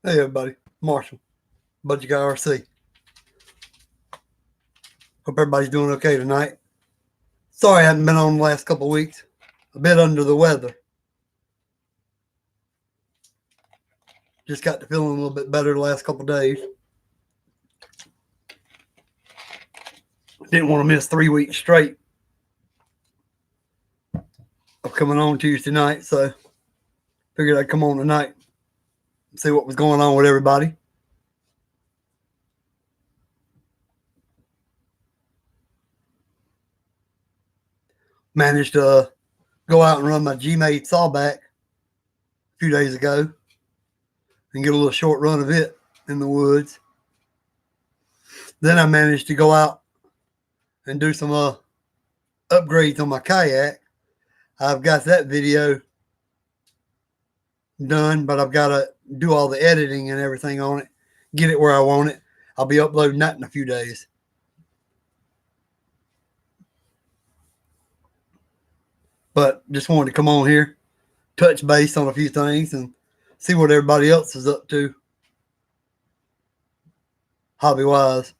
Hey everybody, Marshall, Budget Guy RC. Hope everybody's doing okay tonight. Sorry I haven't been on the last couple of weeks. A bit under the weather. Just got to feeling a little bit better the last couple of days. Didn't want to miss 3 weeks straight of coming on Tuesday night, so figured I'd come on tonight and see what was going on with everybody. Managed to go out and run my G-Made sawback a few days ago and get a little short run of it in the woods. Then I managed to go out and do some upgrades on my kayak. I've got that video done, but I've got to do all the editing and everything on it, get it where I want it. I'll be uploading that in a few days. But just wanted to come on here, touch base on a few things, and see what everybody else is up to, hobby-wise.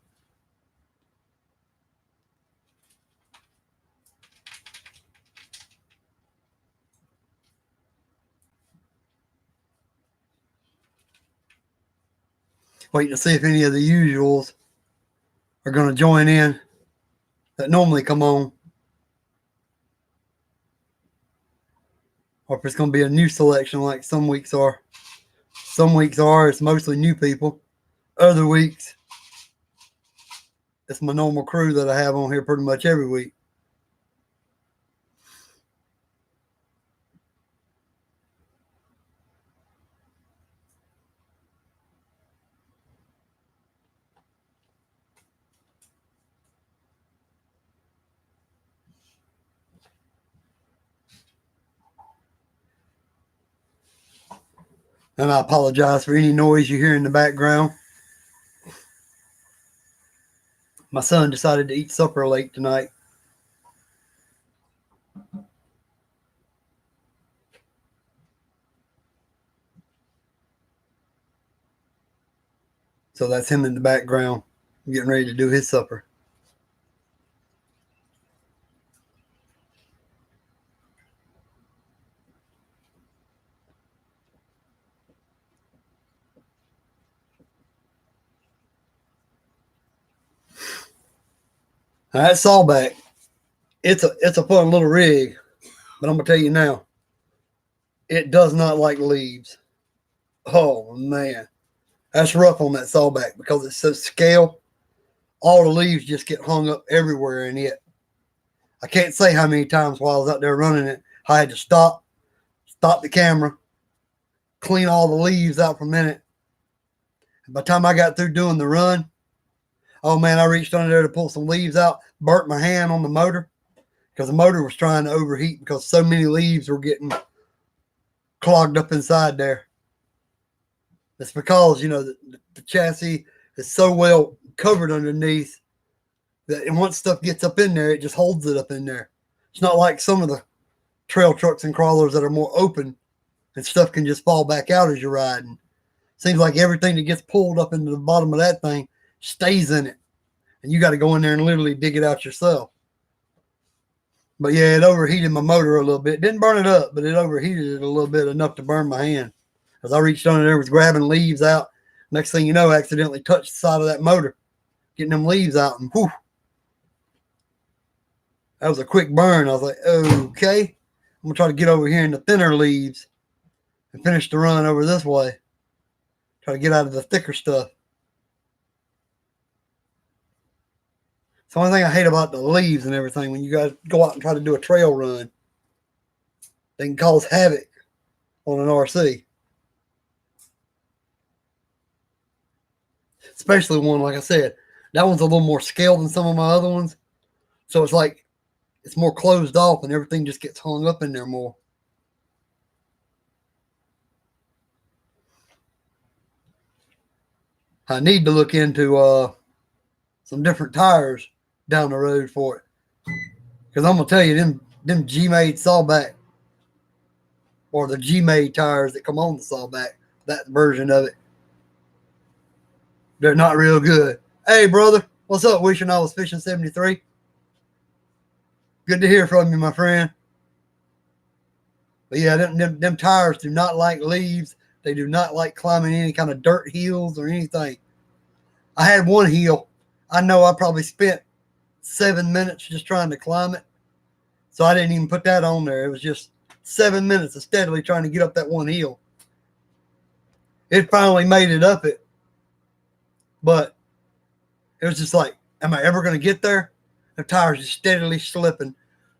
Waiting to see if any of the usuals are going to join in that normally come on, or if it's going to be a new selection like some weeks are. Some weeks it's mostly new people. Other weeks, it's my normal crew that I have on here pretty much every week. And I apologize for any noise you hear in the background. My son decided to eat supper late tonight. So that's him in the background getting ready to do his supper. Now that sawback, it's a fun little rig, but I'm gonna tell you now, it does not like leaves. Oh man, that's rough on that sawback because it's so scale. All the leaves just get hung up everywhere in it. I can't say how many times while I was out there running it, I had to stop the camera, clean all the leaves out for a minute. And by the time I got through doing the run, oh man, I reached under there to pull some leaves out, burnt my hand on the motor because the motor was trying to overheat because so many leaves were getting clogged up inside there. It's because, the chassis is so well covered underneath that once stuff gets up in there, it just holds it up in there. It's not like some of the trail trucks and crawlers that are more open and stuff can just fall back out as you're riding. Seems like everything that gets pulled up into the bottom of that thing stays in it. And you got to go in there and literally dig it out yourself. But yeah, it overheated my motor a little bit. Didn't burn it up, but it overheated it a little bit, enough to burn my hand. As I reached under there, was grabbing leaves out. Next thing you know, I accidentally touched the side of that motor, getting them leaves out, and whew. That was a quick burn. I was like, okay, I'm going to try to get over here in the thinner leaves and finish the run over this way. Try to get out of the thicker stuff. It's the only thing I hate about the leaves and everything when you guys go out and try to do a trail run. They can cause havoc on an RC. Especially one, like I said, that one's a little more scaled than some of my other ones. So it's like, it's more closed off and everything just gets hung up in there more. I need to look into some different tires down the road for it. Because I'm going to tell you, them G-Made sawback, or the G-Made tires that come on the sawback, that version of it, They're not real good. Hey, brother, what's up? Wishing I was fishing 73. Good to hear from you, my friend. But yeah, them tires do not like leaves. They do not like climbing any kind of dirt hills or anything. I had one hill. I know I probably spent 7 minutes just trying to climb it. So I didn't even put that on there. It was just 7 minutes of steadily trying to get up that one hill. It finally made it up it. But it was just like, am I ever going to get there? The tires just steadily slipping.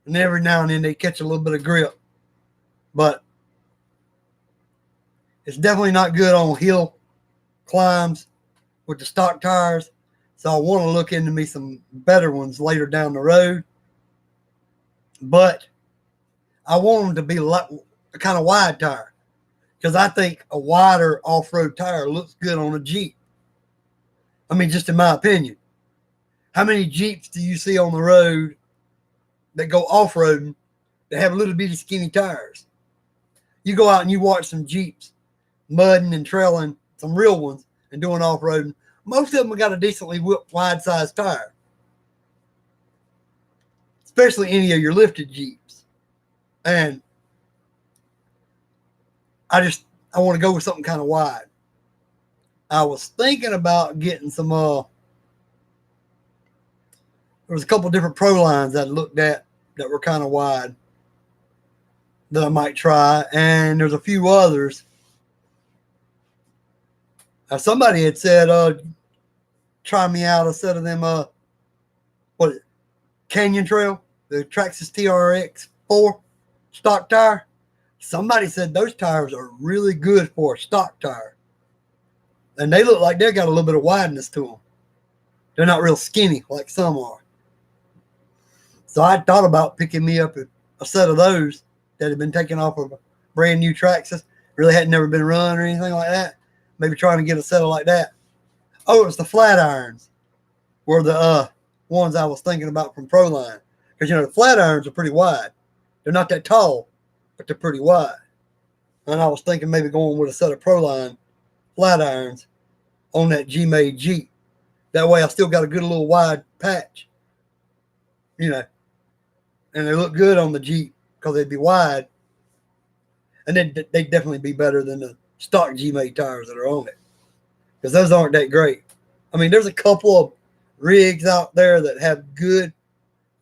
And every now and then they catch a little bit of grip. But it's definitely not good on hill climbs with the stock tires. So I want to look into me some better ones later down the road. But I want them to be a kind of wide tire. Because I think a wider off-road tire looks good on a Jeep. I mean, just in my opinion. How many Jeeps do you see on the road that go off-roading that have little bitty skinny tires? You go out and you watch some Jeeps mudding and trailing, some real ones, and doing off-roading. Most of them have got a decently wide-sized tire. Especially any of your lifted Jeeps. And I want to go with something kind of wide. I was thinking about getting some, there was a couple different Pro lines I looked at that were kind of wide that I might try. And there's a few others. Now, somebody had said, try me out a set of them, Canyon Trail, the Traxxas TRX 4 stock tire. Somebody said those tires are really good for a stock tire. And they look like they got a little bit of wideness to them. They're not real skinny like some are. So I thought about picking me up a set of those that had been taken off of a brand new Traxxas. Really hadn't never been run or anything like that. Maybe trying to get a set of like that. Oh, it was the flat irons were the ones I was thinking about from Proline. Because, the flat irons are pretty wide. They're not that tall, but they're pretty wide. And I was thinking maybe going with a set of Proline flat irons on that G-Made Jeep. That way I still got a good little wide patch. And they look good on the Jeep because they'd be wide. And they'd definitely be better than the stock G-Made tires that are on it. Because those aren't that great. I mean, there's a couple of rigs out there that have good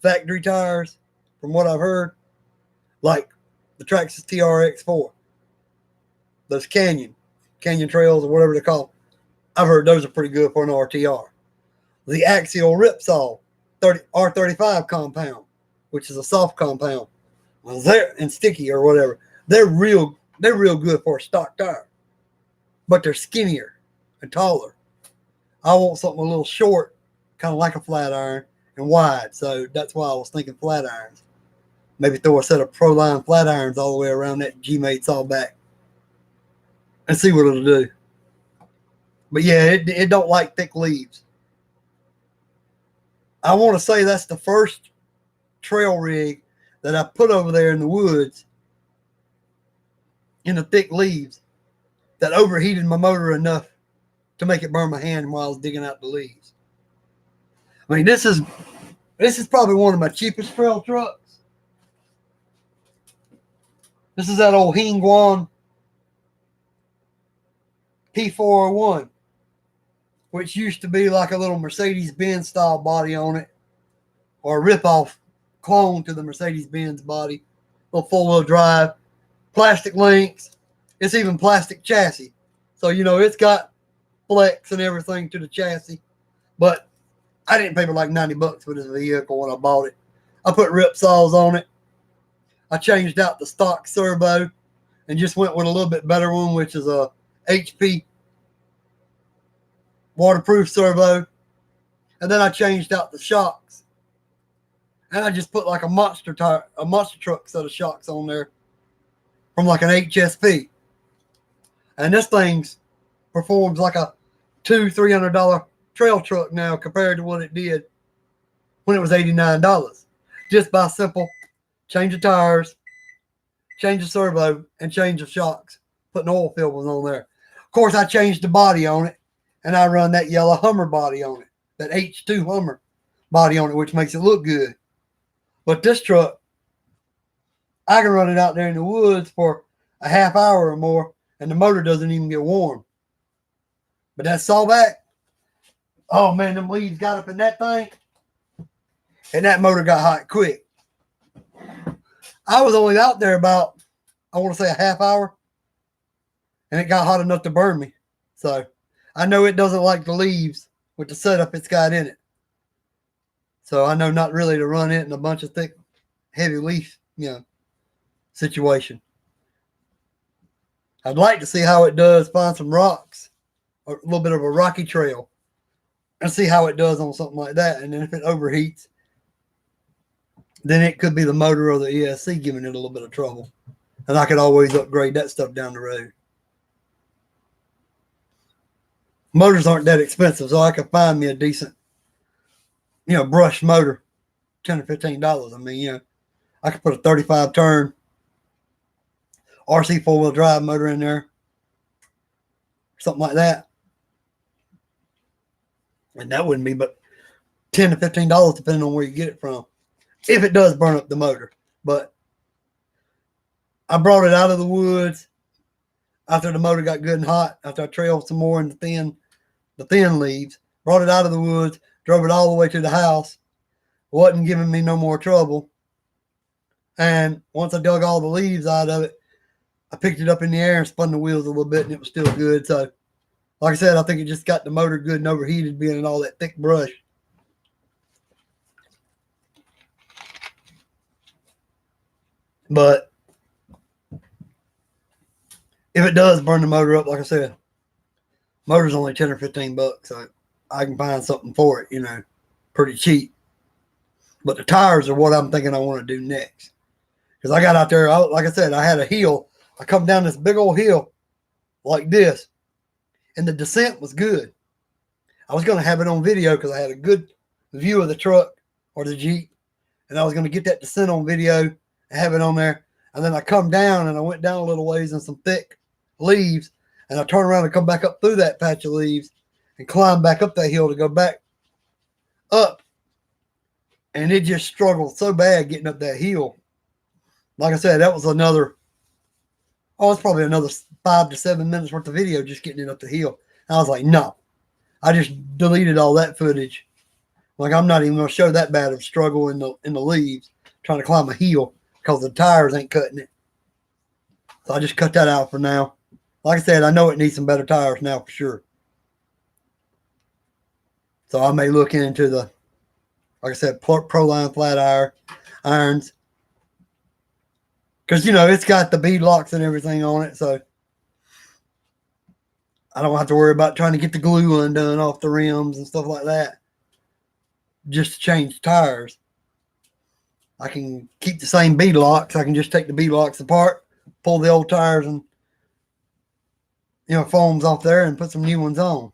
factory tires, from what I've heard. Like the Traxxas TRX4. Those Canyon Trails or whatever they're called. I've heard those are pretty good for an RTR. The Axial Ripsaw R35 compound, which is a soft compound, and sticky or whatever. They're real good for a stock tire, but they're skinnier and taller. I want something a little short, kind of like a flat iron, and wide. So that's why I was thinking flat irons. Maybe throw a set of Proline flat irons all the way around that G-Made saw back and see what it'll do. But yeah, it don't like thick leaves. I want to say that's the first trail rig that I put over there in the woods in the thick leaves that overheated my motor enough to make it burn my hand while I was digging out the leaves. I mean, this is probably one of my cheapest trail trucks. This is that old Hingwan P401, which used to be like a little Mercedes-Benz style body on it, or a rip-off clone to the Mercedes-Benz body, little four-wheel drive, plastic links. It's even plastic chassis. So, it's got flex and everything to the chassis. But I didn't pay for like $90 for this vehicle when I bought it. I put rip saws on it. I changed out the stock servo and just went with a little bit better one, which is a HP waterproof servo. And then I changed out the shocks. And I just put like a monster truck set of shocks on there from like an HSP. And this thing performs like a $200-$300 trail truck now compared to what it did when it was $89. Just by simple change the tires, change the servo, and change the shocks, putting oil filters on there. Of course, I changed the body on it, and I run that yellow Hummer body on it, that H2 Hummer body on it, which makes it look good. But this truck, I can run it out there in the woods for a half hour or more, and the motor doesn't even get warm. But that sawback, oh man, them leaves got up in that thing, and that motor got hot quick. I was only out there about, I want to say, a half hour, and it got hot enough to burn me. So I know it doesn't like the leaves with the setup it's got in it. So I know not really to run it in a bunch of thick, heavy leaf, situation. I'd like to see how it does find some rocks, or a little bit of a rocky trail, and see how it does on something like that. And then if it overheats, then it could be the motor or the ESC giving it a little bit of trouble. And I could always upgrade that stuff down the road. Motors aren't that expensive, so I could find me a decent, brushed motor, $10 or $15. I mean, I could put a 35 turn RC 4-wheel drive motor in there, something like that. And that wouldn't be but $10 to $15 depending on where you get it from, if it does burn up the motor. But I brought it out of the woods after the motor got good and hot, after I trailed some more in the thin leaves, brought it out of the woods, drove it all the way to the house, wasn't giving me no more trouble. And once I dug all the leaves out of it, I picked it up in the air and spun the wheels a little bit, and it was still good. So, like I said, I think it just got the motor good and overheated being in all that thick brush. But if it does burn the motor up, like I said, motor's only 10 or 15 bucks. So I can find something for it, pretty cheap. But the tires are what I'm thinking I want to do next. Because I got out there, like I said, I had a hill. I come down this big old hill like this, and the descent was good. I was going to have it on video because I had a good view of the truck or the Jeep, and I was going to get that descent on video and have it on there. And then I come down, and I went down a little ways in some thick leaves, and I turn around and come back up through that patch of leaves and climb back up that hill to go back up. And it just struggled so bad getting up that hill. Like I said, that was it's probably another 5 to 7 minutes worth of video just getting it up the hill. And I was like, no. I just deleted all that footage. Like, I'm not even going to show that bad of struggle in the leaves trying to climb a hill because the tires ain't cutting it. So I just cut that out for now. Like I said, I know it needs some better tires now for sure. So I may look into the, like I said, Proline flat irons. Because, it's got the bead locks and everything on it. So I don't have to worry about trying to get the glue undone off the rims and stuff like that. Just to change tires. I can keep the same bead locks. I can just take the bead locks apart, pull the old tires and, foams off there and put some new ones on.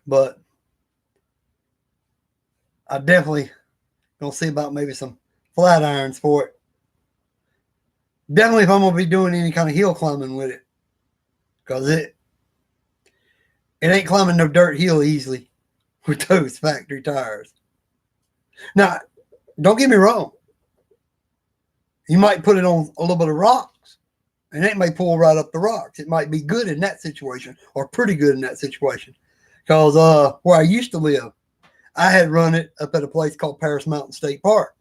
But I definitely going to see about maybe some flat irons for it. Definitely if I'm going to be doing any kind of hill climbing with it. Because it ain't climbing no dirt hill easily with those factory tires. Now, don't get me wrong. You might put it on a little bit of rocks, and it may pull right up the rocks. It might be good in that situation, or pretty good in that situation. Because where I used to live, I had run it up at a place called Paris Mountain State Park.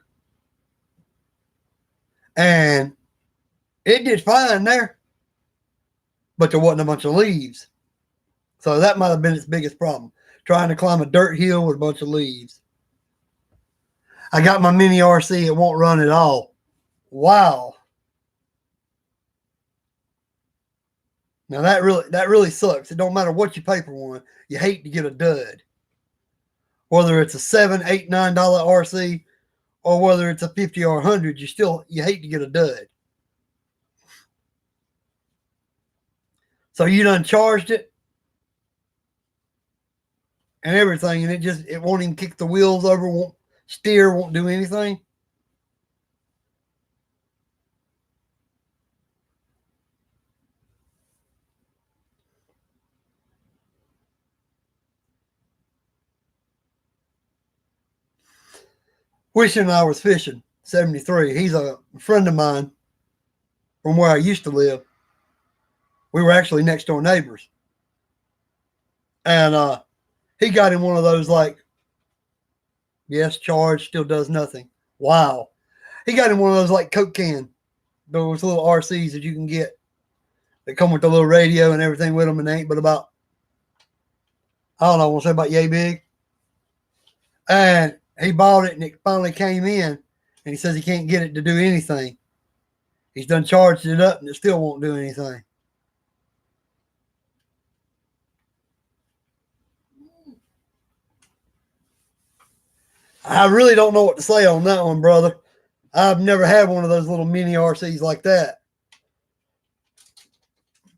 And it did fine there, but there wasn't a bunch of leaves. So that might have been its biggest problem, trying to climb a dirt hill with a bunch of leaves. I got my mini RC. It won't run at all. Wow. Now that really sucks. It don't matter what you pay for one. You hate to get a dud. Whether it's a $7, $8, $9 RC or whether it's a 50 or 100, you hate to get a dud. So you done charged it and everything, and it won't even kick the wheels over, won't steer, won't do anything. Wishing I was fishing, 73. He's a friend of mine from where I used to live. We were actually next door neighbors. And he got in one of those like, yes, charge, still does nothing. Wow. He got in one of those like Coke can, those little RCs that you can get that come with the little radio and everything with them, and they ain't but about, I don't know, I want to say about yay big. And he bought it and it finally came in, and he says he can't get it to do anything. He's done charged it up and it still won't do anything. I really don't know what to say on that one, brother. I've never had one of those little mini RCs like that.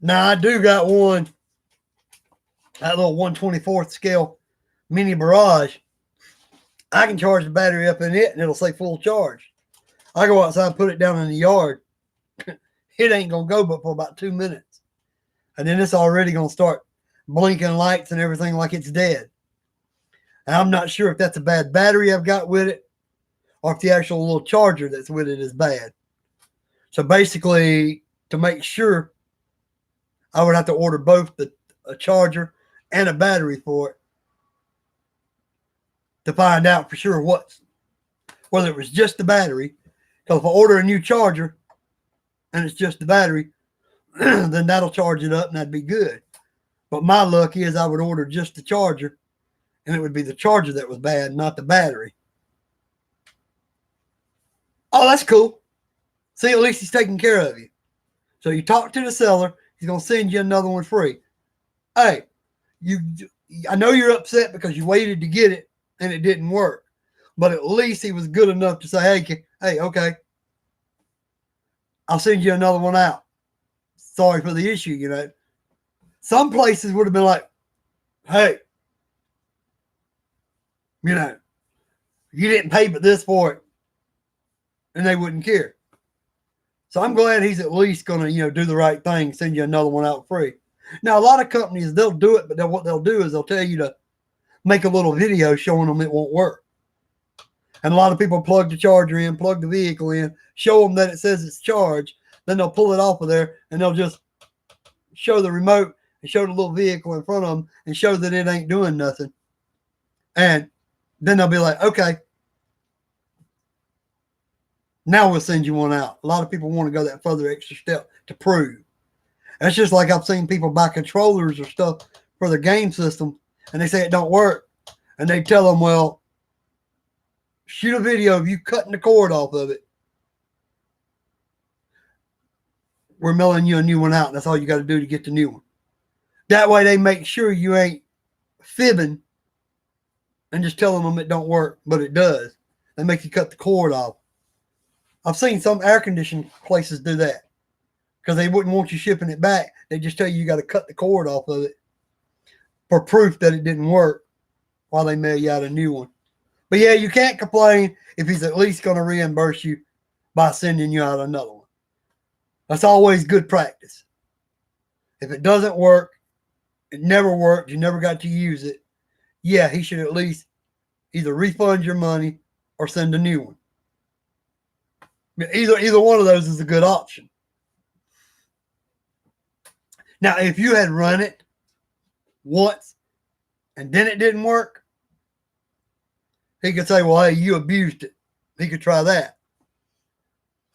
Now, I do got one, that little 1/24th scale mini barrage. I can charge the battery up in it and it'll say full charge. I go outside and put it down in the yard. It ain't going to go but for about 2 minutes. And then it's already going to start blinking lights and everything like it's dead. And I'm not sure if that's a bad battery I've got with it or if the actual little charger that's with it is bad. So basically, to make sure, I would have to order both a charger and a battery for it to find out for sure whether it was just the battery. Because if I order a new charger and it's just the battery, then that'll charge it up and that'd be good. But my luck is I would order just the charger, and it would be the charger that was bad, not the battery. Oh, that's cool. See, at least he's taking care of you. So you talk to the seller, he's going to send you another one free. Hey, I know you're upset because you waited to get it and it didn't work. But at least he was good enough to say, hey, okay, I'll send you another one out. Sorry for the issue, you know. Some places would have been like, hey, you know, you didn't pay but this for it. And they wouldn't care. So I'm glad he's at least going to, do the right thing, send you another one out free. Now, a lot of companies, they'll do it, but what they'll do is they'll tell you to make a little video showing them it won't work. And a lot of people plug the charger in, plug the vehicle in, show them that it says it's charged. Then they'll pull it off of there and they'll just show the remote and show the little vehicle in front of them and show that it ain't doing nothing. And then they'll be like, okay, now we'll send you one out. A lot of people want to go that further extra step to prove. That's just like I've seen people buy controllers or stuff for the game system and they say it don't work. And they tell them, well, shoot a video of you cutting the cord off of it. We're mailing you a new one out. That's all you got to do to get the new one. That way they make sure you ain't fibbing and just telling them it don't work, but it does. They make you cut the cord off. I've seen some air conditioning places do that because they wouldn't want you shipping it back. They just tell you got to cut the cord off of it for proof that it didn't work while they mail you out a new one. But yeah, you can't complain if he's at least going to reimburse you by sending you out another one. That's always good practice. If it doesn't work, it never worked, you never got to use it, yeah, he should at least either refund your money or send a new one. Either one of those is a good option. Now, if you had run it once and then it didn't work, he could say, well, hey, you abused it. He could try that.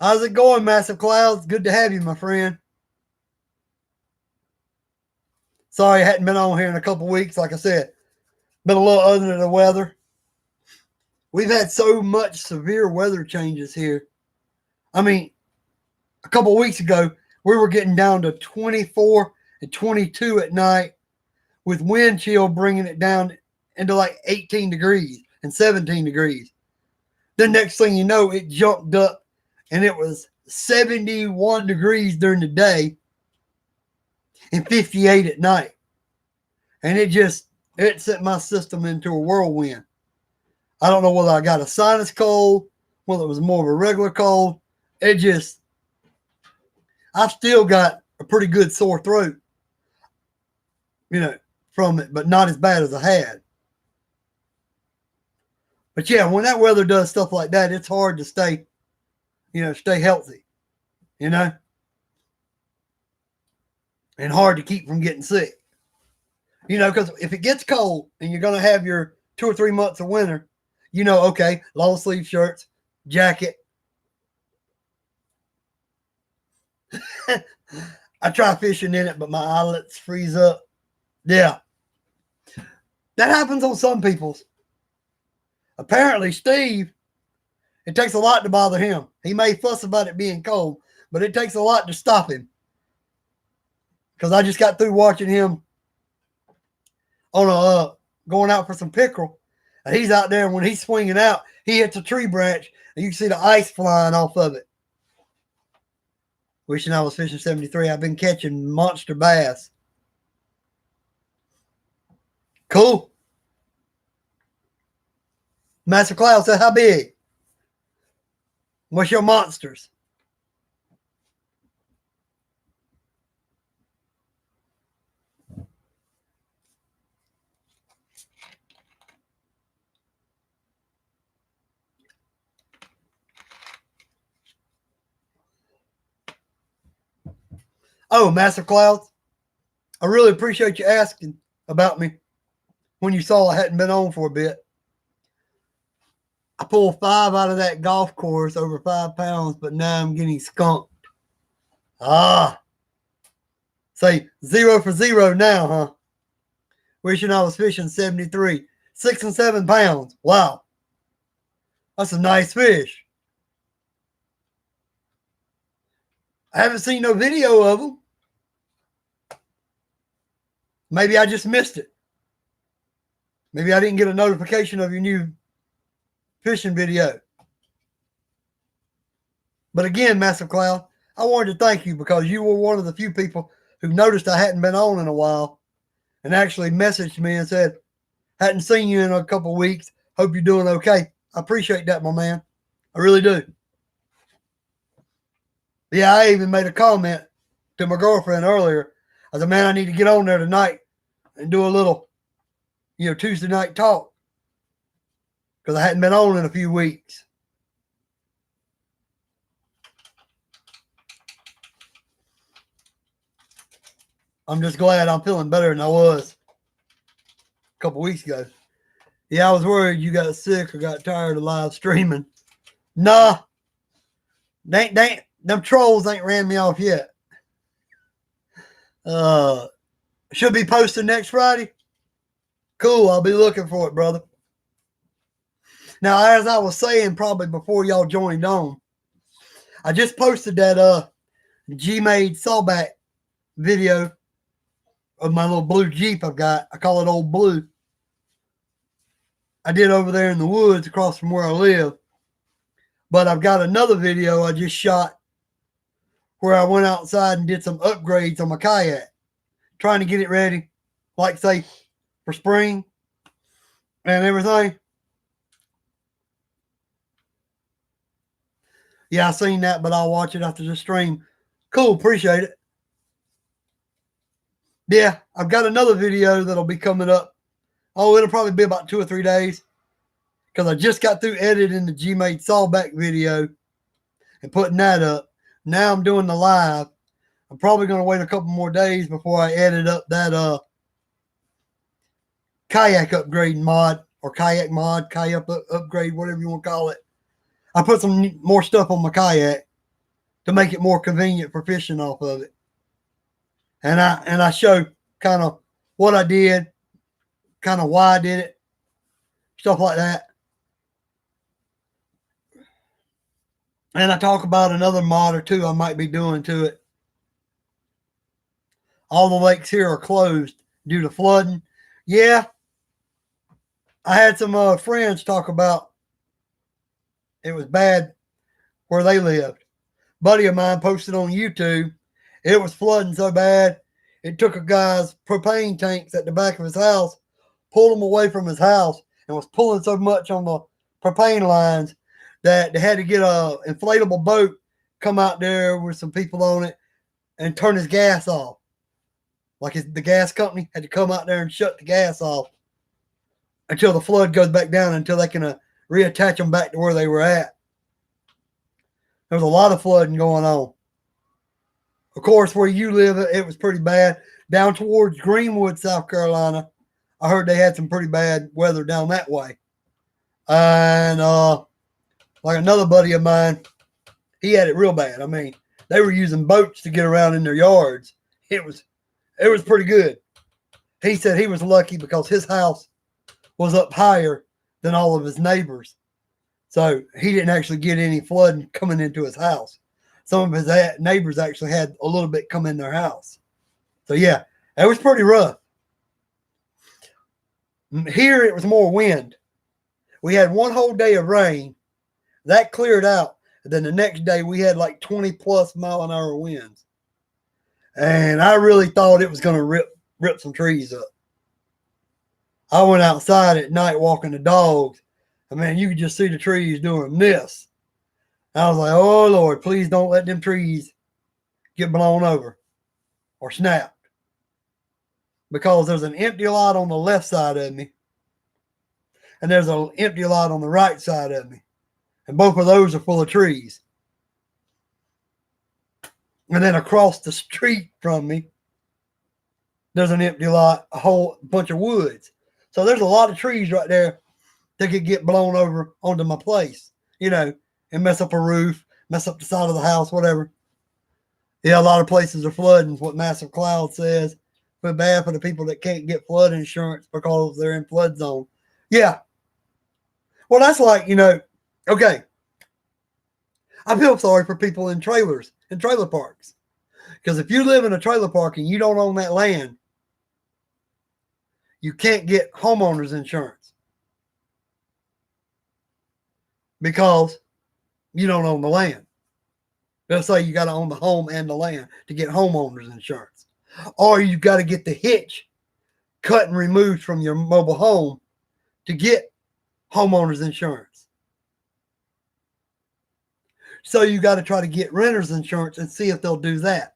How's it going, Massive Clouds? Good to have you, my friend. Sorry I hadn't been on here in a couple weeks. Like I said, been a little under the weather. We've had so much severe weather changes here. I mean, a couple weeks ago, we were getting down to 24 and 22 at night with wind chill bringing it down into like 18 degrees and 17 degrees. Then next thing you know, it jumped up and it was 71 degrees during the day and 58 at night. And it sent my system into a whirlwind. I don't know whether I got a sinus cold, whether it was more of a regular cold. I've still got a pretty good sore throat, from it, but not as bad as I had. But yeah, when that weather does stuff like that, it's hard to stay healthy, and hard to keep from getting sick. Because if it gets cold and you're going to have your 2 or 3 months of winter, okay, long sleeve shirts, jacket. I try fishing in it, but my eyelets freeze up. Yeah. That happens on some people's. Apparently, Steve, it takes a lot to bother him. He may fuss about it being cold, but it takes a lot to stop him. Because I just got through watching him on going out for some pickerel. And he's out there, and when he's swinging out, he hits a tree branch, and you can see the ice flying off of it. Wishing I was fishing 73. I've been catching monster bass. Cool. Master Cloud said, how big? What's your monsters? Oh, Master Clouds, I really appreciate you asking about me when you saw I hadn't been on for a bit. I pulled 5 out of that golf course, over 5 pounds, but now I'm getting skunked. Say 0 for 0 now, huh? Wishing I was fishing 73. 6 and 7 pounds. Wow. That's a nice fish. I haven't seen no video of them. Maybe I just missed it. Maybe I didn't get a notification of your new fishing video. But again, Massive Cloud, I wanted to thank you because you were one of the few people who noticed I hadn't been on in a while and actually messaged me and said, hadn't seen you in a couple of weeks. Hope you're doing okay. I appreciate that, my man. I really do. Yeah, I even made a comment to my girlfriend earlier. I said, man, I need to get on there tonight and do a little, Tuesday night talk because I hadn't been on in a few weeks. I'm just glad I'm feeling better than I was a couple weeks ago. Yeah, I was worried you got sick or got tired of live streaming. Nah. Them trolls ain't ran me off yet. Should be posted next Friday. Cool, I'll be looking for it, brother. Now, as I was saying probably before y'all joined on, I just posted that G-Made sawback video of my little blue Jeep I've got. I call it Old Blue. I did over there in the woods across from where I live. But I've got another video I just shot where I went outside and did some upgrades on my kayak, trying to get it ready, like say, for spring and everything. Yeah, I seen that, but I'll watch it after the stream. Cool, appreciate it. Yeah, I've got another video that'll be coming up. Oh, it'll probably be about 2 or 3 days because I just got through editing the G-Made sawback video and putting that up. Now I'm doing the live. I'm probably going to wait a couple more days before I edit up that kayak upgrade mod or kayak mod, kayak upgrade, whatever you want to call it. I put some more stuff on my kayak to make it more convenient for fishing off of it. And I show kind of what I did, kind of why I did it, stuff like that. And I talk about another mod or two I might be doing to it. All the lakes here are closed due to flooding. Yeah, I had some friends talk about it was bad where they lived. Buddy of mine posted on YouTube. It was flooding so bad, it took a guy's propane tanks at the back of his house, pulled them away from his house, and was pulling so much on the propane lines that they had to get a inflatable boat, come out there with some people on it, and turn his gas off. Like the gas company had to come out there and shut the gas off until the flood goes back down, until they can reattach them back to where they were at. There was a lot of flooding going on. Of course, where you live, it was pretty bad. Down towards Greenwood, South Carolina, I heard they had some pretty bad weather down that way. And like another buddy of mine, he had it real bad. I mean, they were using boats to get around in their yards. It was pretty good. He said he was lucky because his house was up higher than all of his neighbors. So he didn't actually get any flooding coming into his house. Some of his neighbors actually had a little bit come in their house. So yeah, it was pretty rough. Here it was more wind. We had one whole day of rain. That cleared out. And then the next day we had like 20 plus mile an hour winds. And I really thought it was going to rip some trees up. I went outside at night walking the dogs. And man, you could just see the trees doing this. I was like, oh Lord, please don't let them trees get blown over or snapped. Because there's an empty lot on the left side of me. And there's an empty lot on the right side of me. And both of those are full of trees. And then across the street from me, there's an empty lot, a whole bunch of woods. So there's a lot of trees right there that could get blown over onto my place, you know, and mess up a roof, mess up the side of the house, whatever. Yeah, a lot of places are flooding, what Massive Cloud says. But bad for the people that can't get flood insurance because they're in flood zone. Yeah. Well, that's like, you know, okay. I feel sorry for people in trailers, in trailer parks. Because if you live in a trailer park and you don't own that land, you can't get homeowners insurance. Because you don't own the land. They'll say you got to own the home and the land to get homeowners insurance. Or you've got to get the hitch cut and removed from your mobile home to get homeowners insurance. So you got to try to get renters insurance and see if they'll do that.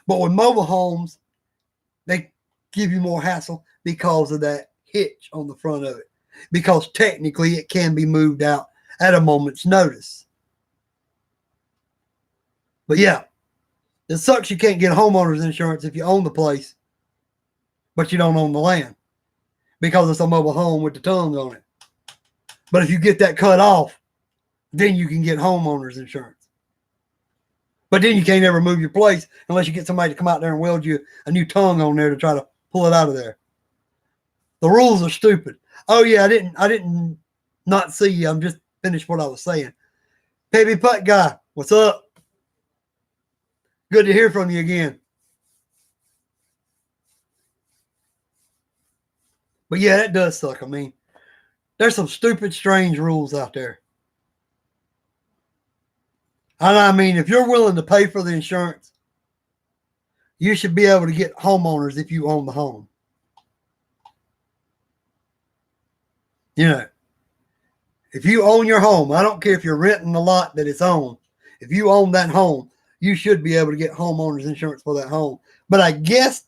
But with mobile homes, they give you more hassle because of that hitch on the front of it. Because technically it can be moved out at a moment's notice. But yeah, it sucks you can't get homeowners insurance if you own the place, but you don't own the land because it's a mobile home with the tongue on it. But if you get that cut off, then you can get homeowners insurance. But then you can't ever move your place unless you get somebody to come out there and weld you a new tongue on there to try to pull it out of there. The rules are stupid. Oh yeah, I didn't not see you. I'm just finished what I was saying. Baby Putt Guy, what's up? Good to hear from you again. But yeah, that does suck. I mean, there's some stupid, strange rules out there. And I mean, if you're willing to pay for the insurance, you should be able to get homeowners if you own the home. You know, if you own your home, I don't care if you're renting the lot that it's on. If you own that home, you should be able to get homeowners insurance for that home. But I guess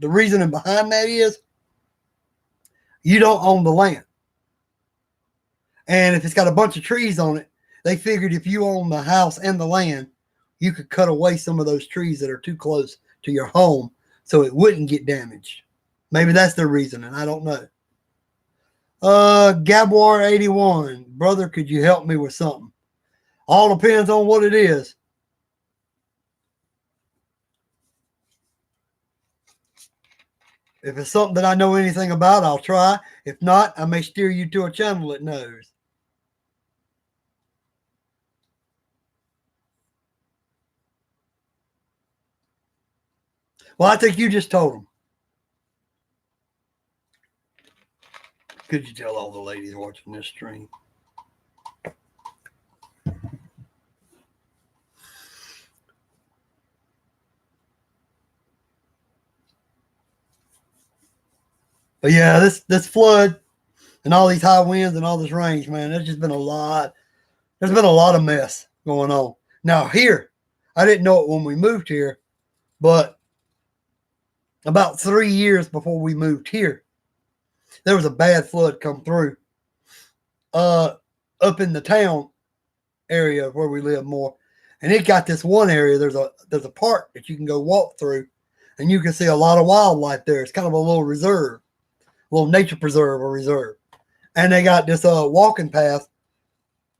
the reasoning behind that is you don't own the land. And if it's got a bunch of trees on it, they figured if you own the house and the land, you could cut away some of those trees that are too close to your home so it wouldn't get damaged. Maybe that's their reasoning. I don't know. Gabwar 81, brother, could you help me with something? All depends on what it is. If it's something that I know anything about, I'll try. If not, I may steer you to a channel that knows. Well, I think you just told them. Could you tell all the ladies watching this stream? But yeah, this flood and all these high winds and all this rain, man, there's just been a lot. There's been a lot of mess going on. Now here, I didn't know it when we moved here, but about 3 years before we moved here, there was a bad flood come through. up in the town area where we live more, and it got this one area. There's a park that you can go walk through, and you can see a lot of wildlife there. It's kind of a little reserve, a little nature preserve or reserve, and they got this walking path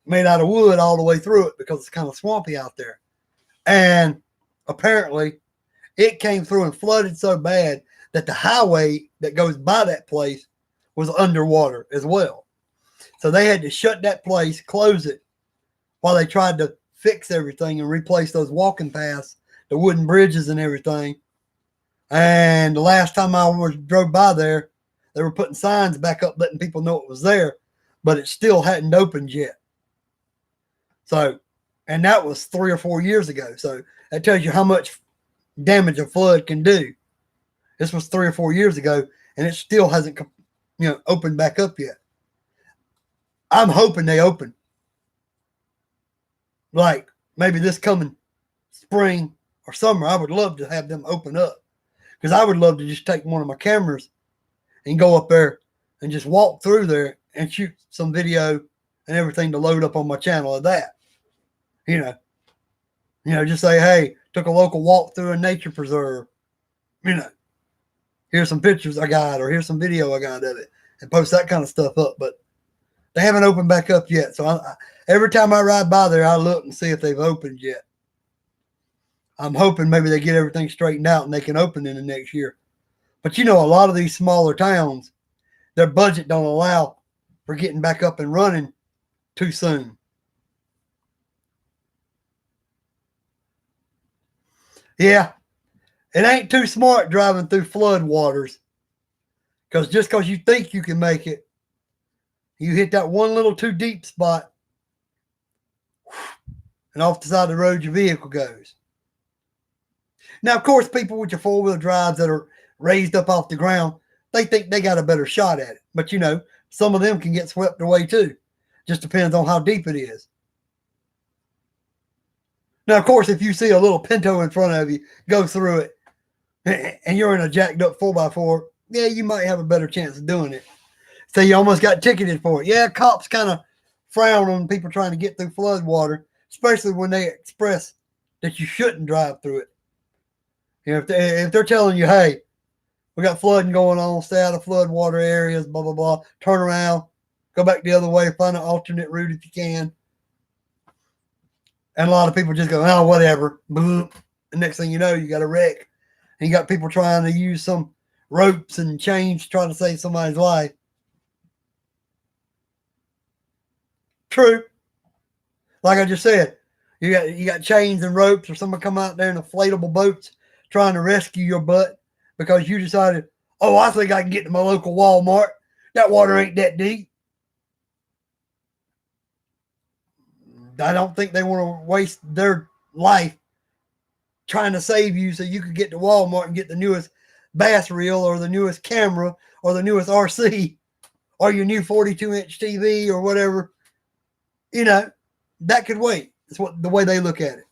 made out of wood all the way through it because it's kind of swampy out there. And apparently, it came through and flooded so bad that the highway that goes by that place was underwater as well. So they had to shut that place, close it, while they tried to fix everything and replace those walking paths, the wooden bridges and everything. And the last time I drove by there, they were putting signs back up letting people know it was there, but it still hadn't opened yet. So, and that was 3 or 4 years ago. So that tells you how much damage a flood can do. This was 3 or 4 years ago, and it still hasn't, opened back up yet. I'm hoping they open. Like maybe this coming spring or summer, I would love to have them open up, because I would love to just take one of my cameras and go up there and just walk through there and shoot some video and everything to load up on my channel of that. Just say, hey, took a local walk through a nature preserve. Here's some pictures I got, or here's some video I got of it, and post that kind of stuff up. But they haven't opened back up yet. So every time I ride by there, I look and see if they've opened yet. I'm hoping maybe they get everything straightened out and they can open in the next year. But a lot of these smaller towns, their budget don't allow for getting back up and running too soon. Yeah, it ain't too smart driving through flood waters, because just because you think you can make it, you hit that one little too deep spot, and off the side of the road your vehicle goes. Now, of course, people with your four-wheel drives that are raised up off the ground, they think they got a better shot at it. But, some of them can get swept away too. Just depends on how deep it is. Now, of course, if you see a little Pinto in front of you go through it and you're in a jacked up 4x4, yeah, you might have a better chance of doing it. So you almost got ticketed for it. Yeah, cops kind of frown on people trying to get through flood water, especially when they express that you shouldn't drive through it. If they're telling you, hey, we got flooding going on, stay out of flood water areas, blah, blah, blah, turn around, go back the other way, find an alternate route if you can. And a lot of people just go, oh, whatever. Boom. The next thing you know, you got a wreck. And you got people trying to use some ropes and chains trying to save somebody's life. True. Like I just said, you got chains and ropes, or someone come out there in inflatable boats trying to rescue your butt because you decided, oh, I think I can get to my local Walmart. That water ain't that deep. I don't think they want to waste their life trying to save you so you could get to Walmart and get the newest bass reel or the newest camera or the newest RC or your new 42-inch TV or whatever. That could wait. It's the way they look at it.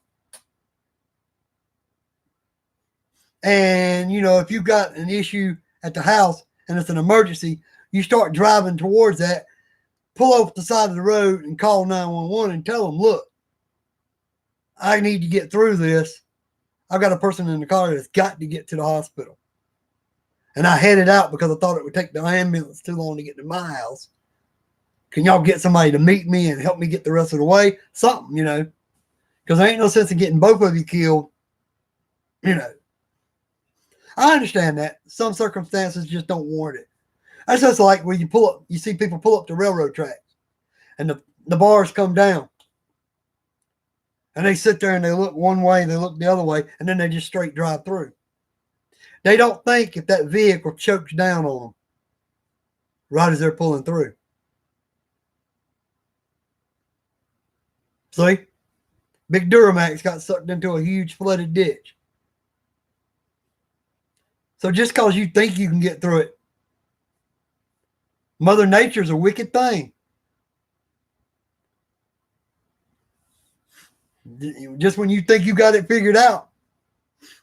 And, if you've got an issue at the house and it's an emergency, you start driving towards that, pull off the side of the road and call 911 and tell them, look, I need to get through this. I've got a person in the car that's got to get to the hospital. And I headed out because I thought it would take the ambulance too long to get to my house. Can y'all get somebody to meet me and help me get the rest of the way? Something, because there ain't no sense in getting both of you killed. I understand that. Some circumstances just don't warrant it. That's just like when you see people pull up the railroad tracks and the bars come down. And they sit there and they look one way, they look the other way, and then they just straight drive through. They don't think if that vehicle chokes down on them right as they're pulling through. See? Big Duramax got sucked into a huge flooded ditch. So just because you think you can get through it, Mother Nature's a wicked thing. Just when you think you got it figured out,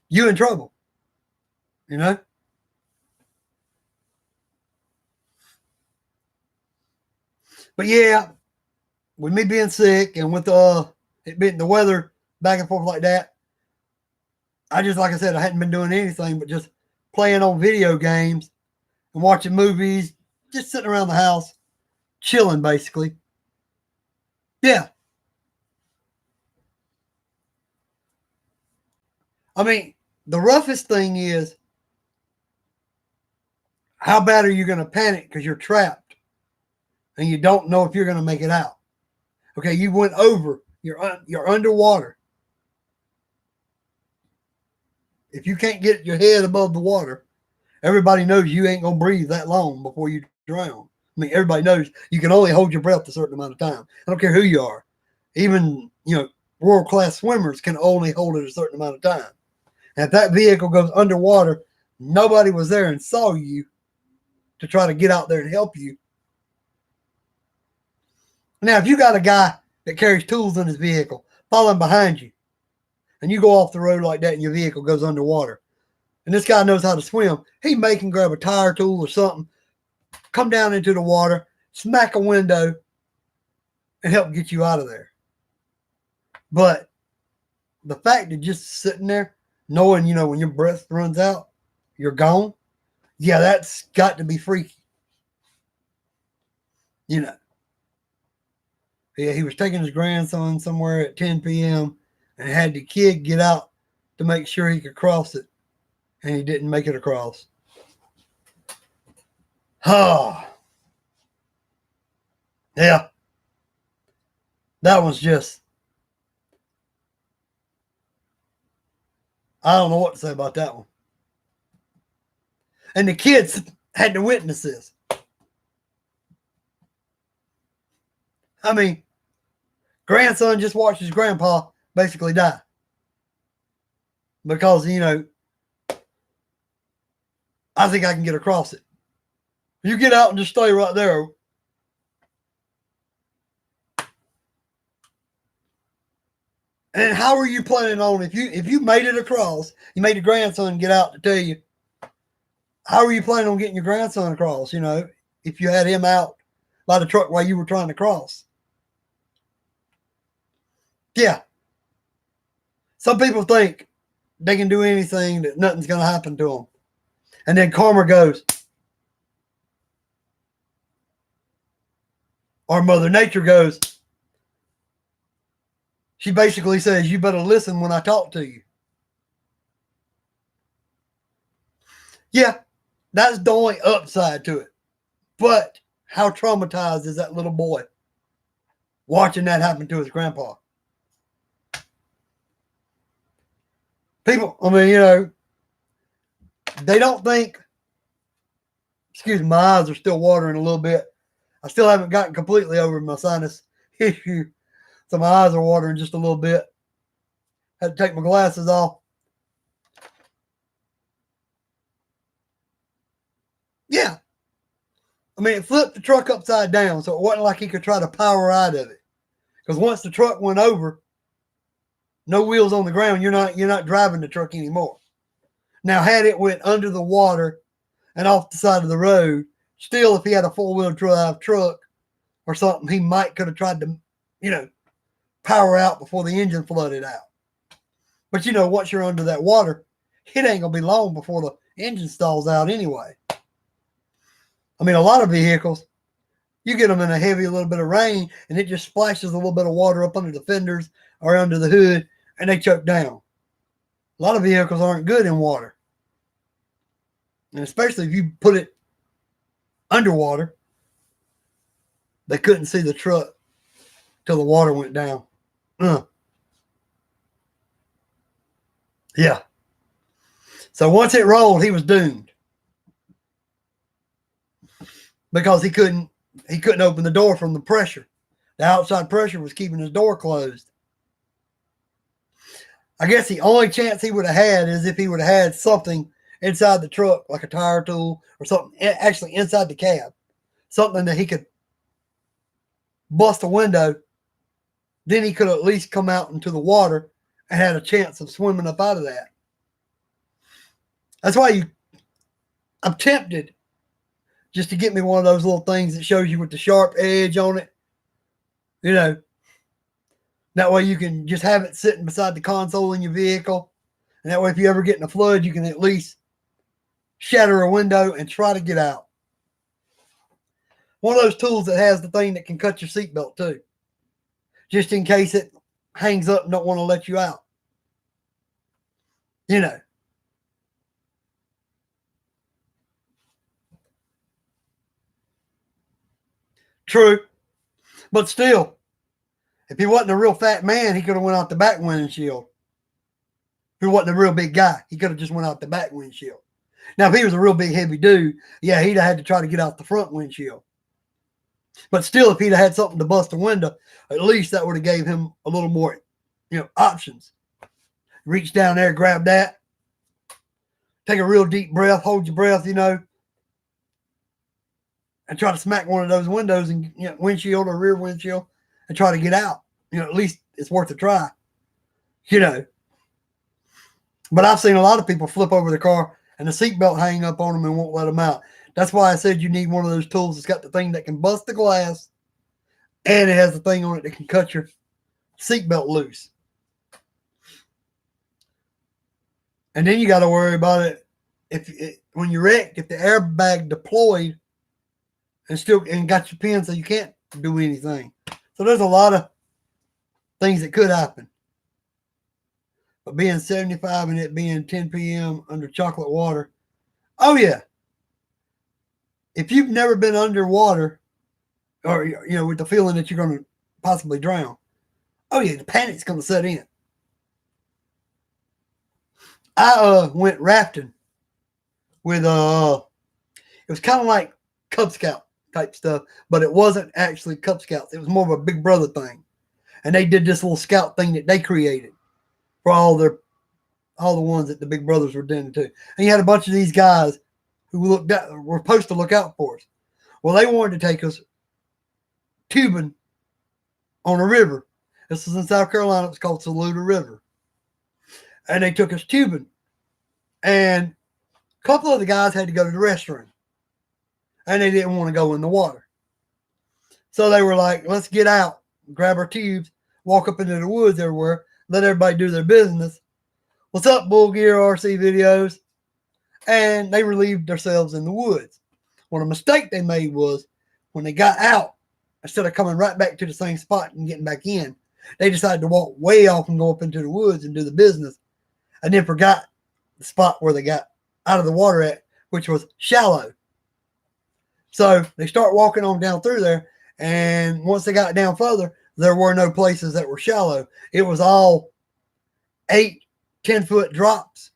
you in trouble. But yeah, with me being sick and with it being the weather back and forth like that, I just, like I said, I hadn't been doing anything but just playing on video games and watching movies, just sitting around the house, chilling basically. Yeah. I mean, the roughest thing is, how bad are you going to panic because you're trapped and you don't know if you're going to make it out? Okay, you went over, you're underwater. If you can't get your head above the water, everybody knows you ain't going to breathe that long before you drown. I mean, everybody knows you can only hold your breath a certain amount of time. I don't care who you are. Even, world-class swimmers can only hold it a certain amount of time. And if that vehicle goes underwater, nobody was there and saw you to try to get out there and help you. Now, if you got a guy that carries tools in his vehicle following behind you, and you go off the road like that and your vehicle goes underwater, and this guy knows how to swim, he may can grab a tire tool or something, come down into the water, smack a window, and help get you out of there. But the fact of just sitting there, knowing, when your breath runs out, you're gone, yeah, that's got to be freaky. Yeah, he was taking his grandson somewhere at 10 p.m. and had the kid get out to make sure he could cross it, and he didn't make it across. Yeah. That was just, I don't know what to say about that one. And the kids had to witness this. I mean, grandson just watched his grandpa basically die. Because, I think I can get across it. You get out and just stay right there. And how are you planning on, if you made it across, you made your grandson get out to tell you, how are you planning on getting your grandson across, if you had him out by the truck while you were trying to cross? Yeah. Some people think they can do anything, that nothing's going to happen to them. And then karma goes. Or Mother Nature goes. She basically says, you better listen when I talk to you. Yeah, that's the only upside to it. But how traumatized is that little boy watching that happen to his grandpa? People, they don't think, excuse me, my eyes are still watering a little bit. I still haven't gotten completely over my sinus issue. So my eyes are watering just a little bit. Had to take my glasses off. Yeah. It flipped the truck upside down, so it wasn't like he could try to power out of it. Because once the truck went over, no wheels on the ground, you're not driving the truck anymore. Now, had it went under the water and off the side of the road, still, if he had a four-wheel drive truck or something, he might could have tried to, power out before the engine flooded out. But, once you're under that water, it ain't going to be long before the engine stalls out anyway. A lot of vehicles, you get them in a heavy little bit of rain, and it just splashes a little bit of water up under the fenders or under the hood, and they choke down. A lot of vehicles aren't good in water. And especially if you put it underwater, they couldn't see the truck till the water went down. Yeah. So once it rolled, he was doomed. Because he couldn't open the door from the pressure. The outside pressure was keeping his door closed. I guess the only chance he would have had is if he would have had something inside the truck, like a tire tool or something actually inside the cab. Something that he could bust a window. Then he could at least come out into the water and had a chance of swimming up out of that. That's why I'm tempted just to get me one of those little things that shows you with the sharp edge on it. You know, that way you can just have it sitting beside the console in your vehicle. And that way, if you ever get in a flood, you can at least shatter a window and try to get out. One of those tools that has the thing that can cut your seatbelt too, just in case it hangs up and don't want to let you out. You know. True. But still, if he wasn't a real fat man, he could have went out the back windshield. If he wasn't a real big guy, he could have just went out the back windshield. Now, if he was a real big, heavy dude, yeah, he'd have had to try to get out the front windshield. But still, if he'd have had something to bust a window, at least that would have gave him a little more, options. Reach down there, grab that, take a real deep breath, hold your breath, and try to smack one of those windows and windshield or rear windshield and try to get out. At least it's worth a try. But I've seen a lot of people flip over the car and the seatbelt hang up on them and won't let them out. That's why I said you need one of those tools that's got the thing that can bust the glass and it has the thing on it that can cut your seatbelt loose. And then you got to worry about it when you're wrecked, if the airbag deployed and got your pin so you can't do anything. So there's a lot of things that could happen. But being 75 and it being 10 p.m. under chocolate water, oh yeah. If you've never been underwater or, with the feeling that you're going to possibly drown, oh yeah, the panic's going to set in. I went rafting with, it was kind of like Cub Scout type stuff, but it wasn't actually Cub Scouts. It was more of a Big Brother thing. And they did this little scout thing that they created for all the ones that the Big Brothers were doing too. And you had a bunch of these guys who were supposed to look out for us. Well, they wanted to take us tubing on a river. This was in South Carolina. It was called Saluda River. And they took us tubing. And a couple of the guys had to go to the restroom. And they didn't want to go in the water. So they were like, let's get out, grab our tubes, walk up into the woods everywhere, let everybody do their business. What's up, Bull Gear RC Videos? And they relieved themselves in the woods. Well, the mistake they made was when they got out, instead of coming right back to the same spot and getting back in, they decided to walk way off and go up into the woods and do the business, and then forgot the spot where they got out of the water at, which was shallow. So they start walking on down through there, and once they got down further, there were no places that were shallow. It was all 8-10 foot drops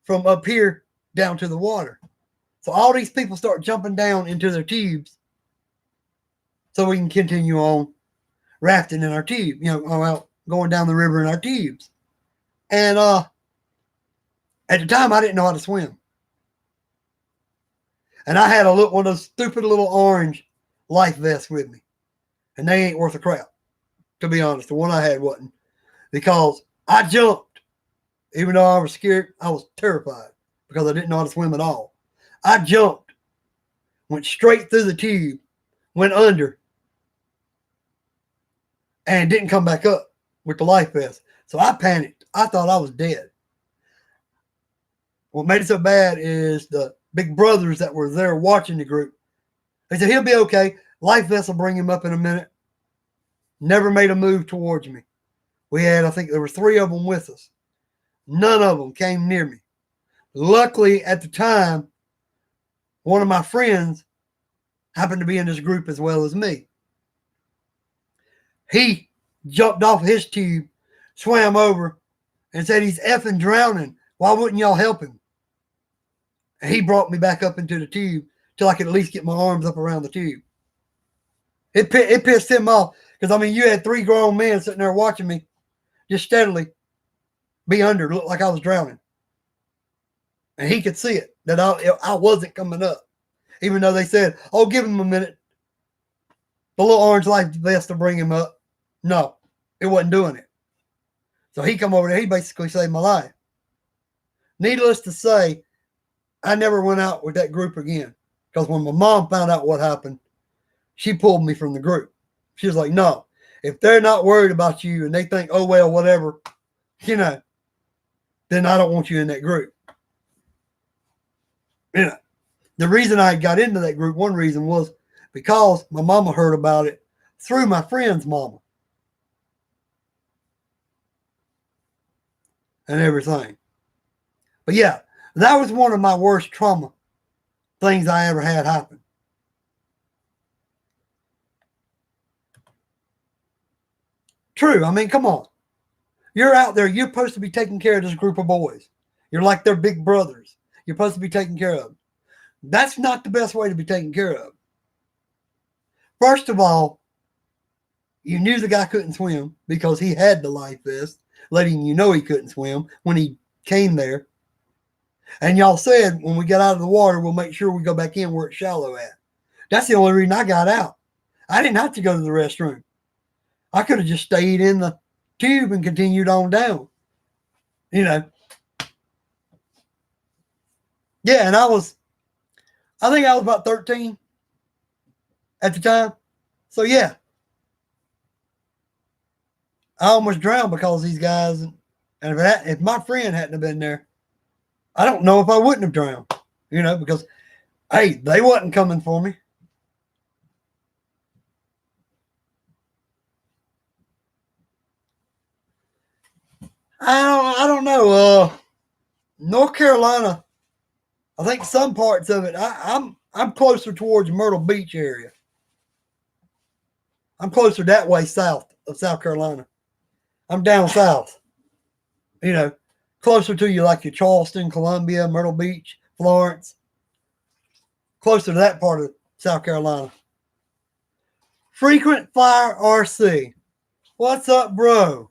from up here down to the water. So all these people start jumping down into their tubes so we can continue on rafting in our tube, going down the river in our tubes. And at the time, I didn't know how to swim. And I had one of those stupid little orange life vests with me. And they ain't worth a crap, to be honest. The one I had wasn't. Because I jumped. Even though I was scared, I was terrified because I didn't know how to swim at all. I jumped, went straight through the tube, went under, and didn't come back up with the life vest. So I panicked. I thought I was dead. What made it so bad is the Big Brothers that were there watching the group. They said, he'll be okay. Life vest will bring him up in a minute. Never made a move towards me. We had, I think there were 3 of them with us. None of them came near me. Luckily, at the time, one of my friends happened to be in this group as well as me. He jumped off his tube, swam over, and said, he's effing drowning. Why wouldn't y'all help him? And he brought me back up into the tube till I could at least get my arms up around the tube. It pissed him off because, you had 3 grown men sitting there watching me just steadily be under, look like I was drowning. And he could see it, that I wasn't coming up. Even though they said, oh, give him a minute. The little orange life vest to bring him up. No, it wasn't doing it. So he come over there. He basically saved my life. Needless to say, I never went out with that group again. Because when my mom found out what happened, she pulled me from the group. She was like, no, if they're not worried about you and they think, oh, well, whatever, then I don't want you in that group. The reason I got into that group, one reason was because my mama heard about it through my friend's mama and everything. But yeah, that was one of my worst trauma things I ever had happen. True. I mean, come on. You're out there. You're supposed to be taking care of this group of boys. You're like their big brothers. You're supposed to be taking care of them. That's not the best way to be taken care of. First of all, you knew the guy couldn't swim because he had the life vest, letting you know he couldn't swim when he came there. And y'all said, when we get out of the water, we'll make sure we go back in where it's shallow at. That's the only reason I got out. I didn't have to go to the restroom. I could have just stayed in the tube and continued on down. Yeah, and I think I was about 13 at the time. So yeah, I almost drowned because of these guys. And if my friend hadn't have been there, I don't know if I wouldn't have drowned, because, hey, they wasn't coming for me. I don't know. North Carolina, I think some parts of it, I'm closer towards Myrtle Beach area. I'm closer that way south of South Carolina. I'm down south. Closer to you like your Charleston, Columbia, Myrtle Beach, Florence. Closer to that part of South Carolina. Frequent Flyer RC. What's up, bro?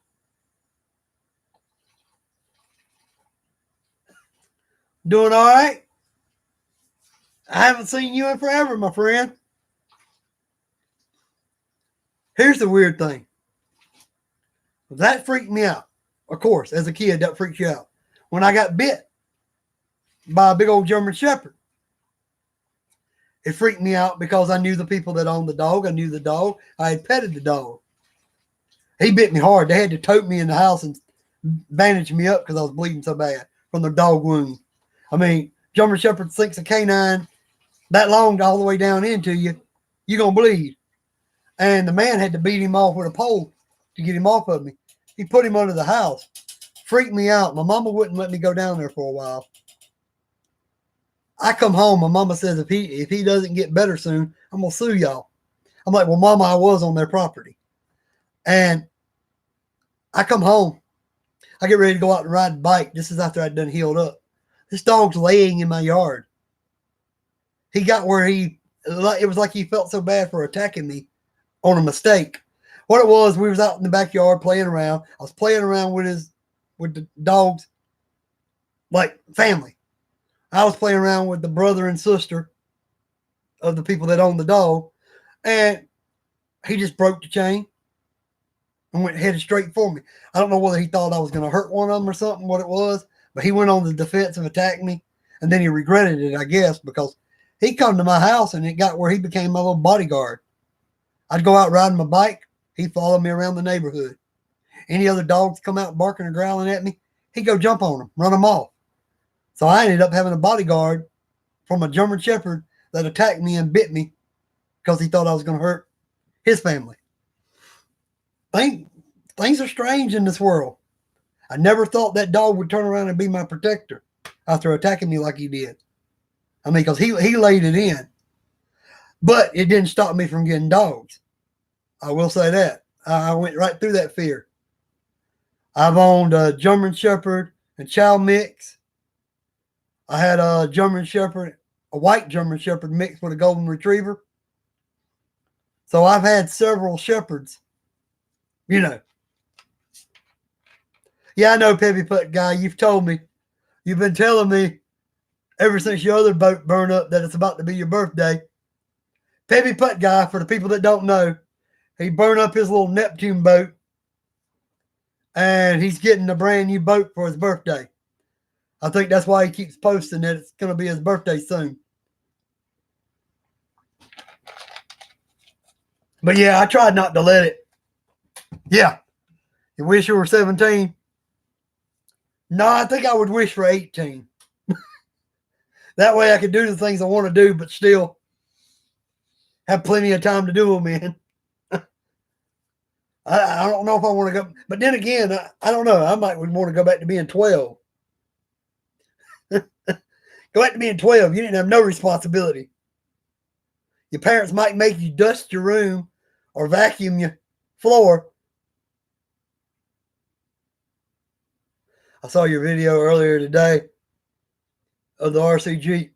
Doing all right? I haven't seen you in forever, my friend. Here's the weird thing. That freaked me out. Of course, as a kid, that freaked you out. When I got bit by a big old German Shepherd, it freaked me out because I knew the people that owned the dog. I knew the dog. I had petted the dog. He bit me hard. They had to tote me in the house and bandage me up because I was bleeding so bad from the dog wound. I mean, German Shepherd sinks a canine that long all the way down into you, you're going to bleed. And the man had to beat him off with a pole to get him off of me. He put him under the house. Freaked me out. My mama wouldn't let me go down there for a while. I come home. My mama says, if he doesn't get better soon, I'm going to sue y'all. I'm like, well, mama, I was on their property. And I come home. I get ready to go out and ride the bike. This is after I'd done healed up. This dog's laying in my yard. He got where it was like he felt so bad for attacking me on a mistake. What it was, we was out in the backyard playing around. I was playing around with the dogs, like family. I was playing around with the brother and sister of the people that owned the dog, and he just broke the chain and went headed straight for me. I don't know whether he thought I was going to hurt one of them or something, what it was, but he went on the defensive, attacked me, and then he regretted it, I guess, because he come to my house and it got where he became my little bodyguard. I'd go out riding my bike. He'd follow me around the neighborhood. Any other dogs come out barking or growling at me, he'd go jump on them, run them off. So I ended up having a bodyguard from a German Shepherd that attacked me and bit me because he thought I was going to hurt his family. Things are strange in this world. I never thought that dog would turn around and be my protector after attacking me like he did. I mean, because he laid it in. But it didn't stop me from getting dogs. I will say that. I went right through that fear. I've owned a German Shepherd and Chow mix. I had a German Shepherd, a white German Shepherd mixed with a Golden Retriever. So I've had several Shepherds, Yeah, I know, Peppy Putt guy. You've told me. You've been telling me ever since your other boat burned up that it's about to be your birthday. Peppy Putt guy, for the people that don't know, he burned up his little Neptune boat, and he's getting a brand new boat for his birthday. I think that's why he keeps posting that it's going to be his birthday soon. But yeah, I tried not to let it. Yeah. You wish you were 17? No, I think I would wish for 18. That way I could do the things I want to do, but still have plenty of time to do them in. I don't know if I want to go. But then again, I don't know. I might would want to go back to being 12. Go back to being 12. You didn't have no responsibility. Your parents might make you dust your room or vacuum your floor. I saw your video earlier today of the RC Jeep.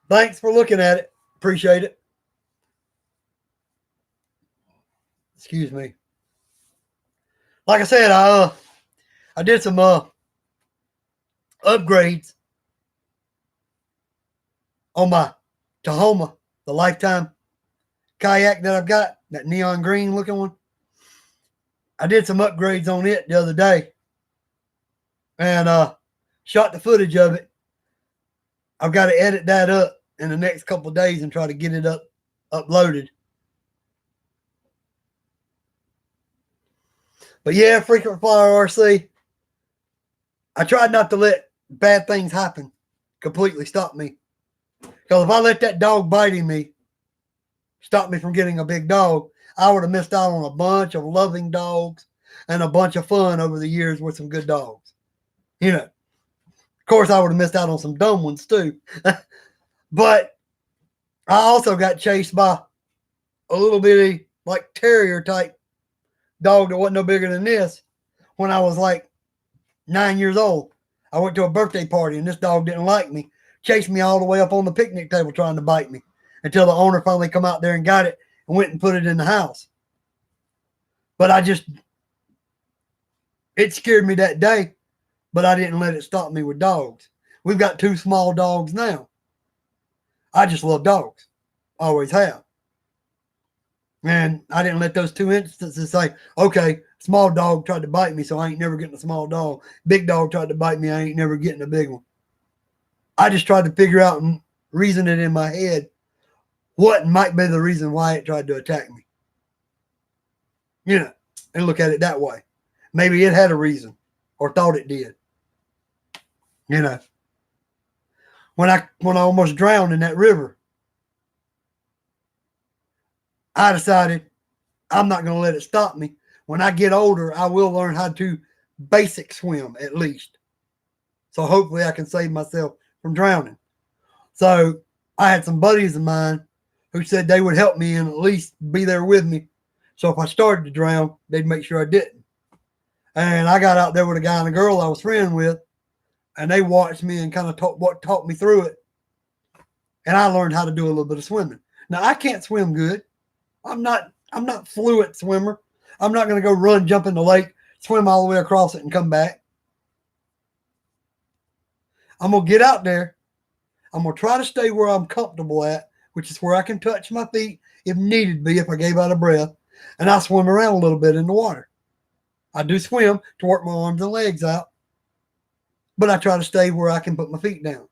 Thanks for looking at it. Appreciate it. Excuse me. Like I said, I did some upgrades on my Tahoma, the Lifetime kayak that I've got, that neon green looking one. I did some upgrades on it the other day and shot the footage of it. I've got to edit that up in the next couple of days and try to get it uploaded. But yeah, Frequent Flyer RC, I tried not to let bad things happen completely stop me. Because if I let that dog biting me stop me from getting a big dog, I would have missed out on a bunch of loving dogs and a bunch of fun over the years with some good dogs. You know, of course, I would have missed out on some dumb ones too. But I also got chased by a little bitty, like terrier type dog that wasn't no bigger than this when I was like 9 years old. I went to a birthday party and this dog didn't like me. Chased me all the way up on the picnic table trying to bite me until the owner finally come out there and got it and went and put it in the house. But it scared me that day, but I didn't let it stop me with dogs. We've got 2 small dogs now. I just love dogs. Always have. And I didn't let those 2 instances say, okay, small dog tried to bite me, so I ain't never getting a small dog. Big dog tried to bite me, I ain't never getting a big one. I just tried to figure out and reason it in my head what might be the reason why it tried to attack me. You know, and look at it that way. Maybe it had a reason or thought it did. You know, when I almost drowned in that river, I decided I'm not going to let it stop me. When I get older, I will learn how to basic swim at least. So hopefully I can save myself from drowning. So I had some buddies of mine who said they would help me and at least be there with me. So if I started to drown, they'd make sure I didn't. And I got out there with a guy and a girl I was friends with, and they watched me and kind of taught me through it. And I learned how to do a little bit of swimming. Now I can't swim good. I'm not fluent swimmer. I'm not going to go run, jump in the lake, swim all the way across it and come back. I'm going to get out there. I'm going to try to stay where I'm comfortable at, which is where I can touch my feet if needed be, if I gave out a breath. And I swim around a little bit in the water. I do swim to work my arms and legs out, but I try to stay where I can put my feet down.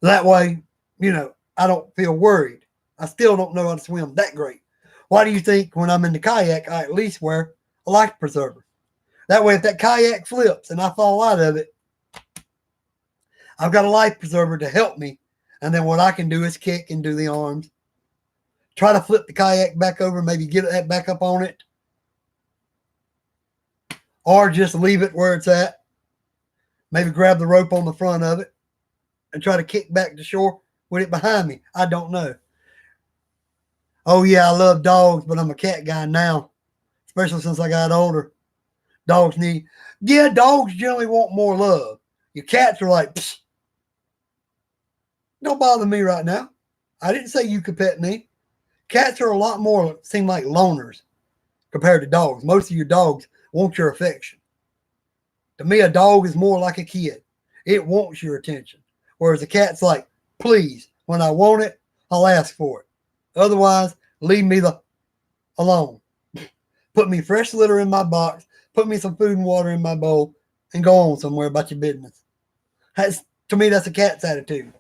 That way, you know, I don't feel worried. I still don't know how to swim that great. Why do you think when I'm in the kayak, I at least wear a life preserver? That way, if that kayak flips and I fall out of it, I've got a life preserver to help me. And then what I can do is kick and do the arms. Try to flip the kayak back over, maybe get that back up on it. Or just leave it where it's at. Maybe grab the rope on the front of it and try to kick back to shore with it behind me. I don't know. Oh, yeah, I love dogs, but I'm a cat guy now, especially since I got older. Dogs generally want more love. Your cats are like, psst, don't bother me right now. I didn't say you could pet me. Cats are a lot more, seem like loners compared to dogs. Most of your dogs want your affection. To me, a dog is more like a kid. It wants your attention. Whereas a cat's like, please, when I want it, I'll ask for it. Otherwise, leave me alone. Put me fresh litter in my box, put me some food and water in my bowl, and go on somewhere about your business. To me, that's a cat's attitude.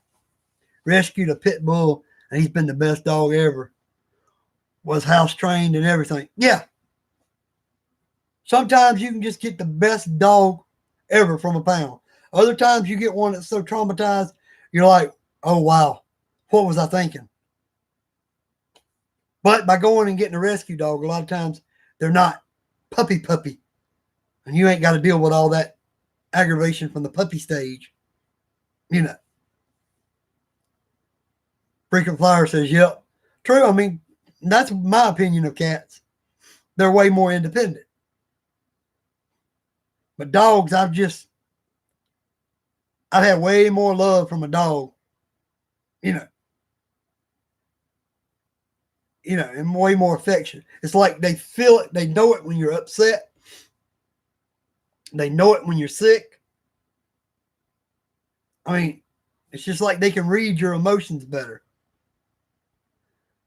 Rescued a pit bull, and he's been the best dog ever. was house trained and everything. Yeah. Sometimes you can just get the best dog ever from a pound. Other times you get one that's so traumatized, you're like, oh, wow, what was I thinking? But by going and getting a rescue dog, a lot of times they're not puppy. And you ain't got to deal with all that aggravation from the puppy stage. You know. Frequent Flyer says, yep. True. I mean, that's my opinion of cats. They're way more independent. But dogs, I've had way more love from a dog, and way more affection. It's like they feel it. They know it when you're upset. They know it when you're sick. I mean, it's just like they can read your emotions better.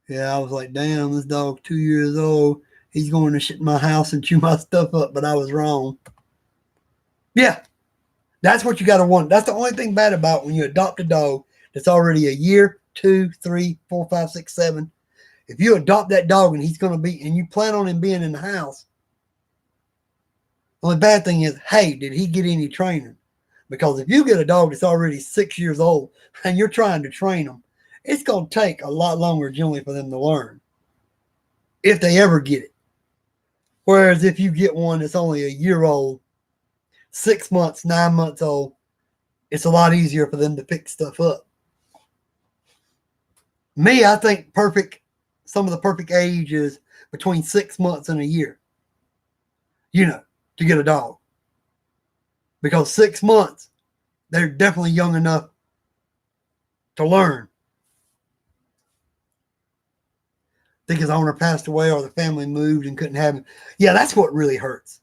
Yeah, I was like, damn, this dog's 2 years old. He's going to shit in my house and chew my stuff up, but I was wrong. Yeah, that's what you got to want. That's the only thing bad about when you adopt a dog that's already a year, 2, 3, 4, 5, 6, 7. If you adopt that dog and he's going to be, and you plan on him being in the house, the only bad thing is, hey, did he get any training? Because if you get a dog that's already 6 years old and you're trying to train them, it's going to take a lot longer generally for them to learn, if they ever get it. Whereas if you get one that's only a year old, 6 months, 9 months old, it's a lot easier for them to pick stuff up. Me, I think some of the perfect age is between 6 months and a year, to get a dog. Because 6 months, they're definitely young enough to learn. I think his owner passed away or the family moved and couldn't have him. Yeah, that's what really hurts.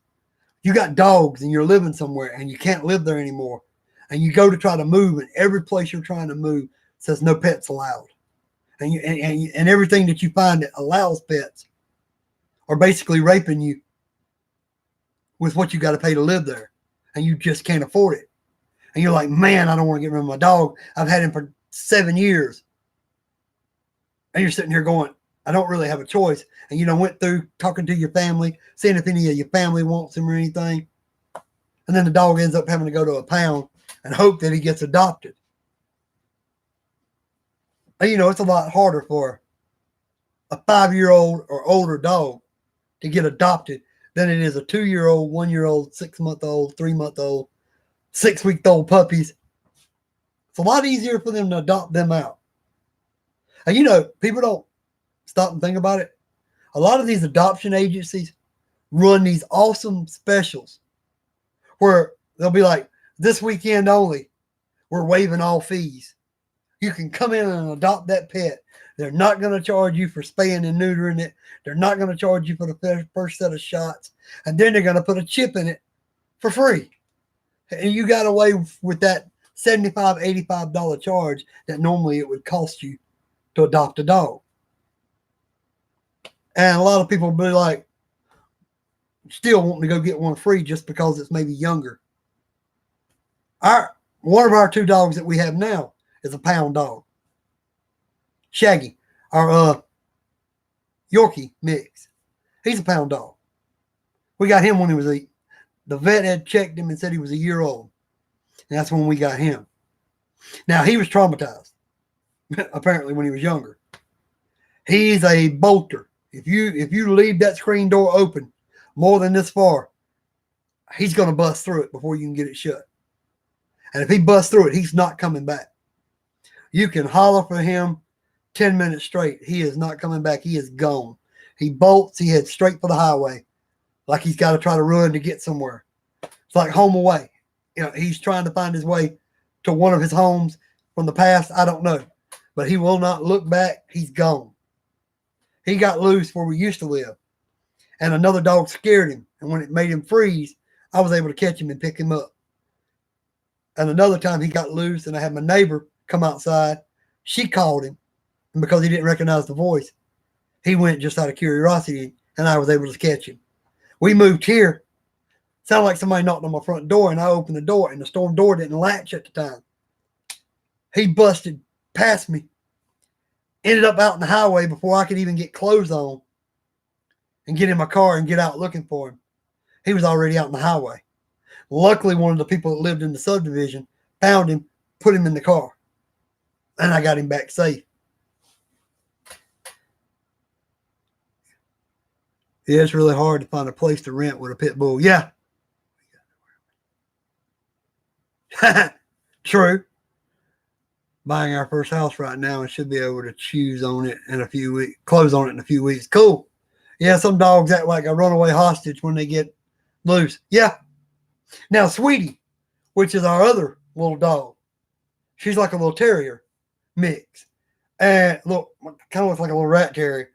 You got dogs and you're living somewhere and you can't live there anymore. And you go to try to move, and every place you're trying to move says no pets allowed. And everything that you find that allows pets are basically raping you with what you got to pay to live there. And you just can't afford it. And you're like, man, I don't want to get rid of my dog. I've had him for 7 years. And you're sitting here going, I don't really have a choice. And went through talking to your family, seeing if any of your family wants him or anything. And then the dog ends up having to go to a pound and hope that he gets adopted. And, it's a lot harder for a 5-year-old or older dog to get adopted than it is a 2-year-old, 1-year-old, 6-month-old, 3-month-old, 6-week-old puppies. It's a lot easier for them to adopt them out. And, people don't stop and think about it. A lot of these adoption agencies run these awesome specials where they'll be like, this weekend only, we're waiving all fees. You can come in and adopt that pet. They're not going to charge you for spaying and neutering it. They're not going to charge you for the first set of shots. And then they're going to put a chip in it for free. And you got away with that $75, $85 charge that normally it would cost you to adopt a dog. And a lot of people will be like, still wanting to go get one free just because it's maybe younger. One of our 2 dogs that we have now is a pound dog. Shaggy, our Yorkie mix. He's a pound dog. We got him when he was the vet had checked him and said he was a year old. And that's when we got him. Now, he was traumatized, apparently, when he was younger. He's a bolter. If you leave that screen door open more than this far, he's going to bust through it before you can get it shut. And if he busts through it, he's not coming back. You can holler for him 10 minutes straight. He is not coming back. He is gone. He bolts. He heads straight for the highway like he's got to try to run to get somewhere. It's like home away. He's trying to find his way to one of his homes from the past. I don't know. But he will not look back. He's gone. He got loose where we used to live. And another dog scared him. And when it made him freeze, I was able to catch him and pick him up. And another time he got loose and I had my neighbor come outside. She called him. And because he didn't recognize the voice, he went just out of curiosity and I was able to catch him. We moved here. Sounded like somebody knocked on my front door and I opened the door and the storm door didn't latch at the time. He busted past me. Ended up out in the highway before I could even get clothes on and get in my car and get out looking for him. He was already out on the highway. Luckily, one of the people that lived in the subdivision found him, put him in the car, and I got him back safe. Yeah, it's really hard to find a place to rent with a pit bull. Yeah. True. Buying our first house right now and should be able to choose on it in a few weeks, close on it in a few weeks. Cool. Yeah, some dogs act like a runaway hostage when they get loose. Yeah. Now, Sweetie, which is our other little dog, she's like a little terrier mix. And look, kind of looks like a little rat terrier.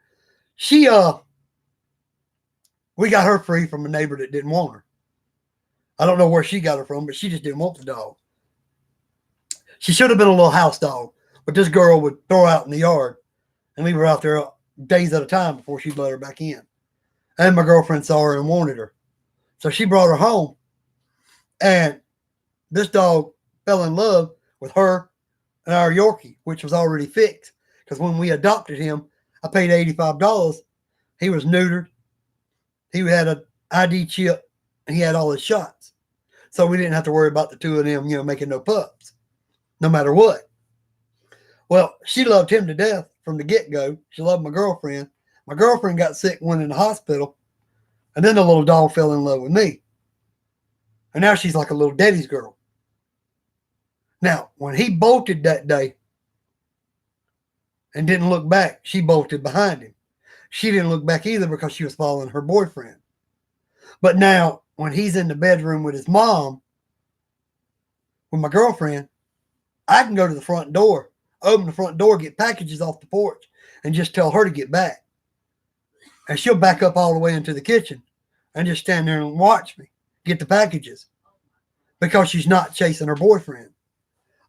She, we got her free from a neighbor that didn't want her. I don't know where she got her from, but she just didn't want the dog. She should have been a little house dog, but this girl would throw her out in the yard and leave her out there days at a time before she'd let her back in. And my girlfriend saw her and wanted her. So she brought her home. And this dog fell in love with her and our Yorkie, which was already fixed. Because when we adopted him, I paid $85. He was neutered. He had an ID chip, and he had all his shots. So we didn't have to worry about the two of them, making no pups, no matter what. Well, she loved him to death from the get-go. She loved my girlfriend. My girlfriend got sick, went in the hospital, and then the little dog fell in love with me. And now she's like a little daddy's girl. Now, when he bolted that day and didn't look back, she bolted behind him. She didn't look back either because she was following her boyfriend. But now, when he's in the bedroom with his mom, with my girlfriend, I can go to the front door, open the front door, get packages off the porch, and just tell her to get back. And she'll back up all the way into the kitchen and just stand there and watch me get the packages because she's not chasing her boyfriend.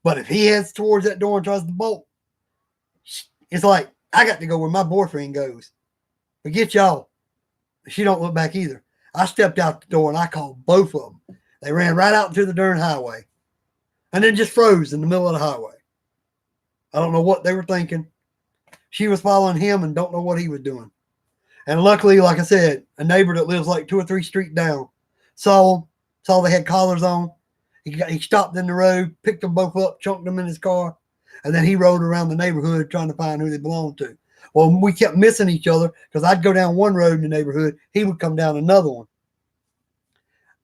But if he heads towards that door and tries to bolt, it's like, I got to go where my boyfriend goes. Forget y'all. She don't look back either. I stepped out the door and I called both of them. They ran right out into the darn highway and then just froze in the middle of the highway. I don't know what they were thinking. She was following him and don't know what he was doing. And luckily, like I said, a neighbor that lives like 2 or 3 streets down saw them, saw they had collars on. He stopped in the road, picked them both up, chunked them in his car, and then he rode around the neighborhood trying to find who they belonged to. Well, we kept missing each other because I'd go down one road in the neighborhood, he would come down another one.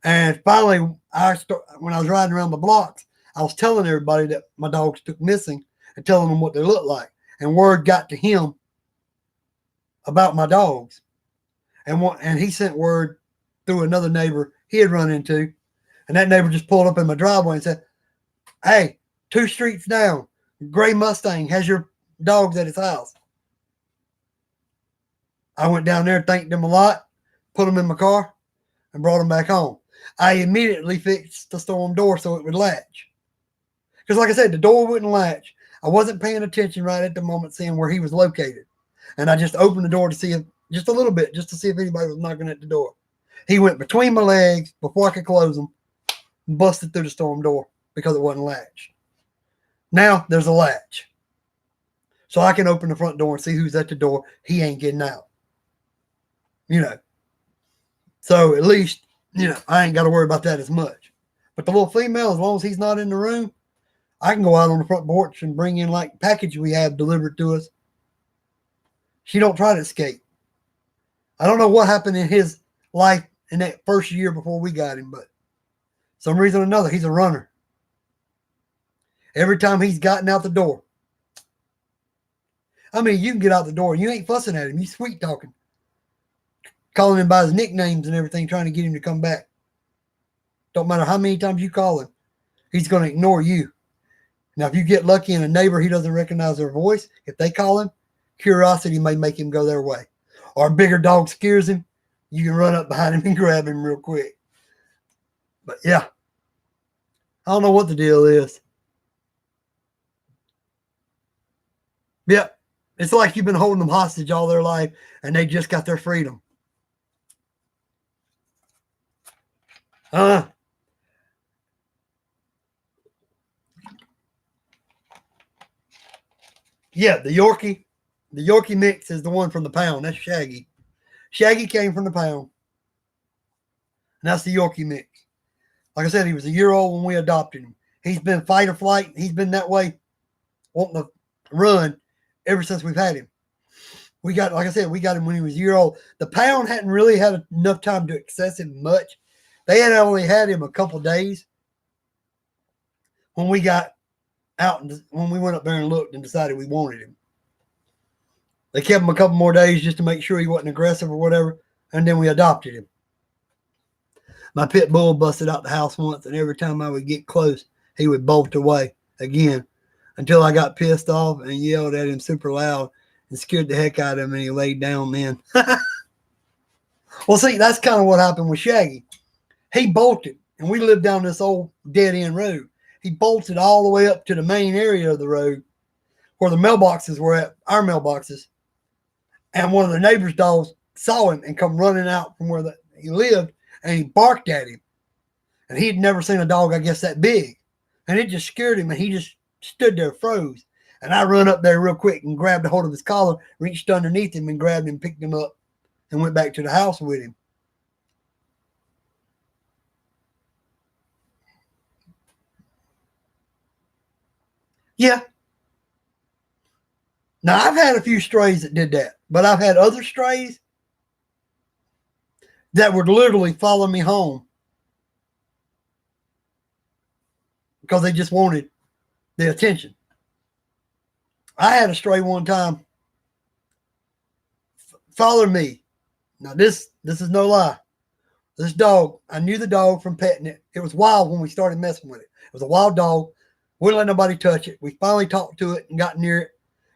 And finally, when I was riding around the blocks, I was telling everybody that my dogs took missing and telling them what they looked like. And word got to him about my dogs. And he sent word through another neighbor he had run into. And that neighbor just pulled up in my driveway and said, "Hey, 2 streets down, gray Mustang has your dogs at his house." I went down there, thanked them a lot, put them in my car, and brought them back home. I immediately fixed the storm door so it would latch. Because like I said, the door wouldn't latch. I wasn't paying attention right at the moment, seeing where he was located. And I just opened the door to see if, just a little bit, just to see if anybody was knocking at the door. He went between my legs before I could close them, and busted through the storm door because it wasn't latched. Now there's a latch. So I can open the front door and see who's at the door. He ain't getting out. So at least, I ain't got to worry about that as much. But the little female, as long as he's not in the room, I can go out on the front porch and bring in like package we have delivered to us. She don't try to escape. I don't know what happened in his life in that first year before we got him, but some reason or another, he's a runner. Every time he's gotten out the door. I mean, you can get out the door and you ain't fussing at him. You sweet talking. Calling him by his nicknames and everything, trying to get him to come back. Don't matter how many times you call him, he's going to ignore you. Now, if you get lucky and a neighbor he doesn't recognize their voice, if they call him, curiosity may make him go their way. Or a bigger dog scares him, you can run up behind him and grab him real quick. But yeah, I don't know what the deal is. Yeah, it's like you've been holding them hostage all their life and they just got their freedom. Yeah, the Yorkie mix is the one from the pound. That's Shaggy. Shaggy came from the pound, and that's the Yorkie mix. Like I said, he was a year old when we adopted him. He's been fight or flight. He's been that way, wanting to run ever since we've had him. We got, like I said, we got him when he was a year old. The pound hadn't really had enough time to access him much. They had only had him a couple days when we got out and when we went up there and looked and decided we wanted him. They kept him a couple more days just to make sure he wasn't aggressive or whatever, and then we adopted him. My pit bull busted out the house once, and every time I would get close, he would bolt away again until I got pissed off and yelled at him super loud and scared the heck out of him, and he laid down then. Well, see, that's kind of what happened with Shaggy. He bolted, and we lived down this old dead-end road. He bolted all the way up to the main area of the road where the mailboxes were at, our mailboxes. And one of the neighbor's dogs saw him and come running out from where he lived, and he barked at him. And he'd never seen a dog, I guess, that big. And it just scared him, and he just stood there, froze. And I run up there real quick and grabbed a hold of his collar, reached underneath him and grabbed him, picked him up, and went back to the house with him. Yeah. Now, I've had a few strays that did that, but I've had other strays that would literally follow me home because they just wanted the attention. I had a stray one time follow me. Now, this is no lie. This dog, I knew the dog from petting it. It was wild when we started messing with it. It was a wild dog. Wouldn't let nobody touch it. We finally talked to it and got near it,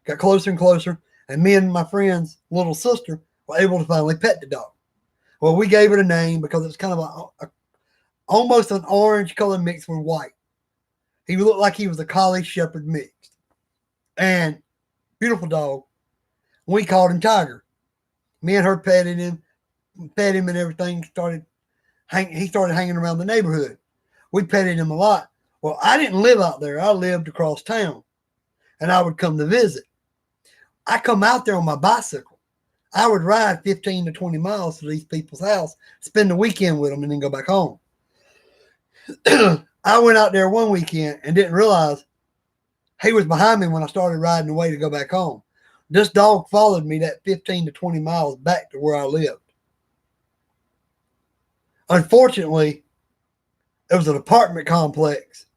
got closer and closer, and me and my friend's little sister were able to finally pet the dog. Well, we gave it a name because it was kind of almost an orange color mixed with white. He looked like he was a collie shepherd mixed. And beautiful dog. We called him Tiger. Me and her pet him and everything. He started hanging around the neighborhood. We petted him a lot. Well, I didn't live out there. I lived across town, and I would come to visit. I come out there on my bicycle. I would ride 15 to 20 miles to these people's house, spend the weekend with them, and then go back home. I went out there one weekend and didn't realize he was behind me when I started riding away to go back home. This dog followed me that 15 to 20 miles back to where I lived. Unfortunately, it was an apartment complex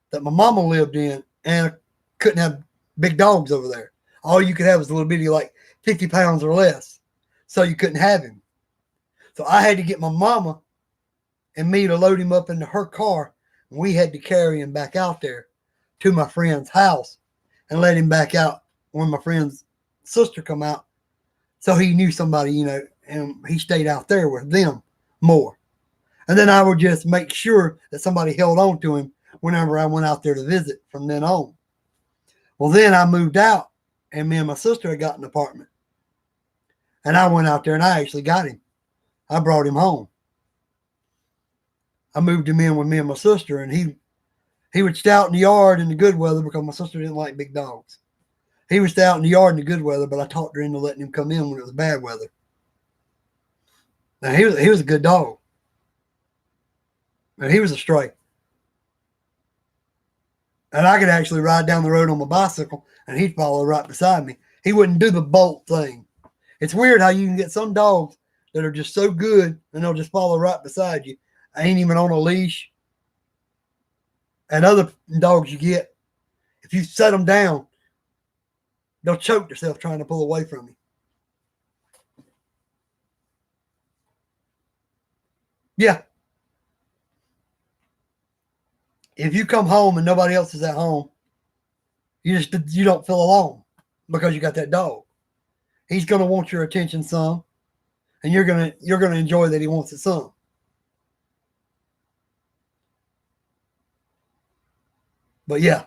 that my mama lived in, and I couldn't have big dogs over there. All you could have was a little bitty, like 50 pounds or less. So you couldn't have him. So I had to get my mama and me to load him up into her car, and we had to carry him back out there to my friend's house and let him back out when my friend's sister come out. So he knew somebody, and he stayed out there with them more. And then I would just make sure that somebody held on to him whenever I went out there to visit from then on. Well, then I moved out, and me and my sister had got an apartment. And I went out there and I actually got him. I brought him home. I moved him in with me and my sister, and he would stay out in the yard in the good weather because my sister didn't like big dogs. He would stay out in the yard in the good weather, but I talked her into letting him come in when it was bad weather. Now, he was a good dog. And he was a stray. And I could actually ride down the road on my bicycle, and he'd follow right beside me. He wouldn't do the bolt thing. It's weird how you can get some dogs that are just so good, and they'll just follow right beside you. I ain't even on a leash. And other dogs you get, if you set them down, they'll choke themselves trying to pull away from you. Yeah. If you come home and nobody else is at home, you don't feel alone because you got that dog. He's going to want your attention some, and you're going to enjoy that he wants it some. But yeah,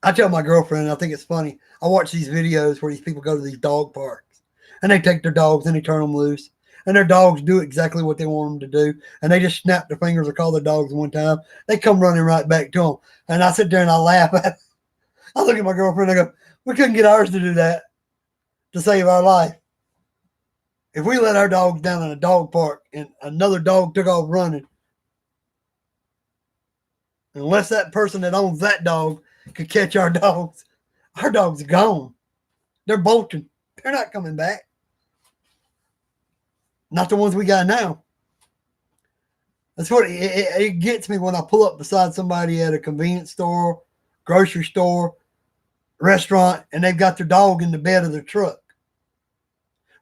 I tell my girlfriend, I think it's funny. I watch these videos where these people go to these dog parks, and they take their dogs and they turn them loose. And their dogs do exactly what they want them to do. And they just snap their fingers or call their dogs one time. They come running right back to them. And I sit there and I laugh at it. I look at my girlfriend and I go, we couldn't get ours to do that to save our life. If we let our dogs down in a dog park and another dog took off running, unless that person that owns that dog could catch our dogs are gone. They're bolting. They're not coming back. Not the ones we got now. That's what it gets me when I pull up beside somebody at a convenience store, grocery store, restaurant, and they've got their dog in the bed of their truck.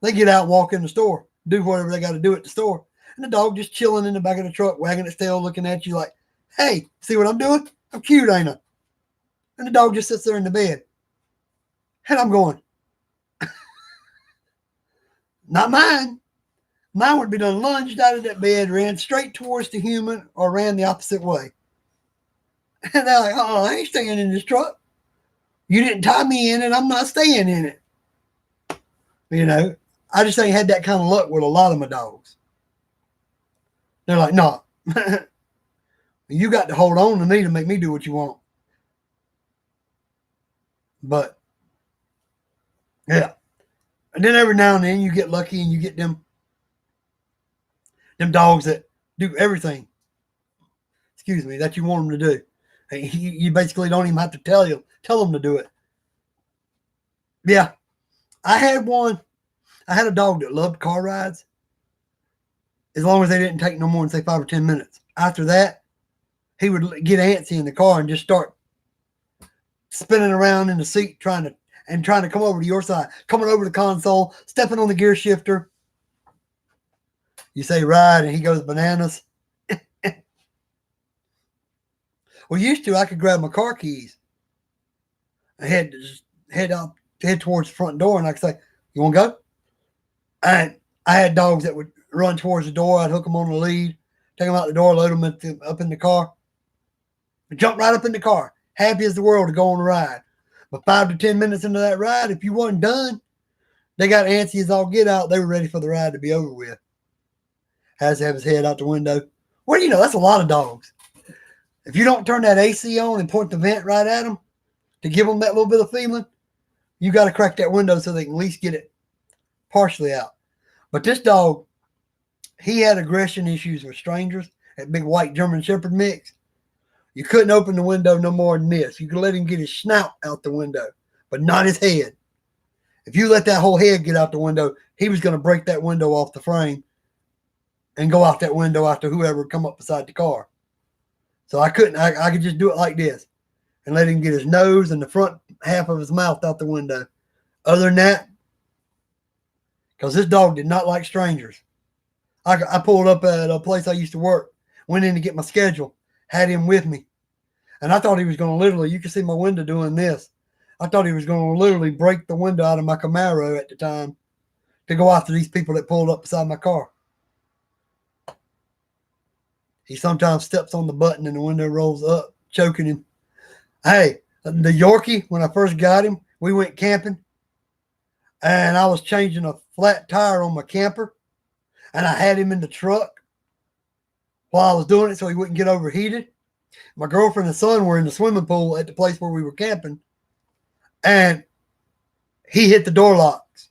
They get out, walk in the store, do whatever they got to do at the store, and the dog just chilling in the back of the truck, wagging its tail, looking at you like, hey, see what I'm doing? I'm cute, ain't I? And the dog just sits there in the bed. And I'm going, not mine. Mine would be done lunged out of that bed, ran straight towards the human, or ran the opposite way. And they're like, oh, I ain't staying in this truck. You didn't tie me in it. I'm not staying in it. You know, I just ain't had that kind of luck with a lot of my dogs. They're like, no, you got to hold on to me to make me do what you want. But, yeah. And then every now and then you get lucky and you get them dogs that do everything, that you want them to do. And you basically don't even have to tell them to do it. Yeah. I had a dog that loved car rides as long as they didn't take no more than, say, 5 or 10 minutes. After that, he would get antsy in the car and just start spinning around in the seat trying to come over to your side, coming over the console, stepping on the gear shifter. You say ride, and he goes bananas. Well, used to, I could grab my car keys. I had to just head towards the front door, and I could say, you want to go? And I had dogs that would run towards the door. I'd hook them on the lead, take them out the door, load them up in the car, and jump right up in the car. Happy as the world to go on the ride. But 5 to 10 minutes into that ride, if you wasn't done, they got antsy as all get out. They were ready for the ride to be over with. Has to have his head out the window. What do you know? That's a lot of dogs. If you don't turn that AC on and point the vent right at them to give them that little bit of feeling, you got to crack that window so they can at least get it partially out. But this dog, he had aggression issues with strangers. That big white German Shepherd mix. You couldn't open the window no more than this. You could let him get his snout out the window, but not his head. If you let that whole head get out the window, he was going to break that window off the frame and go out that window after whoever would come up beside the car. So I couldn't. I could just do it like this and let him get his nose and the front half of his mouth out the window. Other than that, because this dog did not like strangers. I pulled up at a place I used to work, went in to get my schedule, had him with me. And I thought he was going to literally, you can see my window doing this. I thought he was going to literally break the window out of my Camaro at the time to go after these people that pulled up beside my car. He sometimes steps on the button and the window rolls up, choking him. Hey, the Yorkie, when I first got him, we went camping and I was changing a flat tire on my camper and I had him in the truck while I was doing it so he wouldn't get overheated. My girlfriend and son were in the swimming pool at the place where we were camping, and he hit the door locks,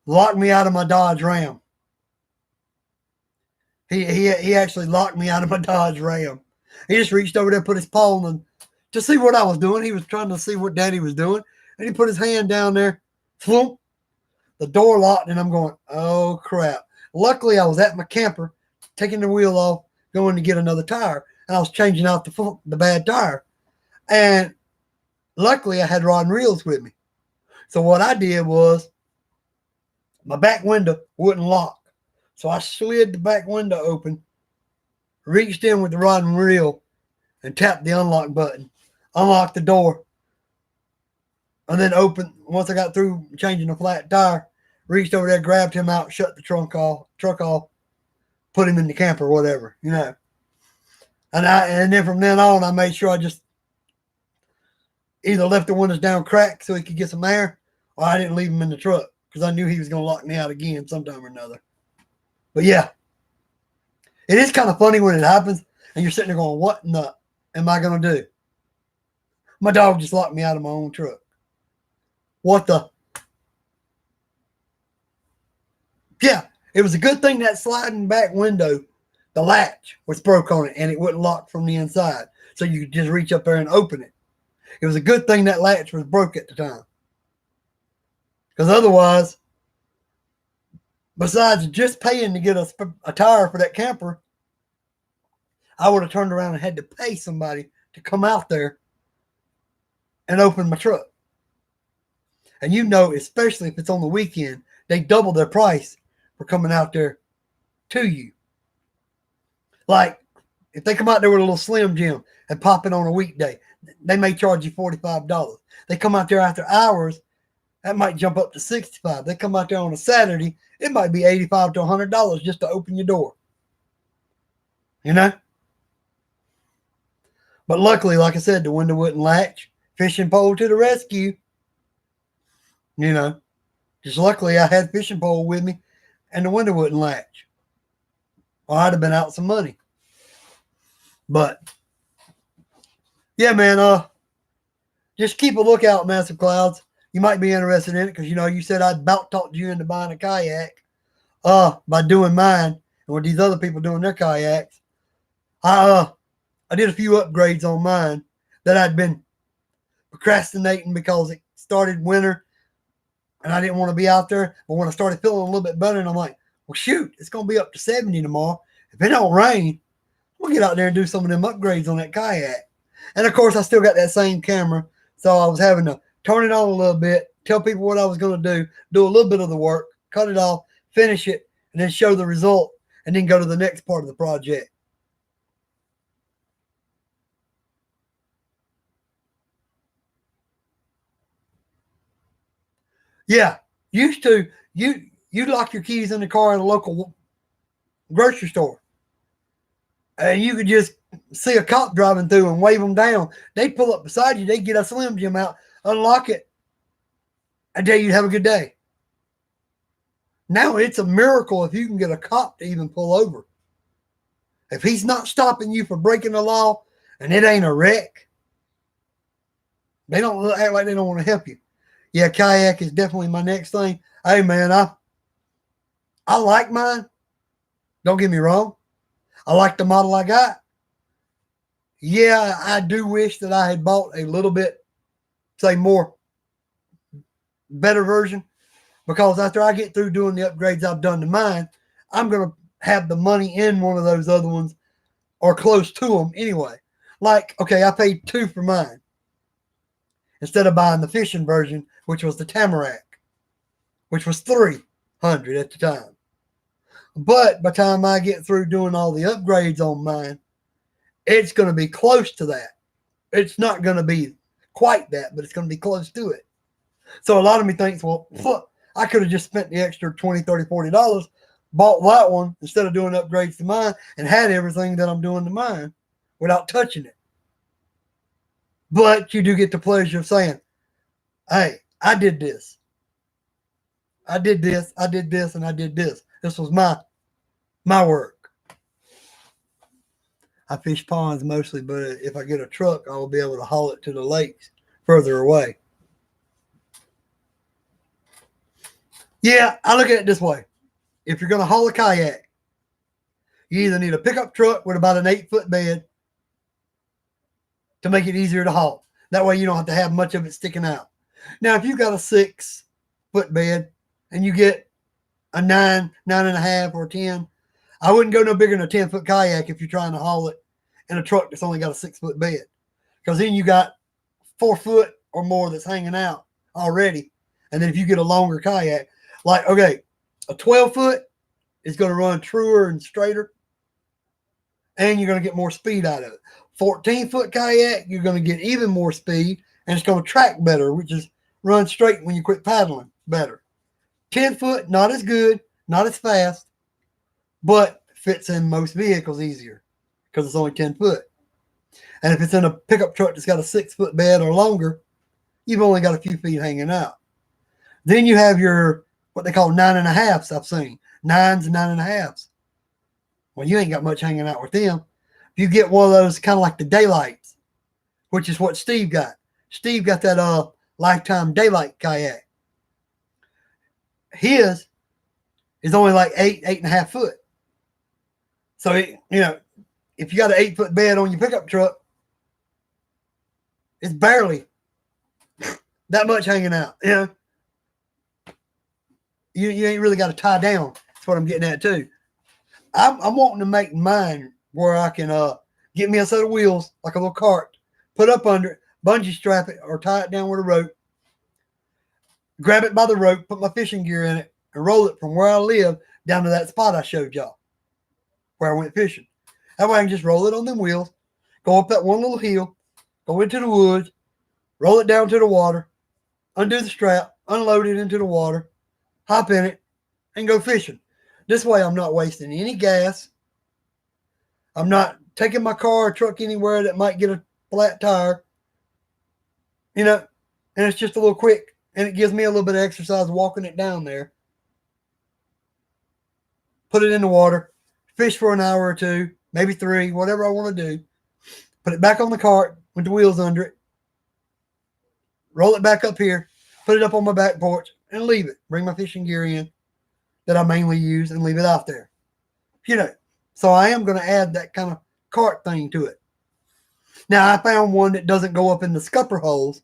locked me out of my Dodge Ram. He actually locked me out of my Dodge Ram. He just reached over there, put his paw on to see what I was doing. He was trying to see what Daddy was doing, and he put his hand down there. Floop, the door locked, and I'm going, oh crap. Luckily, I was at my camper, taking the wheel off, going to get another tire. And I was changing out the bad tire. And luckily, I had rod and reels with me. So what I did was my back window wouldn't lock. So I slid the back window open, reached in with the rod and reel, and tapped the unlock button, unlocked the door, and then opened. Once I got through changing the flat tire, reached over there, grabbed him out, shut the truck off, put him in the camper, whatever, you know. And then from then on, I made sure I just either left the windows down cracked so he could get some air, or I didn't leave him in the truck because I knew he was going to lock me out again sometime or another. But yeah, it is kind of funny when it happens and you're sitting there going, what in the am I going to do? My dog just locked me out of my own truck. What the? Yeah, it was a good thing that sliding back window, the latch was broke on it and it wouldn't lock from the inside. So you could just reach up there and open it. It was a good thing that latch was broke at the time. Because otherwise, besides just paying to get a tire for that camper, I would have turned around and had to pay somebody to come out there and open my truck. And you know, especially if it's on the weekend, they double their price for coming out there to you. Like, if they come out there with a little Slim Jim and pop it on a weekday, they may charge you $45. They come out there after hours, that might jump up to $65. They come out there on a Saturday, it might be $85 to $100 just to open your door. You know? But luckily, like I said, the window wouldn't latch. Fishing pole to the rescue. You know, just luckily I had fishing pole with me and the window wouldn't latch. Or I'd have been out some money. But yeah, man, just keep a lookout, Massive Clouds. You might be interested in it because, you know, you said I'd about talked you into buying a kayak by doing mine and with these other people doing their kayaks. I did a few upgrades on mine that I'd been procrastinating because it started winter and I didn't want to be out there. But when I started feeling a little bit better, and I'm like, well, shoot, it's going to be up to 70 tomorrow. If it don't rain, we'll get out there and do some of them upgrades on that kayak. And of course, I still got that same camera. So I was having to turn it on a little bit, tell people what I was going to do a little bit of the work, cut it off, finish it, and then show the result, and then go to the next part of the project. Yeah, used to, you'd lock your keys in the car at a local grocery store. And you could just see a cop driving through and wave them down. They'd pull up beside you. They'd get a Slim Jim out, unlock it, and tell you to have a good day. Now it's a miracle if you can get a cop to even pull over. If he's not stopping you for breaking the law and it ain't a wreck, they don't act like they don't want to help you. Yeah, kayak is definitely my next thing. Hey, man, I like mine. Don't get me wrong. I like the model I got. Yeah, I do wish that I had bought a little bit, say, more better version, because after I get through doing the upgrades I've done to mine, I'm going to have the money in one of those other ones or close to them anyway. Like, okay, I paid $2 for mine instead of buying the fishing version, which was the Tamarack, which was $300 at the time. But by the time I get through doing all the upgrades on mine, it's going to be close to that. It's not going to be quite that, but it's going to be close to it. So a lot of me thinks, well, I could have just spent the extra $20, $30, $40, bought that one instead of doing upgrades to mine and had everything that I'm doing to mine without touching it. But you do get the pleasure of saying, hey, I did this. I did this, I did this, and I did this. This was my work. I fish ponds mostly, but if I get a truck, I will be able to haul it to the lakes further away. Yeah, I look at it this way. If you're going to haul a kayak, you either need a pickup truck with about an 8-foot bed to make it easier to haul. That way you don't have to have much of it sticking out. Now, if you've got a 6-foot bed and you get a 9, 9.5, or 10, I wouldn't go no bigger than a 10-foot kayak if you're trying to haul it in a truck that's only got a 6-foot bed. Because then you got 4 foot or more that's hanging out already. And then if you get a longer kayak, like, okay, a 12-foot is going to run truer and straighter, and you're going to get more speed out of it. 14-foot kayak, you're going to get even more speed, and it's going to track better, which is run straight when you quit paddling better. 10-foot, not as good, not as fast, but fits in most vehicles easier because it's only 10 foot. And if it's in a pickup truck that's got a 6-foot bed or longer, you've only got a few feet hanging out. Then you have your, what they call 9.5s, I've seen. 9s and 9.5s. Well, you ain't got much hanging out with them. If you get one of those kind of like the Daylights, which is what Steve got. Steve got that Lifetime Daylight kayak. His is only like 8.5 foot. So, if you got an 8-foot bed on your pickup truck, it's barely that much hanging out. You ain't really got to tie down. That's what I'm getting at too. I'm wanting to make mine where I can get me a set of wheels, like a little cart, put up under it, bungee strap it, or tie it down with a rope, grab it by the rope, put my fishing gear in it, and roll it from where I live down to that spot I showed y'all, where I went fishing. That way I can just roll it on them wheels, go up that one little hill, go into the woods, roll it down to the water, undo the strap, unload it into the water, hop in it, and go fishing. This way I'm not wasting any gas. I'm not taking my car or truck anywhere that might get a flat tire. And it's just a little quick. And it gives me a little bit of exercise walking it down there. Put it in the water, fish for an hour or two, maybe 3, whatever I want to do. Put it back on the cart with the wheels under it. Roll it back up here, put it up on my back porch, and leave it. Bring my fishing gear in that I mainly use and leave it out there. So I am going to add that kind of cart thing to it. Now, I found one that doesn't go up in the scupper holes,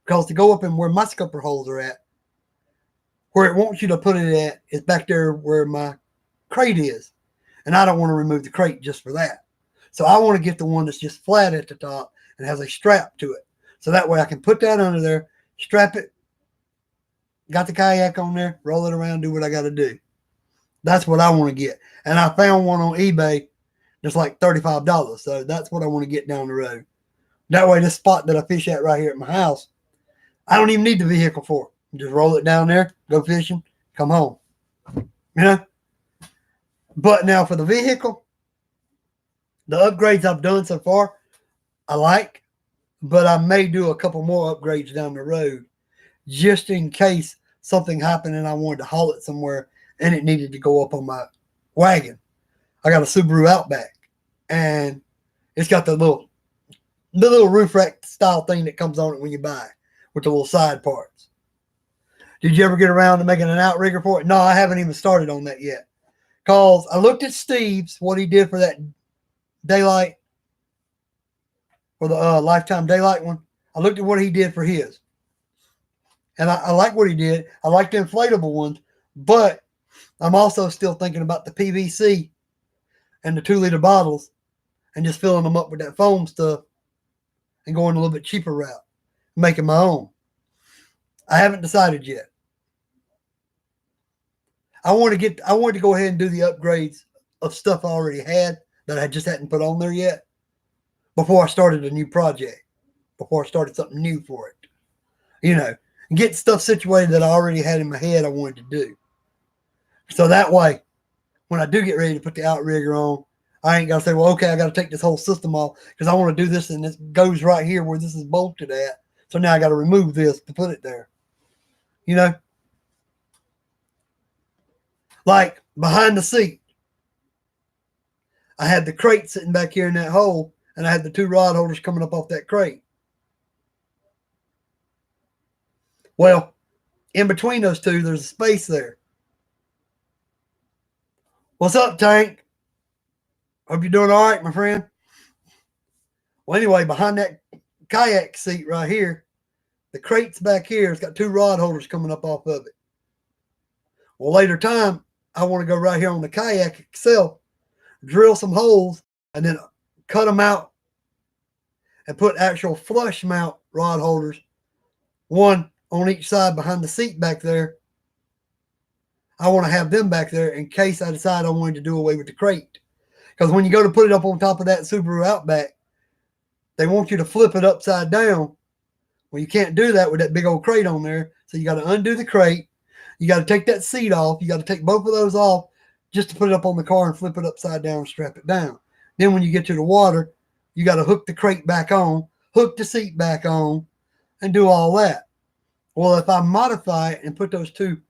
because to go up in where my scupper holes are at, where it wants you to put it at is back there where my crate is. And I don't want to remove the crate just for that. So I want to get the one that's just flat at the top and has a strap to it. So that way I can put that under there, strap it, got the kayak on there, roll it around, do what I got to do. That's what I want to get. And I found one on eBay that's like $35. So that's what I want to get down the road. That way, this spot that I fish at right here at my house, I don't even need the vehicle for it. Just roll it down there, go fishing, come home. But now for the vehicle, the upgrades I've done so far, I like, but I may do a couple more upgrades down the road just in case something happened and I wanted to haul it somewhere and it needed to go up on my wagon. I got a Subaru Outback, and it's got the little roof rack style thing that comes on it when you buy it with the little side parts. Did you ever get around to making an outrigger for it? No, I haven't even started on that yet. Because I looked at Steve's, what he did for that daylight, for the lifetime daylight one. I looked at what he did for his. And I like what he did. I like the inflatable ones, but I'm also still thinking about the PVC and the 2-liter bottles and just filling them up with that foam stuff and going a little bit cheaper route, making my own. I haven't decided yet. I wanted to go ahead and do the upgrades of stuff I already had that I just hadn't put on there yet before I started a new project, before I started something new for it. And get stuff situated that I already had in my head I wanted to do. So that way, when I do get ready to put the outrigger on, I ain't got to say, well, okay, I got to take this whole system off because I want to do this and this goes right here where this is bolted at. So now I got to remove this to put it there. Like behind the seat, I had the crate sitting back here in that hole, and I had the 2 rod holders coming up off that crate. Well, in between those two, there's a space there. What's up, Tank? Hope you're doing all right, my friend. Well, anyway, behind that kayak seat right here, the crate's back here. It's got 2 rod holders coming up off of it. Well, later time, I want to go right here on the kayak itself, drill some holes, and then cut them out and put actual flush mount rod holders, one on each side behind the seat back there. I want to have them back there in case I decide I wanted to do away with the crate. Because when you go to put it up on top of that Subaru Outback, they want you to flip it upside down. Well, you can't do that with that big old crate on there. So you got to undo the crate. You got to take that seat off. You got to take both of those off just to put it up on the car and flip it upside down and strap it down. Then when you get to the water, you got to hook the crate back on, hook the seat back on, and do all that. Well, if I modify it and put those 2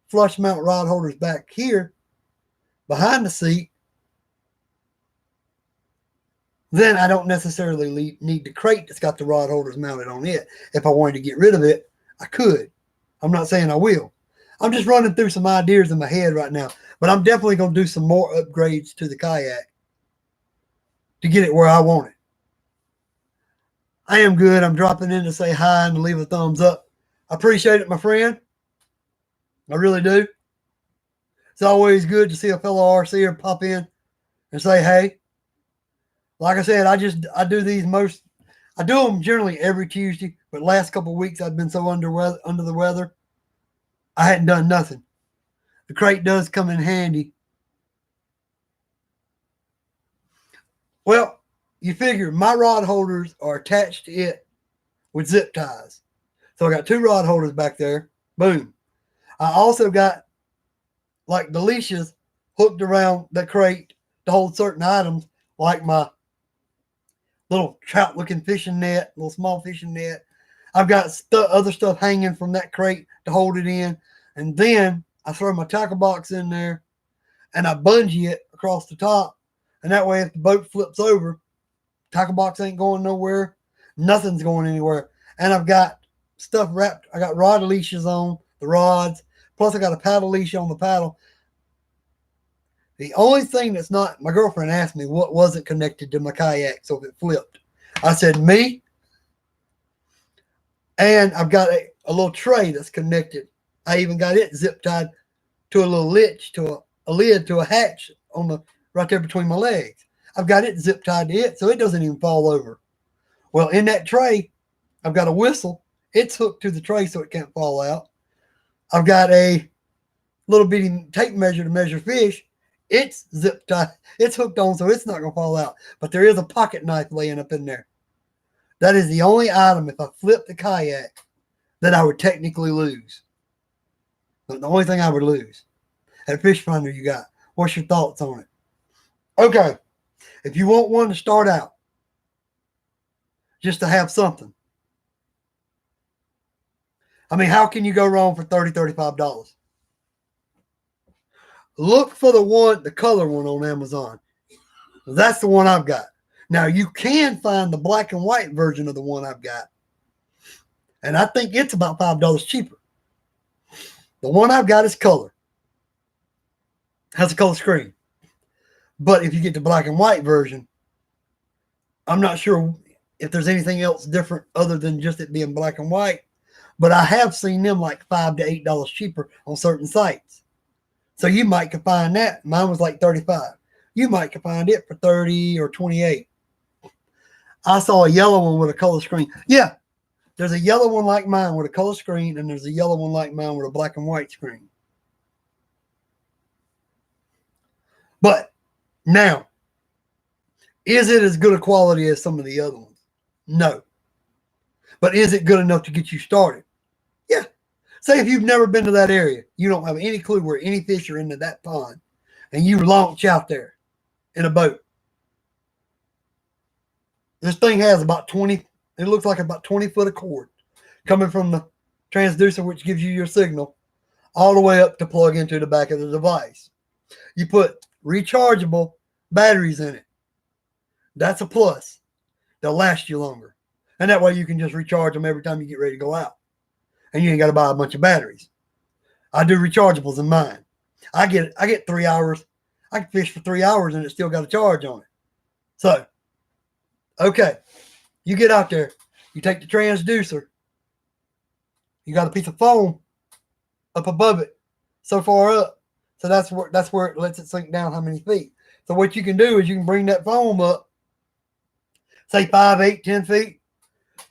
flush mount rod holders back here behind the seat, then I don't necessarily need the crate that's got the rod holders mounted on it. If I wanted to get rid of it, I could. I'm not saying I will. I'm just running through some ideas in my head right now, but I'm definitely going to do some more upgrades to the kayak to get it where I want it. I am good. I'm dropping in to say hi and to leave a thumbs up. I appreciate it, my friend. I really do. It's always good to see a fellow RCer pop in and say, hey. Like I said, I do them generally every Tuesday, but last couple of weeks I've been so under the weather, I hadn't done nothing. The crate does come in handy. Well, you figure my rod holders are attached to it with zip ties. So I got 2 rod holders back there. Boom. I also got like the leashes hooked around the crate to hold certain items, like my little trout looking fishing net, little small fishing net. I've got other stuff hanging from that crate to hold it in. And then I throw my tackle box in there and I bungee it across the top. And that way, if the boat flips over, tackle box ain't going nowhere. Nothing's going anywhere. And I've got stuff wrapped. I got rod leashes on the rods. Plus, I got a paddle leash on the paddle. The only thing that's not, my girlfriend asked me what wasn't connected to my kayak, so if it flipped. I said, me. And I've got a little tray that's connected. I even got it zip tied to a little latch, to a lid, to a hatch on the right there between my legs. I've got it zip tied to it, so it doesn't even fall over. Well, in that tray, I've got a whistle. It's hooked to the tray so it can't fall out. I've got a little bitty tape measure to measure fish. It's zip tied. It's hooked on, so it's not going to fall out. But there is a pocket knife laying up in there. That is the only item, if I flip the kayak, that I would technically lose. But the only thing I would lose. At Fish Finder you got. What's your thoughts on it? Okay. If you want one to start out, just to have something. I mean, how can you go wrong for $30, $35? Look for the color one on Amazon. That's the one I've got. Now, you can find the black and white version of the one I've got. And I think it's about $5 cheaper. The one I've got is color. Has a color screen. But if you get the black and white version, I'm not sure if there's anything else different other than just it being black and white. But I have seen them like $5 to $8 cheaper on certain sites. So you might could find that. Mine was like $35. You might could find it for $30 or $28. I saw a yellow one with a color screen. Yeah, there's a yellow one like mine with a color screen, and there's a yellow one like mine with a black and white screen. But now, is it as good a quality as some of the other ones? No. But is it good enough to get you started? Yeah. Say if you've never been to that area, you don't have any clue where any fish are into that pond, and you launch out there in a boat. This thing has about 20, it looks like about 20 foot of cord coming from the transducer, which gives you your signal, all the way up to plug into the back of the device. You put rechargeable batteries in it. That's a plus. They'll last you longer. And that way you can just recharge them every time you get ready to go out. And you ain't got to buy a bunch of batteries. I do rechargeables in mine. I get 3 hours. I can fish for 3 hours and it still got a charge on it. So, okay, you get out there. You take the transducer. You got a piece of foam up above it, so far up. So that's where it lets it sink down how many feet. So what you can do is you can bring that foam up, say 5, 8, 10 feet,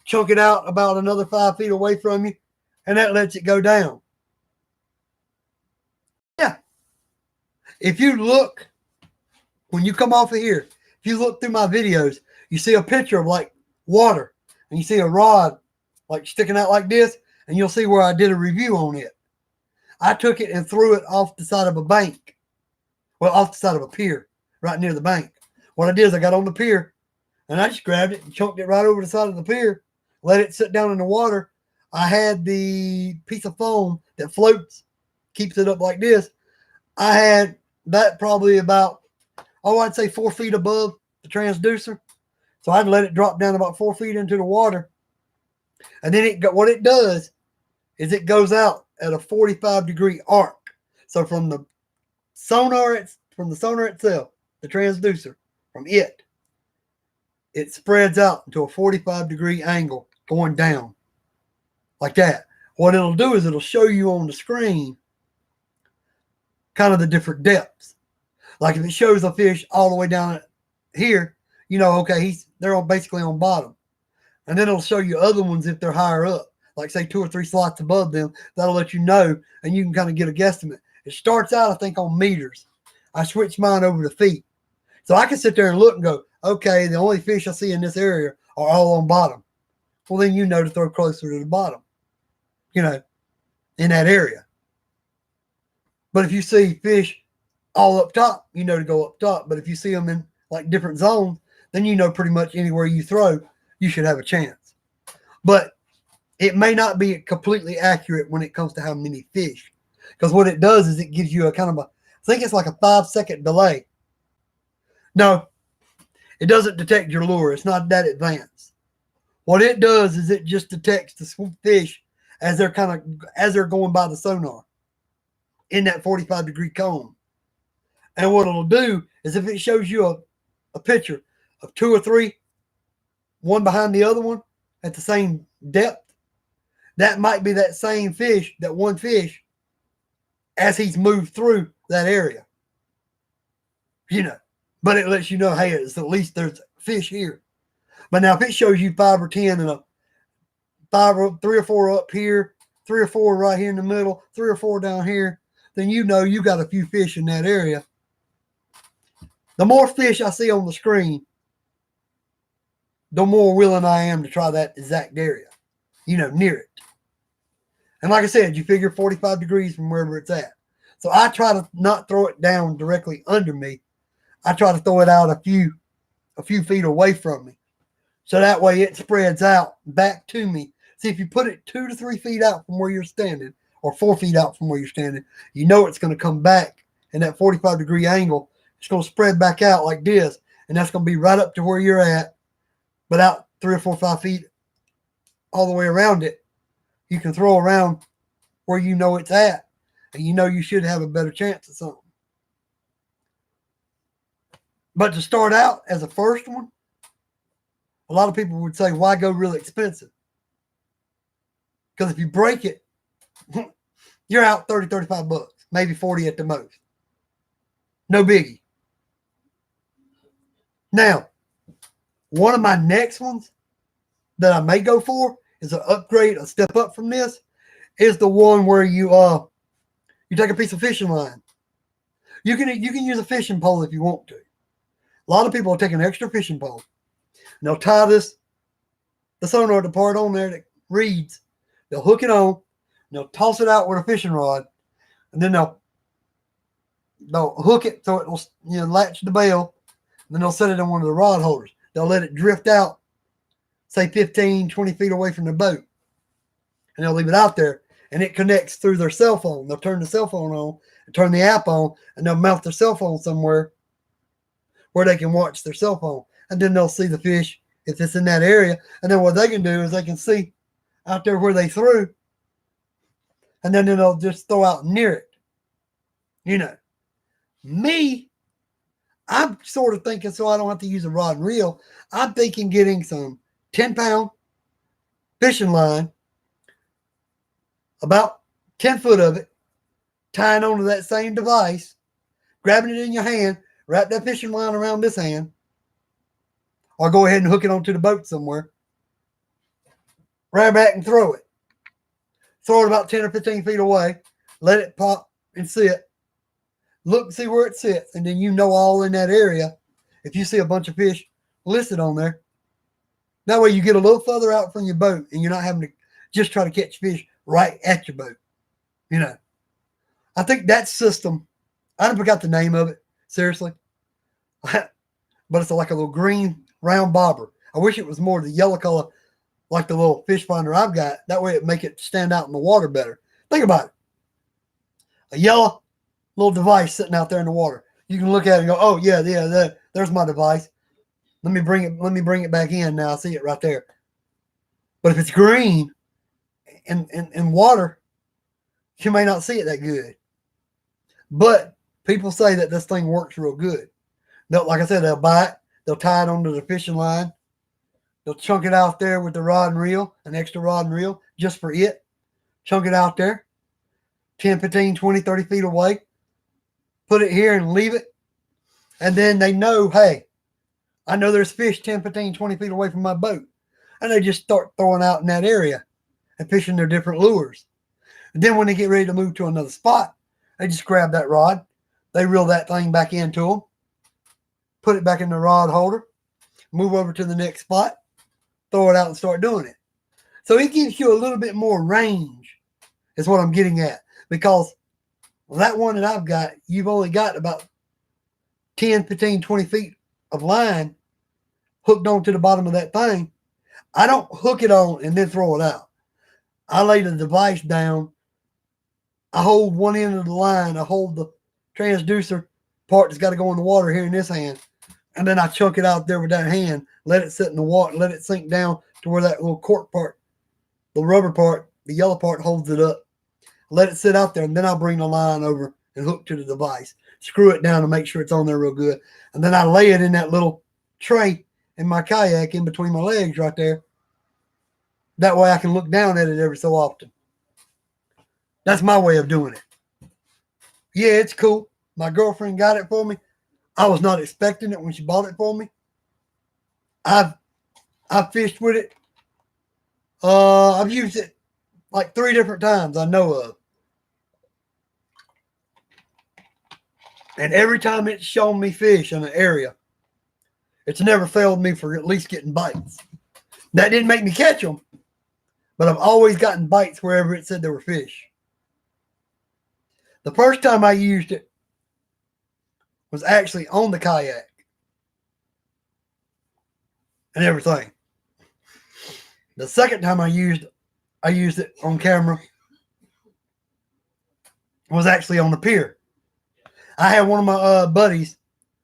chunk it out about another 5 feet away from you, and that lets it go down. Yeah. If you look, when you come off of here, if you look through my videos, you see a picture of like water, and you see a rod like sticking out like this, and you'll see where I did a review on it. I took it and threw it off the side of a bank. Well, off the side of a pier, right near the bank. What I did is I got on the pier, and I just grabbed it and chunked it right over the side of the pier, let it sit down in the water. I had the piece of foam that floats, keeps it up like this. I had that probably about, I'd say 4 feet above the transducer. So I'd let it drop down about 4 feet into the water. And then what it does is it goes out at a 45-degree arc. So from the sonar itself, the transducer, from it spreads out into a 45-degree angle going down like that. What it'll do is it'll show you on the screen kind of the different depths. Like if it shows a fish all the way down here, you know, okay, they're basically on bottom. And then it'll show you other ones if they're higher up, like say 2 or 3 slots above them. That'll let you know, and you can kind of get a guesstimate. It starts out, I think, on meters. I switched mine over to feet. So I can sit there and look and go, okay, the only fish I see in this area are all on bottom. Well, then you know to throw closer to the bottom, you know, in that area. But if you see fish all up top, you know to go up top. But if you see them in like different zones, then you know pretty much anywhere you throw, you should have a chance. But it may not be completely accurate when it comes to how many fish. Because what it does is it gives you a kind of I think it's like a 5-second delay. No, it doesn't detect your lure. It's not that advanced. What it does is it just detects the fish as they're going by the sonar in that 45-degree cone. And what it'll do is if it shows you a picture of 2 or 3, one behind the other one at the same depth, that might be that same fish, that one fish, as he's moved through that area. You know, but it lets you know, hey, it's at least there's fish here. But now if it shows you 5 or 10 and 3 or 4 up here, 3 or 4 right here in the middle, 3 or 4 down here, then you know you got a few fish in that area. The more fish I see on the screen, the more willing I am to try that exact area, you know, near it. And like I said, you figure 45 degrees from wherever it's at. So I try to not throw it down directly under me. I try to throw it out a few feet away from me. So that way it spreads out back to me. See, if you put it 2 to 3 feet out from where you're standing, or 4 feet out from where you're standing, you know it's going to come back in that 45-degree angle. It's going to spread back out like this, and that's going to be right up to where you're at, but out 3 or 4 or 5 feet all the way around it. You can throw around where you know it's at, and you know you should have a better chance at something. But to start out as a first one, a lot of people would say, why go really expensive? Because if you break it, you're out 30, 35 bucks, maybe 40 at the most. No biggie. Now, one of my next ones that I may go for is an upgrade, a step up from this, is the one where you take a piece of fishing line. You can use a fishing pole if you want to. A lot of people will take an extra fishing pole and they'll tie the sonar, the part on there that reads. They'll hook it on, and they'll toss it out with a fishing rod, and then they'll hook it so it will latch the bell, and then they'll set it on one of the rod holders. They'll let it drift out, say 15, 20 feet away from the boat, and they'll leave it out there, and it connects through their cell phone. They'll turn the cell phone on and turn the app on, and they'll mount their cell phone somewhere where they can watch their cell phone, and then they'll see the fish if it's in that area. And then what they can do is they can see out there where they threw, and then they'll just throw out near it. You know, me, I'm sort of thinking so I don't have to use a rod and reel. I'm thinking getting some 10-pound fishing line, about 10 foot of it, tying onto that same device, grabbing it in your hand, wrap that fishing line around this hand, or go ahead and hook it onto the boat somewhere, grab back and throw it. Throw it about 10 or 15 feet away, let it pop and sit. Look and see where it sits, and then you know all in that area if you see a bunch of fish listed on there. That way you get a little further out from your boat, and you're not having to just try to catch fish right at your boat. You know, I think that system, I don't forgot the name of it, seriously, but it's like a little green round bobber. I wish it was more the yellow color like the little fish finder I've got. That way it'd make it stand out in the water better. Think about it. A yellow little device sitting out there in the water. You can look at it and go, oh, yeah, there's my device. Let me bring it back in now. I see it right there. But if it's green and water, You may not see it that good. But people say that this thing works real good. Like I said, they'll buy it, they'll tie it onto the fishing line, they'll chunk it out there with the rod and reel, an extra rod and reel just for it. Chunk it out there, 10, 15, 20, 30 feet away. Put it here and leave it. And then they know, hey, I know there's fish 10, 15, 20 feet away from my boat. And they just start throwing out in that area and fishing their different lures. And then when they get ready to move to another spot, they just grab that rod. They reel that thing back into them, put it back in the rod holder, move over to the next spot, throw it out and start doing it. So it gives you a little bit more range is what I'm getting at. Because that one that I've got, you've only got about 10, 15, 20 feet of line hooked onto the bottom of that thing. I don't hook it on and then throw it out. I lay the device down. I hold one end of the line. I hold the transducer part that's got to go in the water here in this hand. And then I chunk it out there with that hand, let it sit in the water, let it sink down to where that little cork part, the rubber part, the yellow part holds it up. Let it sit out there, and then I'll bring the line over and hook to the device. Screw it down to make sure it's on there real good. And then I lay it in that little tray in my kayak in between my legs right there. That way I can look down at it every so often. That's my way of doing it. Yeah, it's cool. My girlfriend got it for me. I was not expecting it when she bought it for me. I've fished with it. I've used it like 3 different times I know of. And every time it's shown me fish in an area, it's never failed me for at least getting bites. That didn't make me catch them, but I've always gotten bites wherever it said there were fish. The first time I used it was actually on the kayak and everything. The second time I used it on camera was actually on the pier. I had one of my buddies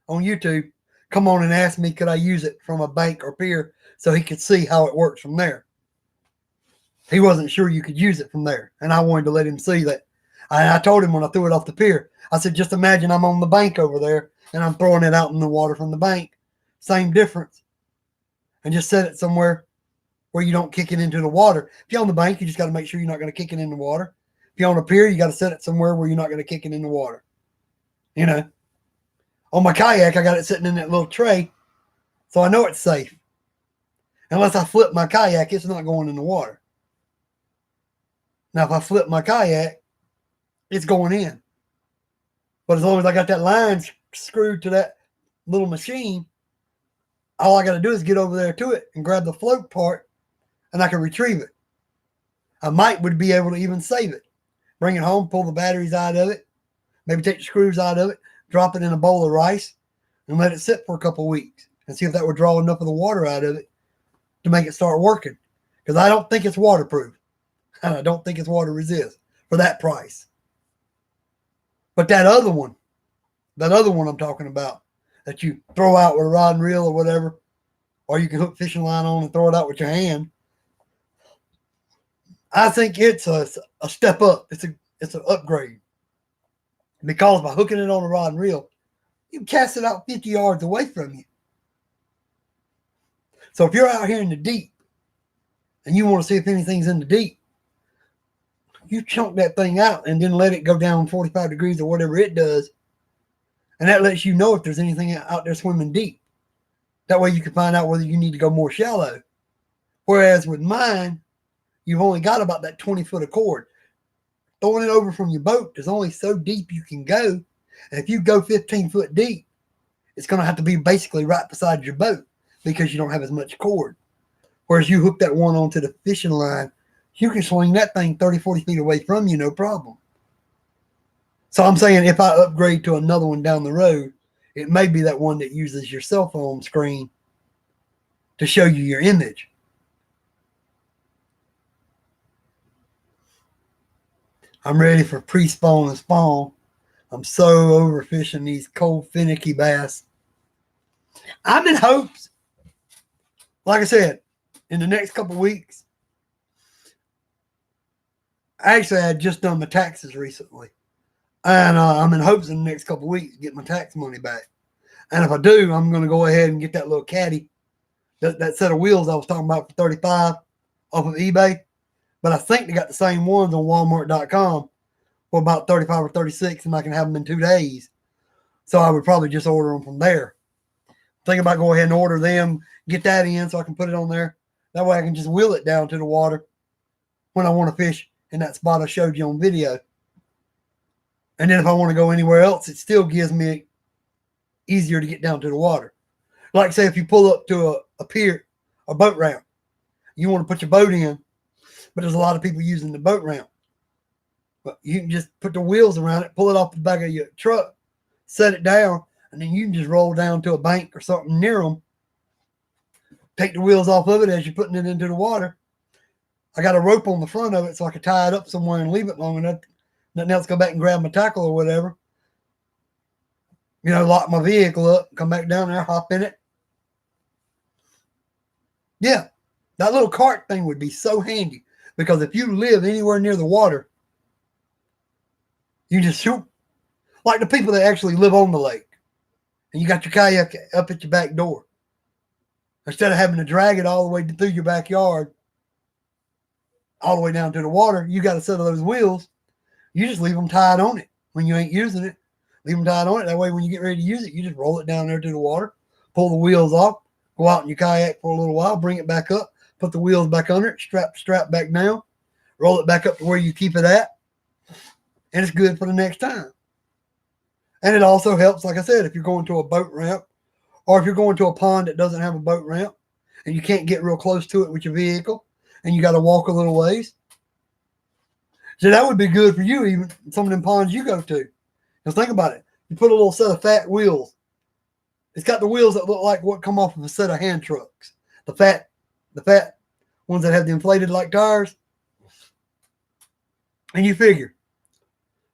on YouTube come on and ask me could I use it from a bank or pier so he could see how it works from there. He wasn't sure you could use it from there, and I wanted to let him see that. I told him when I threw it off the pier, I said, just imagine I'm on the bank over there and I'm throwing it out in the water from the bank. Same difference. And just set it somewhere where you don't kick it into the water. If you're on the bank, you just got to make sure you're not going to kick it in the water. If you're on a pier, you got to set it somewhere where you're not going to kick it in the water. You know, on my kayak, I got it sitting in that little tray, so I know it's safe. Unless I flip my kayak, it's not going in the water. Now, if I flip my kayak, it's going in. But as long as I got that line screwed to that little machine, all I got to do is get over there to it and grab the float part, and I can retrieve it. I would be able to even save it. Bring it home, pull the batteries out of it, maybe take the screws out of it, drop it in a bowl of rice, and let it sit for a couple weeks and see if that would draw enough of the water out of it to make it start working. Because I don't think it's waterproof. And I don't think it's water resist for that price. But that other one I'm talking about, that you throw out with a rod and reel or whatever, or you can hook fishing line on and throw it out with your hand, I think it's a step up. It's an upgrade. Because by hooking it on a rod and reel, you can cast it out 50 yards away from you. So if you're out here in the deep and you want to see if anything's in the deep, you chunk that thing out and then let it go down 45 degrees or whatever it does. And that lets you know if there's anything out there swimming deep. That way you can find out whether you need to go more shallow. Whereas with mine, you've only got about that 20 foot of cord. Throwing it over from your boat, there's only so deep you can go. And if you go 15 foot deep, it's going to have to be basically right beside your boat because you don't have as much cord. Whereas you hook that one onto the fishing line, you can swing that thing 30, 40 feet away from you, no problem. So I'm saying if I upgrade to another one down the road, it may be that one that uses your cell phone screen to show you your image. I'm ready for pre-spawn and spawn. I'm so overfishing these cold, finicky bass. I'm in hopes, like I said, in the next couple of weeks, Actually, I had just done my taxes recently. And I'm in hopes in the next couple of weeks to get my tax money back. And if I do, I'm going to go ahead and get that little caddy, that set of wheels I was talking about for 35 off of eBay. But I think they got the same ones on Walmart.com for about 35 or 36, and I can have them in 2 days. So I would probably just order them from there. Think about going ahead and order them, get that in so I can put it on there. That way I can just wheel it down to the water when I want to fish in that spot I showed you on video. And then if I want to go anywhere else, it still gives me easier to get down to the water. Like say if you pull up to a pier, a boat ramp, you want to put your boat in, but there's a lot of people using the boat ramp. But you can just put the wheels around it, pull it off the back of your truck, set it down, and then you can just roll down to a bank or something near them. Take the wheels off of it as you're putting it into the water. I got a rope on the front of it so I can tie it up somewhere and leave it long enough. Nothing else, go back and grab my tackle or whatever. Lock my vehicle up, come back down there, hop in it. Yeah, that little cart thing would be so handy because if you live anywhere near the water, you just shoot. Like the people that actually live on the lake, and you got your kayak up at your back door. Instead of having to drag it all the way through your backyard, all the way down to the water, you got a set of those wheels. You just leave them tied on it when you ain't using it. Leave them tied on it. That way, when you get ready to use it, you just roll it down there to the water, pull the wheels off, go out in your kayak for a little while, bring it back up, put the wheels back under it, strap back down, roll it back up to where you keep it at, and it's good for the next time. And it also helps, like I said, if you're going to a boat ramp or if you're going to a pond that doesn't have a boat ramp and you can't get real close to it with your vehicle and you got to walk a little ways. So that would be good for you, even some of them ponds you go to. Because think about it. You put a little set of fat wheels. It's got the wheels that look like what come off of a set of hand trucks. The fat ones that have the inflated like tires. And you figure,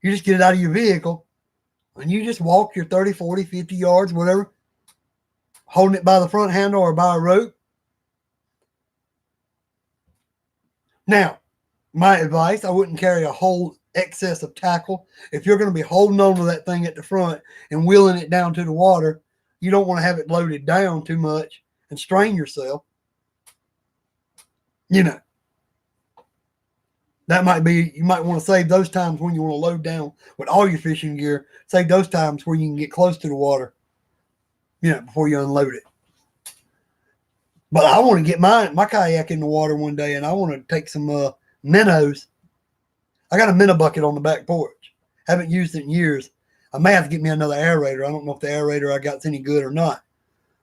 you just get it out of your vehicle and you just walk your 30, 40, 50 yards, whatever, holding it by the front handle or by a rope. Now, my advice, I wouldn't carry a whole excess of tackle. If you're going to be holding on to that thing at the front and wheeling it down to the water, you don't want to have it loaded down too much and strain yourself. That might be, you might want to save those times when you want to load down with all your fishing gear. Save those times where you can get close to the water, before you unload it. But I want to get my kayak in the water one day, and I want to take some minnows. I got a minnow bucket on the back porch. Haven't used it in years. I may have to get me another aerator. I don't know if the aerator I got's any good or not.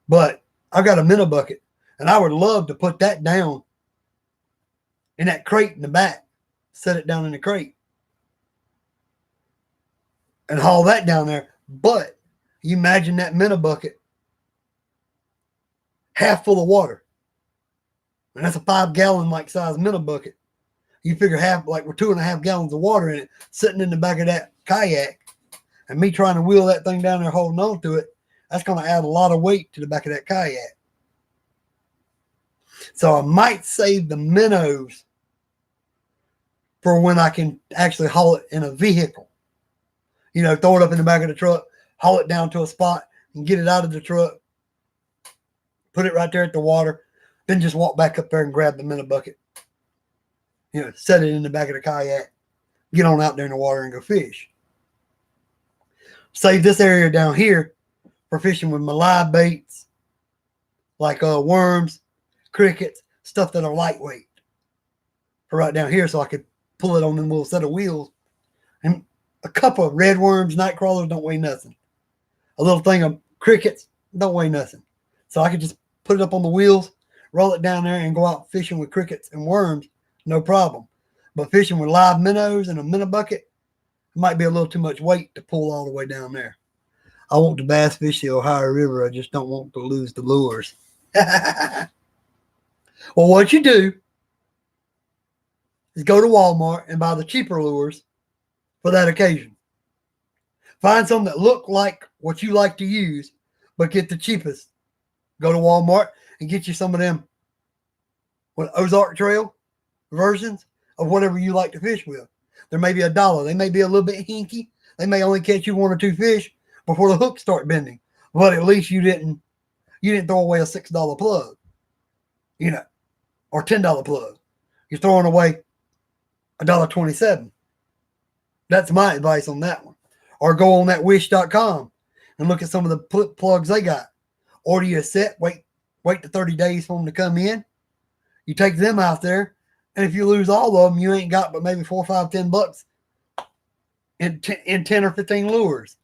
But I got a minnow bucket, and I would love to put that down in that crate in the back. Set it down in the crate and haul that down there. But you imagine that minnow bucket half full of water. And that's a 5-gallon like size minnow bucket. You figure half, like we're 2.5 gallons of water in it sitting in the back of that kayak, and me trying to wheel that thing down there holding on to it, that's going to add a lot of weight to the back of that kayak. So I might save the minnows for when I can actually haul it in a vehicle. Throw it up in the back of the truck, haul it down to a spot and get it out of the truck, put it right there at the water, then just walk back up there and grab the minnow bucket. Set it in the back of the kayak, get on out there in the water and go fish. Save this area down here for fishing with my live baits, like worms, crickets, stuff that are lightweight. For right down here so I could pull it on them little set of wheels. And a couple of red worms, night crawlers don't weigh nothing. A little thing of crickets don't weigh nothing. So I could just put it up on the wheels, roll it down there, and go out fishing with crickets and worms, no problem. But fishing with live minnows and a minnow bucket, it might be a little too much weight to pull all the way down there. I want to bass fish the Ohio River. I just don't want to lose the lures. Well, what you do is go to Walmart and buy the cheaper lures for that occasion. Find some that look like what you like to use, but get the cheapest. Go to Walmart and get you some of them Ozark Trail versions of whatever you like to fish with. They're maybe $1. They may be a little bit hinky. They may only catch you 1 or 2 fish before the hooks start bending. But at least you didn't throw away a $6 plug, or $10 plug. You're throwing away $1.27. That's my advice on that one. Or go on that wish.com and look at some of the plugs they got. Order you a set, wait the 30 days for them to come in. You take them out there, and if you lose all of them, you ain't got but maybe $4, $5, $10 in 10 or 15 lures.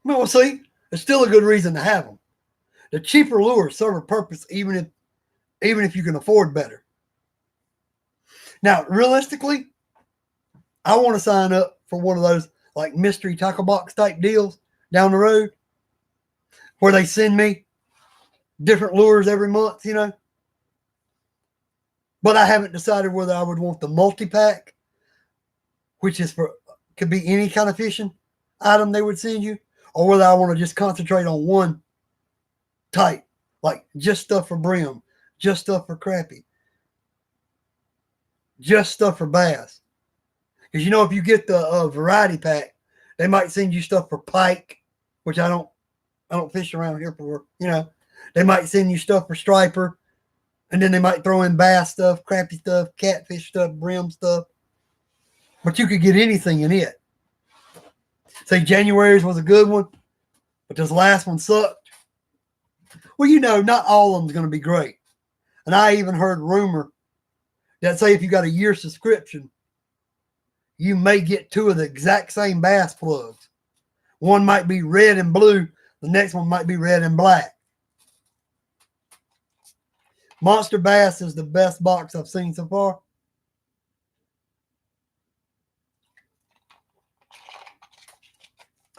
Well, see, it's still a good reason to have them. The cheaper lures serve a purpose, even if you can afford better. Now, realistically, I want to sign up for one of those like mystery tackle box type deals down the road where they send me different lures every month, But I haven't decided whether I would want the multi-pack, which could be any kind of fishing item they would send you, or whether I want to just concentrate on one type, like just stuff for brim, just stuff for crappie, just stuff for bass. Because if you get the variety pack, they might send you stuff for pike, which I don't fish around here for. They might send you stuff for striper, and then they might throw in bass stuff, crappie stuff, catfish stuff, brim stuff. But you could get anything in it. Say January's was a good one, but this last one sucked. Well, not all of them's going to be great. And I even heard rumor that say if you got a year subscription, you may get 2 of the exact same bass plugs. One might be red and blue. The next one might be red and black. Monster Bass is the best box I've seen so far.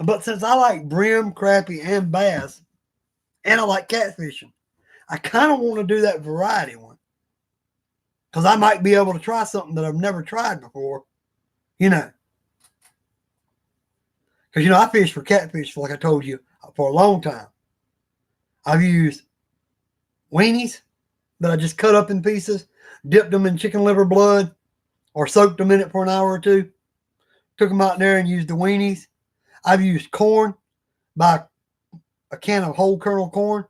But since I like brim, crappie, and bass, and I like catfishing, I kind of want to do that variety one. Because I might be able to try something that I've never tried before. Because, I fish for catfish, like I told you, for a long time. I've used weenies that I just cut up in pieces, dipped them in chicken liver blood, or soaked them in it for an hour or 2. Took them out there and used the weenies. I've used corn, buy a can of whole kernel corn,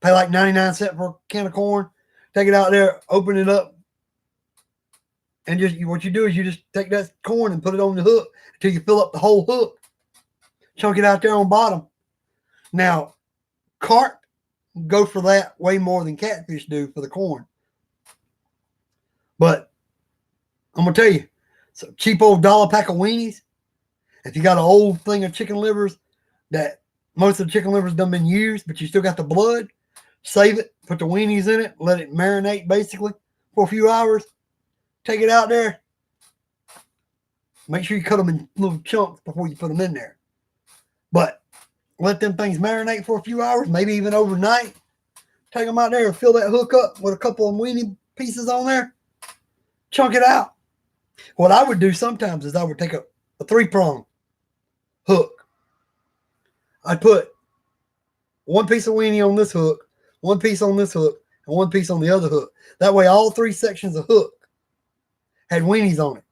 pay like 99 cents for a can of corn, take it out there, open it up, and what you do is you just take that corn and put it on the hook until you fill up the whole hook. Chunk it out there on bottom. Now, carp go for that way more than catfish do for the corn. But I'm going to tell you, so cheap old $1 pack of weenies, if you got an old thing of chicken livers that most of the chicken livers done been used, but you still got the blood, save it, put the weenies in it, let it marinate basically for a few hours. Take it out there. Make sure you cut them in little chunks before you put them in there. But let them things marinate for a few hours, maybe even overnight. Take them out there and fill that hook up with a couple of weenie pieces on there. Chunk it out. What I would do sometimes is I would take a 3-prong hook. I'd put one piece of weenie on this hook, one piece on this hook, and one piece on the other hook. That way all 3 sections of hook had weenies on it.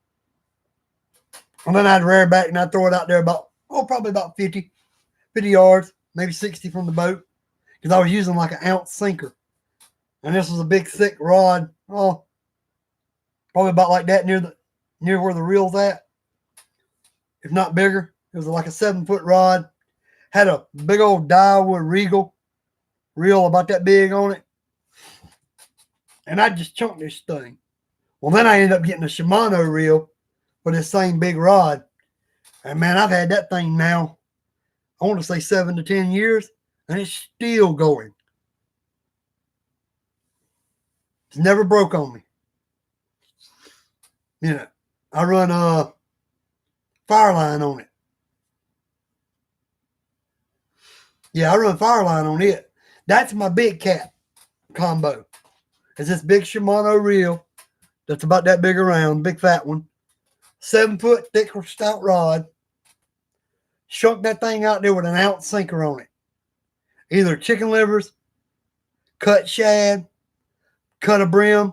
And then I'd rear back and I'd throw it out there probably about 50 yards, maybe 60 from the boat. Because I was using like an ounce sinker. And this was a big thick rod. Oh, probably about like that near where the reel's at. If not bigger. It was like a 7-foot rod. Had a big old Daiwa Regal reel about that big on it. And I just chunked this thing. Well, then I ended up getting a Shimano reel for this same big rod. And man, I've had that thing now, I want to say 7 to 10 years, and it's still going. It's never broke on me. I run a Fireline on it. Yeah, I run Fireline on it. That's my big cat combo. It's this big Shimano reel that's about that big around, big fat one. 7-foot thick stout rod. Shuck that thing out there with an ounce sinker on it. Either chicken livers, cut shad, cut a brim,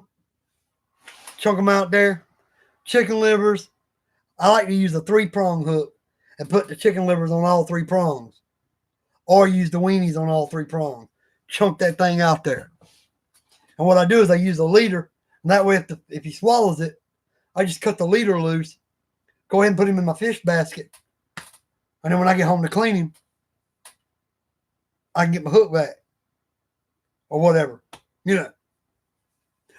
chunk them out there. Chicken livers, I like to use a 3-prong hook and put the chicken livers on all 3 prongs, or use the weenies on all 3 prongs. Chunk that thing out there. And what I do is I use a leader, and that way if he swallows it, I just cut the leader loose, go ahead and put him in my fish basket, and then when I get home to clean him, I can get my hook back or whatever, you know.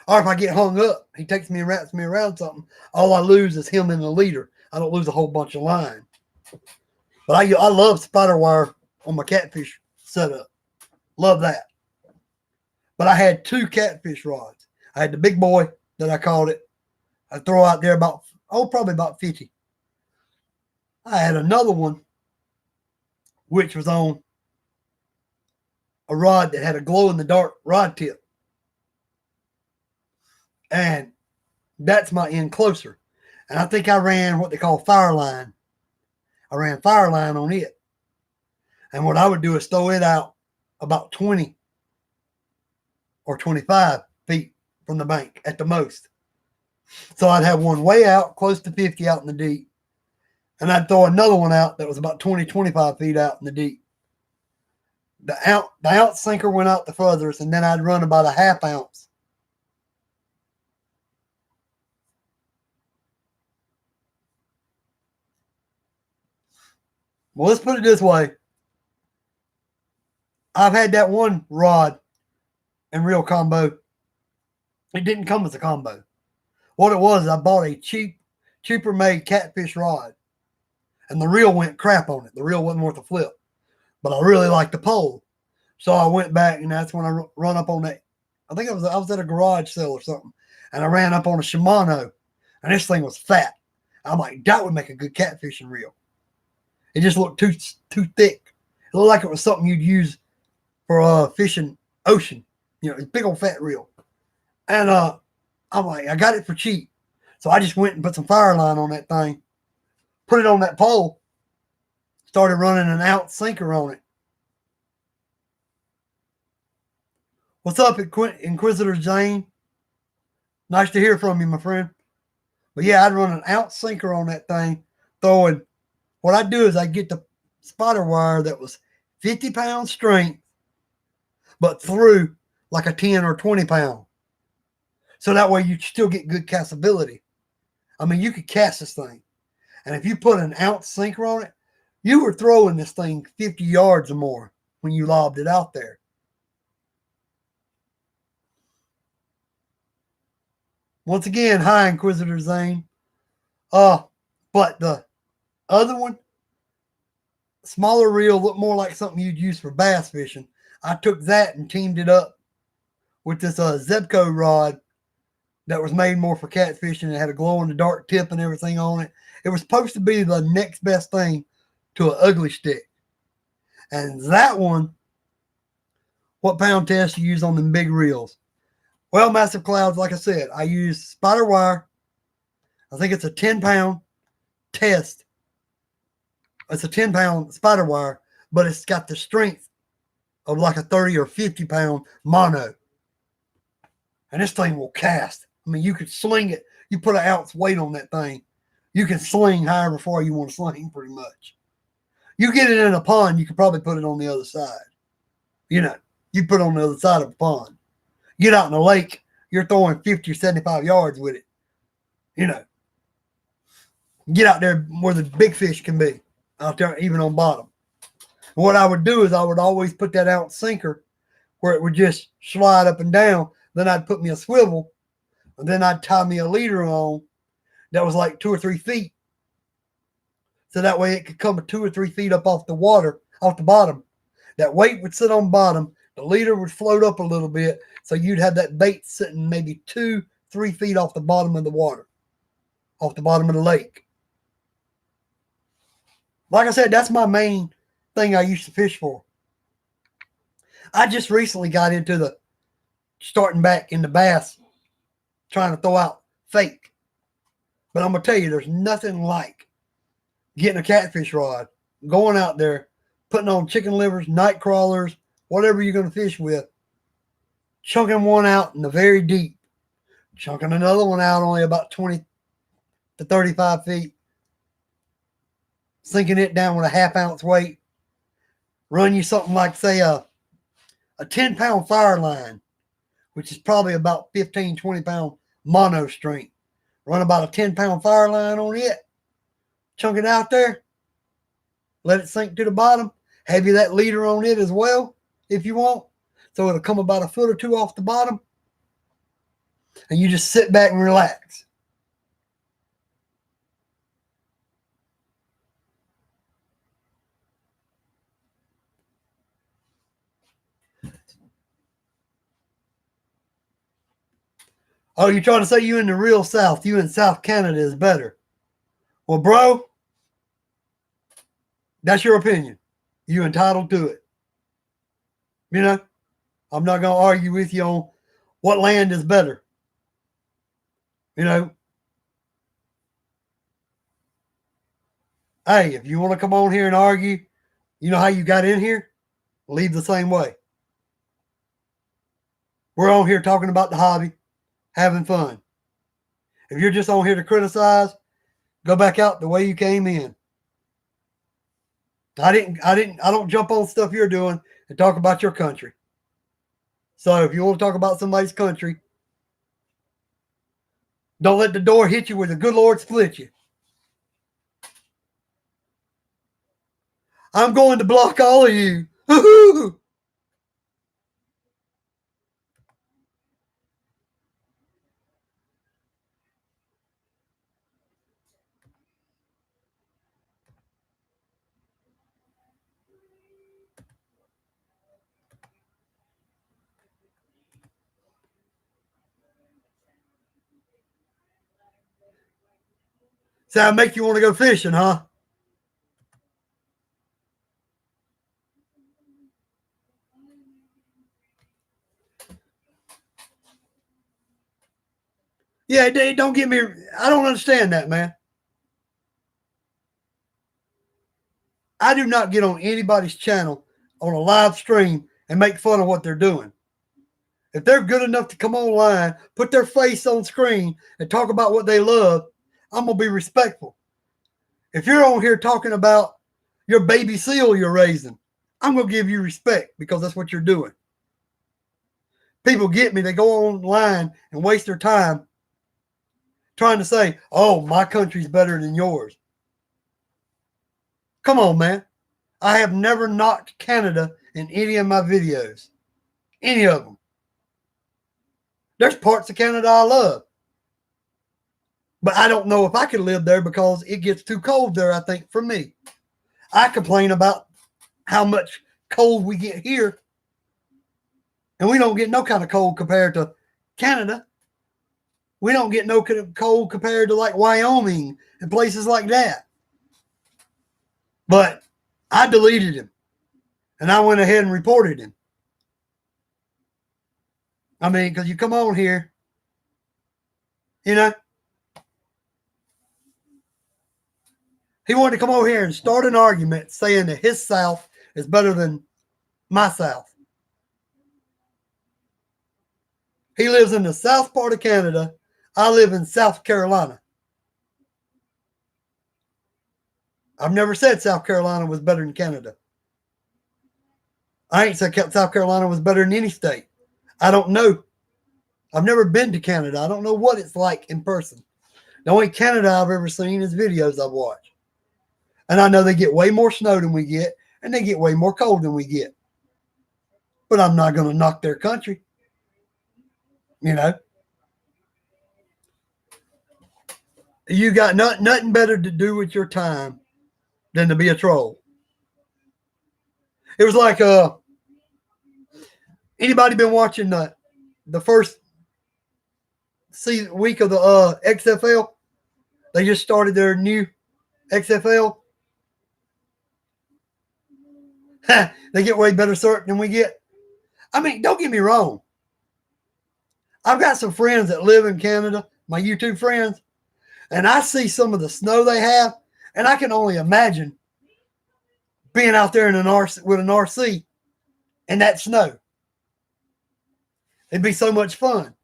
Or if I get hung up, he takes me and wraps me around something, all I lose is him in the leader. I don't lose a whole bunch of line. But I love spider wire on my catfish setup. Love that. But I had 2 catfish rods. I had the big boy that I called it. I throw out there probably about 50. I had another one, which was on a rod that had a glow-in-the-dark rod tip. And that's my end closer. And I think I ran what they call fire line. I ran fire line on it. And what I would do is throw it out about 20 or 25 feet from the bank at the most. So I'd have one way out, close to 50 out in the deep. And I'd throw another one out that was about 20, 25 feet out in the deep. The ounce sinker went out the furthest, and then I'd run about a half ounce. Well, let's put it this way. I've had that one rod and reel combo. It didn't come as a combo. What it was, I bought a cheaper made catfish rod, and the reel went crap on it. The reel wasn't worth a flip, but I really liked the pole. So I went back, and that's when I run up on that. I think I was at a garage sale or something, and I ran up on a Shimano, and this thing was fat. I'm like, that would make a good catfishing reel. It just looked too thick. It looked like it was something you'd use for fishing ocean. You know, it's big old fat reel. And I'm like, I got it for cheap. So I just went and put some fire line on that thing, put it on that pole, started running an ounce sinker on it. What's up, Inquisitor Zane? Nice to hear from you, my friend. But yeah, I'd run an ounce sinker on that thing, throwing. What I'd do is I'd get the spider wire that was 50 pounds strength, but through like a 10 or 20 pound. So that way you still get good castability. I mean, you could cast this thing. And if you put an ounce sinker on it, you were throwing this thing 50 yards or more when you lobbed it out there. Once again, hi, Inquisitor Zane. But the other one, smaller reel, looked more like something you'd use for bass fishing. I took that and teamed it up with this Zebco rod that was made more for catfishing. It had a glow-in-the-dark tip and everything on it. It was supposed to be the next best thing to an ugly stick. And that one, what pound test you use on them big reels? Well, Massive Clouds, like I said, I use spider wire. I think it's a 10-pound test. It's a 10-pound spider wire, but it's got the strength of like a 30 or 50-pound mono. And this thing will cast. I mean, you could sling it. You put an ounce weight on that thing. You can sling however far you want to sling pretty much. You get it in a pond, you could probably put it on the other side. You know, you put it on the other side of the pond. Get out in the lake, you're throwing 50 or 75 yards with it. You know, get out there where the big fish can be, out there even on bottom. And what I would do is I would always put that ounce sinker where it would just slide up and down. Then I'd put me a swivel, and then I'd tie me a leader on that was like 2 or 3 feet. So that way it could come 2 or 3 feet up off the water, off the bottom. That weight would sit on bottom. The leader would float up a little bit. So you'd have that bait sitting maybe 2, 3 feet off the bottom of the water, off the bottom of the lake. Like I said, that's my main thing I used to fish for. I just recently got into starting back in the bass, trying to throw out fake. But I'm going to tell you, there's nothing like getting a catfish rod, going out there, putting on chicken livers, night crawlers, whatever you're going to fish with, chunking one out in the very deep, chunking another one out only about 20 to 35 feet, sinking it down with a half-ounce weight, run you something like, say, a 10-pound fire line, which is probably about 15, 20-pound mono strength. Run about a 10-pound fire line on it, chunk it out there, let it sink to the bottom, have you that leader on it as well, if you want, so it'll come about a foot or two off the bottom, and you just sit back and relax. Oh, you're trying to say you in the real South, you in South Canada is better. Well, bro, that's your opinion. You entitled to it. You know, I'm not going to argue with you on what land is better. You know, hey, if you want to come on here and argue, you know how you got in here? Leave the same way. We're on here talking about the hobby, having fun. If you're just on here to criticize, go back out the way you came in. I don't jump on stuff you're doing and talk about your country. So if you want to talk about somebody's country, don't let the door hit you where the good Lord split you. I'm going to block all of you. So that make you want to go fishing, huh? Yeah, don't get me. I don't understand that, man. I do not get on anybody's channel on a live stream and make fun of what they're doing. If they're good enough to come online, put their face on screen and talk about what they love, I'm going to be respectful. If you're on here talking about your baby seal you're raising, I'm going to give you respect because that's what you're doing. People get me. They go online and waste their time trying to say, oh, my country's better than yours. Come on, man. I have never knocked Canada in any of my videos. Any of them. There's parts of Canada I love. But I don't know if I could live there because it gets too cold there, I think, for me. I complain about how much cold we get here. And we don't get no kind of cold compared to Canada. We don't get no cold compared to like Wyoming and places like that. But I deleted him. And I went ahead and reported him. I mean, because you come on here, you know. He wanted to come over here and start an argument saying that his South is better than my South. He lives in the south part of Canada. I live in South Carolina. I've never said South Carolina was better than Canada. I ain't said South Carolina was better than any state. I don't know. I've never been to Canada. I don't know what it's like in person. The only Canada I've ever seen is videos I've watched. And I know they get way more snow than we get, and they get way more cold than we get. But I'm not going to knock their country. You know? You got nothing better to do with your time than to be a troll. It was like anybody been watching the first week of the XFL? They just started their new XFL. They get way better start than we get. I mean, don't get me wrong. I've got some friends that live in Canada, my YouTube friends, and I see some of the snow they have, and I can only imagine being out there in with an RC and that snow. It'd be so much fun.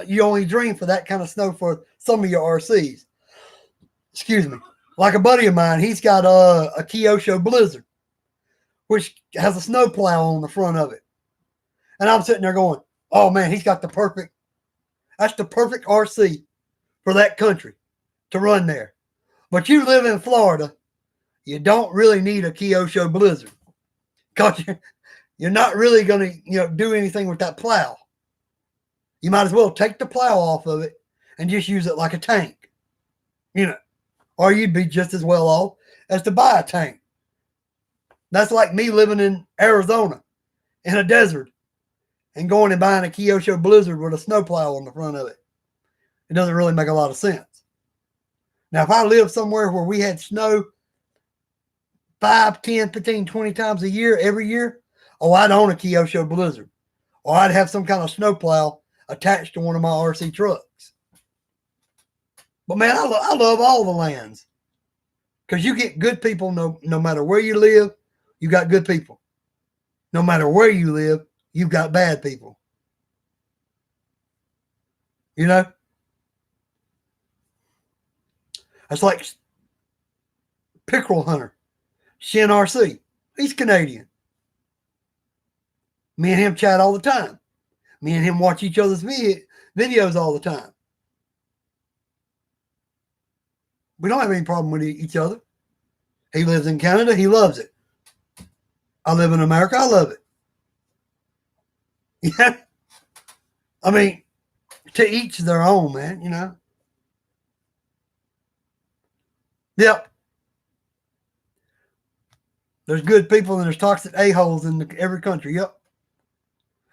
You only dream for that kind of snow for some of your RCs. Excuse me. Like a buddy of mine, he's got a Kyosho Blizzard, which has a snow plow on the front of it. And I'm sitting there going, oh man, that's the perfect RC for that country to run there. But you live in Florida, you don't really need a Kyosho Blizzard because you're not really going to do anything with that plow. You might as well take the plow off of it and just use it like a tank, or you'd be just as well off as to buy a tank. That's like me living in Arizona in a desert and going and buying a Kyosho Blizzard with a snowplow on the front of it. It doesn't really make a lot of sense. Now, if I lived somewhere where we had snow 5, 10, 15, 20 times a year, every year, I'd own a Kyosho Blizzard. Or I'd have some kind of snowplow attached to one of my RC trucks. But man, I love all the lands. Because you get good people no matter where you live, you got good people. No matter where you live, you've got bad people. That's like Pickerel Hunter, Shin RC. He's Canadian. Me and him chat all the time. Me and him watch each other's videos all the time. We don't have any problem with each other. He lives in Canada. He loves it. I live in America. I love it. Yeah. I mean, to each their own, man, Yep. There's good people and there's toxic a-holes in every country. Yep.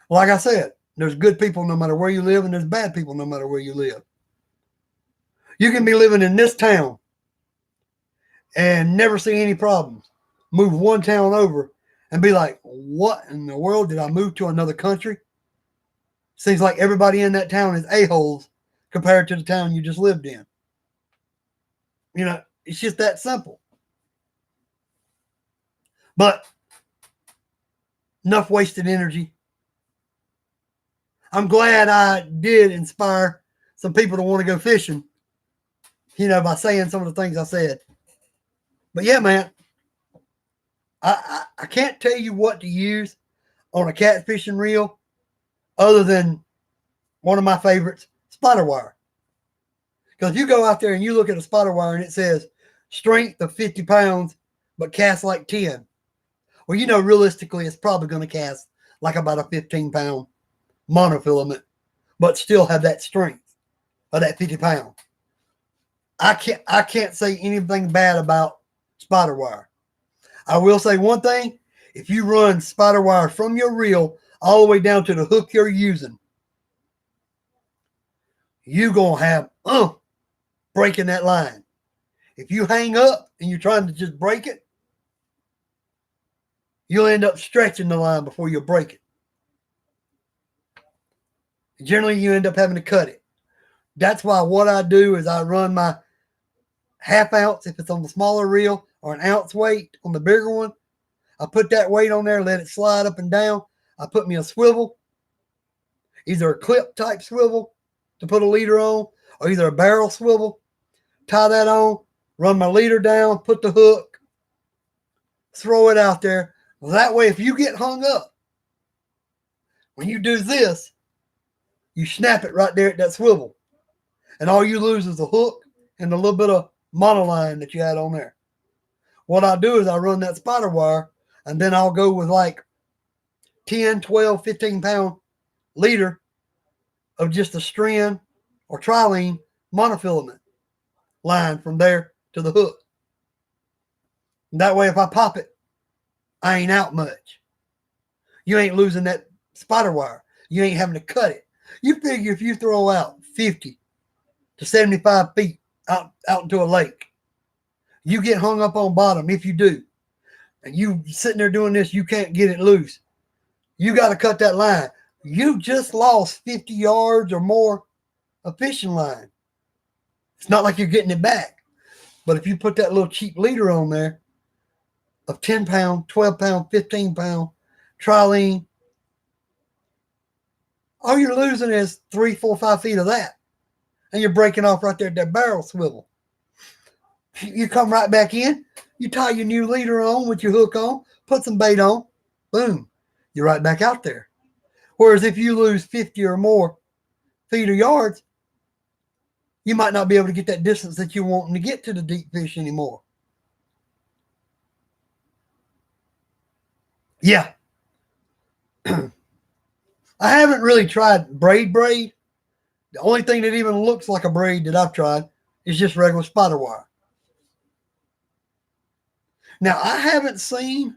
Like I said, there's good people no matter where you live, and there's bad people no matter where you live. You can be living in this town and never see any problems. Move one town over and be like, what in the world did I move to another country? Seems like everybody in that town is a-holes compared to the town you just lived in. It's just that simple. But enough wasted energy. I'm glad I did inspire some people to want to go fishing, by saying some of the things I said. But yeah, man, I can't tell you what to use on a catfishing reel other than one of my favorites, spider wire. Because if you go out there and you look at a spider wire and it says strength of 50 pounds, but cast like 10. Well, realistically, it's probably going to cast like about a 15-pound monofilament, but still have that strength of that 50 pound. I can't say anything bad about spider wire. I will say one thing. If you run spider wire from your reel all the way down to the hook you're using, you're going to have breaking that line. If you hang up and you're trying to just break it, you'll end up stretching the line before you break it. Generally, you end up having to cut it. That's why what I do is I run my half ounce if it's on the smaller reel, or an ounce weight on the bigger one. I put that weight on there, let it slide up and down. I put me a swivel, either a clip type swivel to put a leader on, or either a barrel swivel. Tie that on, run my leader down, put the hook, throw it out there. That way, if you get hung up, when you do this, you snap it right there at that swivel. And all you lose is the hook and the little bit of monoline that you had on there. What I do is I run that spider wire, and then I'll go with like 10, 12, 15-pound leader of just a strand or trilene monofilament line from there to the hook. And that way, if I pop it, I ain't out much. You ain't losing that spider wire. You ain't having to cut it. You figure if you throw out 50 to 75 feet out into a lake, you get hung up on bottom, if you do, and you sitting there doing this, you can't get it loose. You got to cut that line. You just lost 50 yards or more of fishing line. It's not like you're getting it back. But if you put that little cheap leader on there of 10 pound, 12 pound, 15 pound trilene, All you're losing is 3, 4, 5 feet of that. And you're breaking off right there at that barrel swivel. You come right back in, you tie your new leader on with your hook on, put some bait on, boom, you're right back out there. Whereas if you lose 50 or more feet or yards, you might not be able to get that distance that you're wanting to get to the deep fish anymore. Yeah. I haven't really tried braid. The only thing that even looks like a braid that I've tried is just regular spider wire. Now, I haven't seen,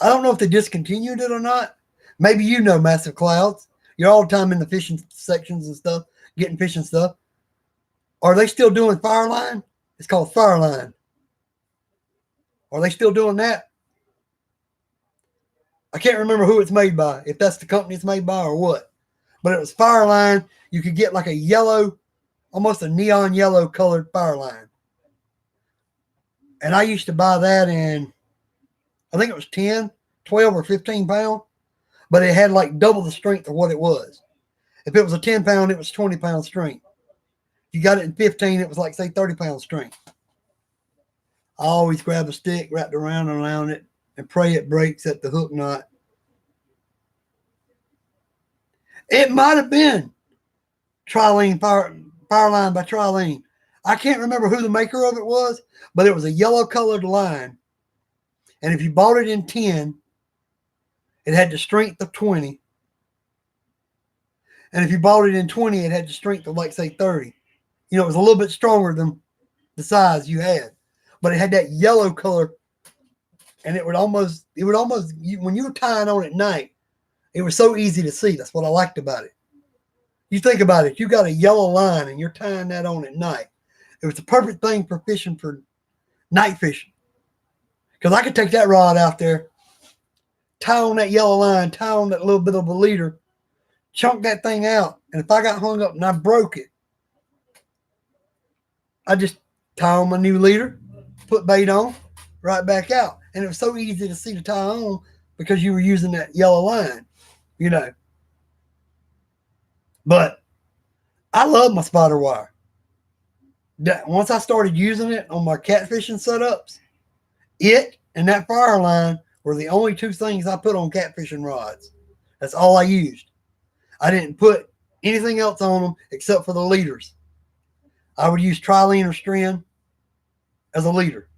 I don't know if they discontinued it or not. Maybe you know, Massive Clouds. You're all the time in the fishing sections and stuff, getting fishing stuff. Are they still doing Fireline? It's called Fireline. Are they still doing that? I can't remember who it's made by, if that's the company it's made by or what. But it was Fireline. You could get like a yellow, almost a neon yellow colored Fireline. And I used to buy that in, I think it was 10, 12, or 15 pound. But it had like double the strength of what it was. If it was a 10 pound, it was 20 pound strength. If you got it in 15, it was like, say, 30 pound strength. I always grab a stick, wrap it around it, and pray it breaks at the hook knot. It might have been Trilene Fireline by Trilene. I can't remember who the maker of it was, but it was a yellow colored line. And if you bought it in 10, it had the strength of 20. And if you bought it in 20, it had the strength of, like, say, 30. You know, it was a little bit stronger than the size you had. But it had that yellow color. And it would almost, when you were tying on at night, it was so easy to see. That's what I liked about it. You think about it. You got a yellow line and you're tying that on at night. It was the perfect thing for fishing, for night fishing. Because I could take that rod out there, tie on that yellow line, tie on that little bit of a leader, chunk that thing out. And if I got hung up and I broke it, I just tie on my new leader, put bait on, right back out. And it was so easy to see the tie on because you were using that yellow line, you know. But I love my spider wire. Once I started using it on my catfishing setups, it and that Fireline were the only two things I put on catfishing rods. That's all I used. I didn't put anything else on them except for the leaders. I would use Trilene or Stren as a leader.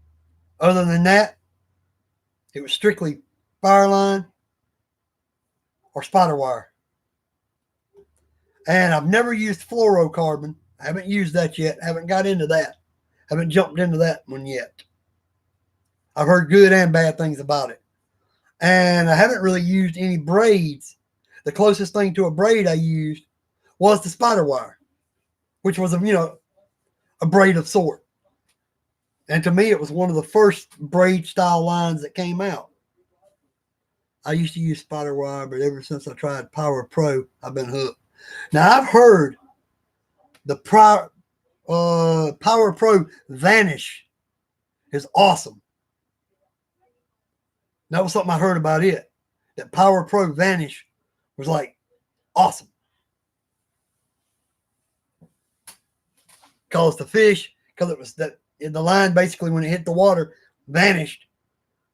Other than that, it was strictly Fireline or spider wire. And I've never used fluorocarbon. I haven't used that yet. Haven't got into that. Haven't jumped into that one yet. I've heard good and bad things about it. And I haven't really used any braids. The closest thing to a braid I used was the spider wire, which was a braid of sort. And to me, it was one of the first braid style lines that came out. I used to use spider wire, but ever since I tried Power Pro, I've been hooked. Now, I've heard the Power Pro Vanish is awesome. That was something I heard about it. That Power Pro Vanish was like awesome. Because the fish, because it was that the line basically when it hit the water vanished.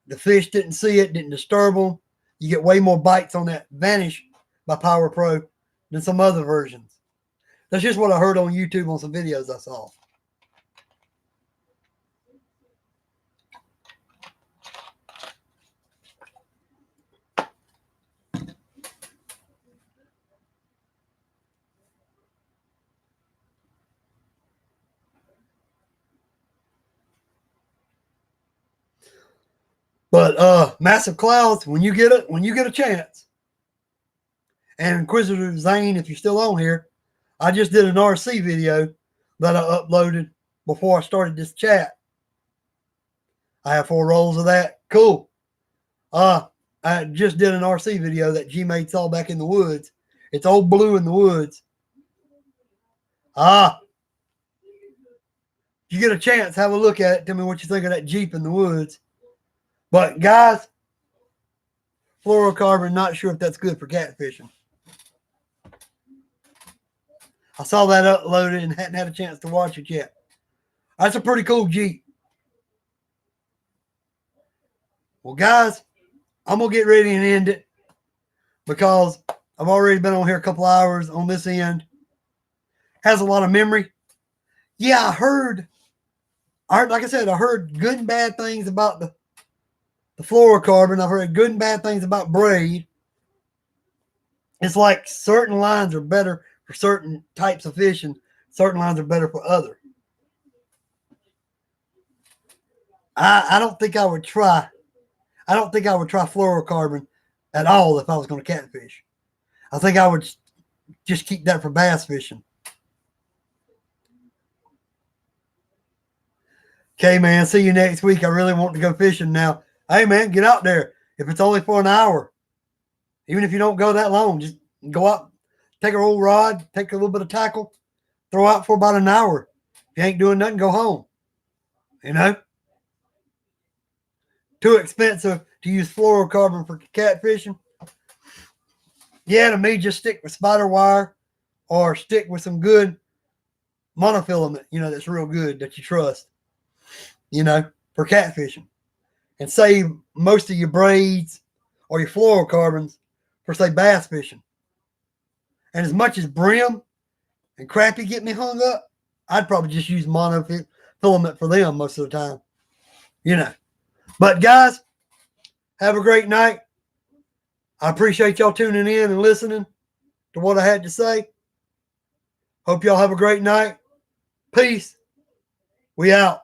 The fish didn't see it, didn't disturb them. You get way more bites on that Vanish by Power Pro than some other versions. That's just what I heard on YouTube on some videos I saw. But Massive Clouds, when you get a chance, and Inquisitor Zane, if you're still on here, I just did an RC video that I uploaded before I started this chat. I have 4 rolls of that. Cool. I just did an RC video that G-Made saw back in the woods. It's Old Blue in the Woods. If you get a chance, have a look at it. Tell me what you think of that Jeep in the woods. But guys, fluorocarbon, not sure if that's good for catfishing. I saw that uploaded and hadn't had a chance to watch it yet. That's a pretty cool Jeep. Well, guys, I'm going to get ready and end it because I've already been on here a couple hours on this end. Has a lot of memory. Yeah, I heard, like I said, I heard good and bad things about the fluorocarbon. I've heard good and bad things about braid. It's like certain lines are better for certain types of fishing. Certain lines are better for other. I don't think I would try. I don't think I would try fluorocarbon at all if I was going to catfish. I think I would just keep that for bass fishing. Okay, man. See you next week. I really want to go fishing now. Hey, man, get out there. If it's only for an hour, even if you don't go that long, just go out, take a old rod, take a little bit of tackle, throw out for about an hour. If you ain't doing nothing, go home. You know? Too expensive to use fluorocarbon for catfishing. Yeah, to me, just stick with spider wire or stick with some good monofilament, that's real good that you trust, for catfishing. And save most of your braids or your fluorocarbons for, say, bass fishing. And as much as brim and crappie get me hung up, I'd probably just use monofilament for them most of the time. But guys, have a great night. I appreciate y'all tuning in and listening to what I had to say. Hope y'all have a great night. Peace. We out.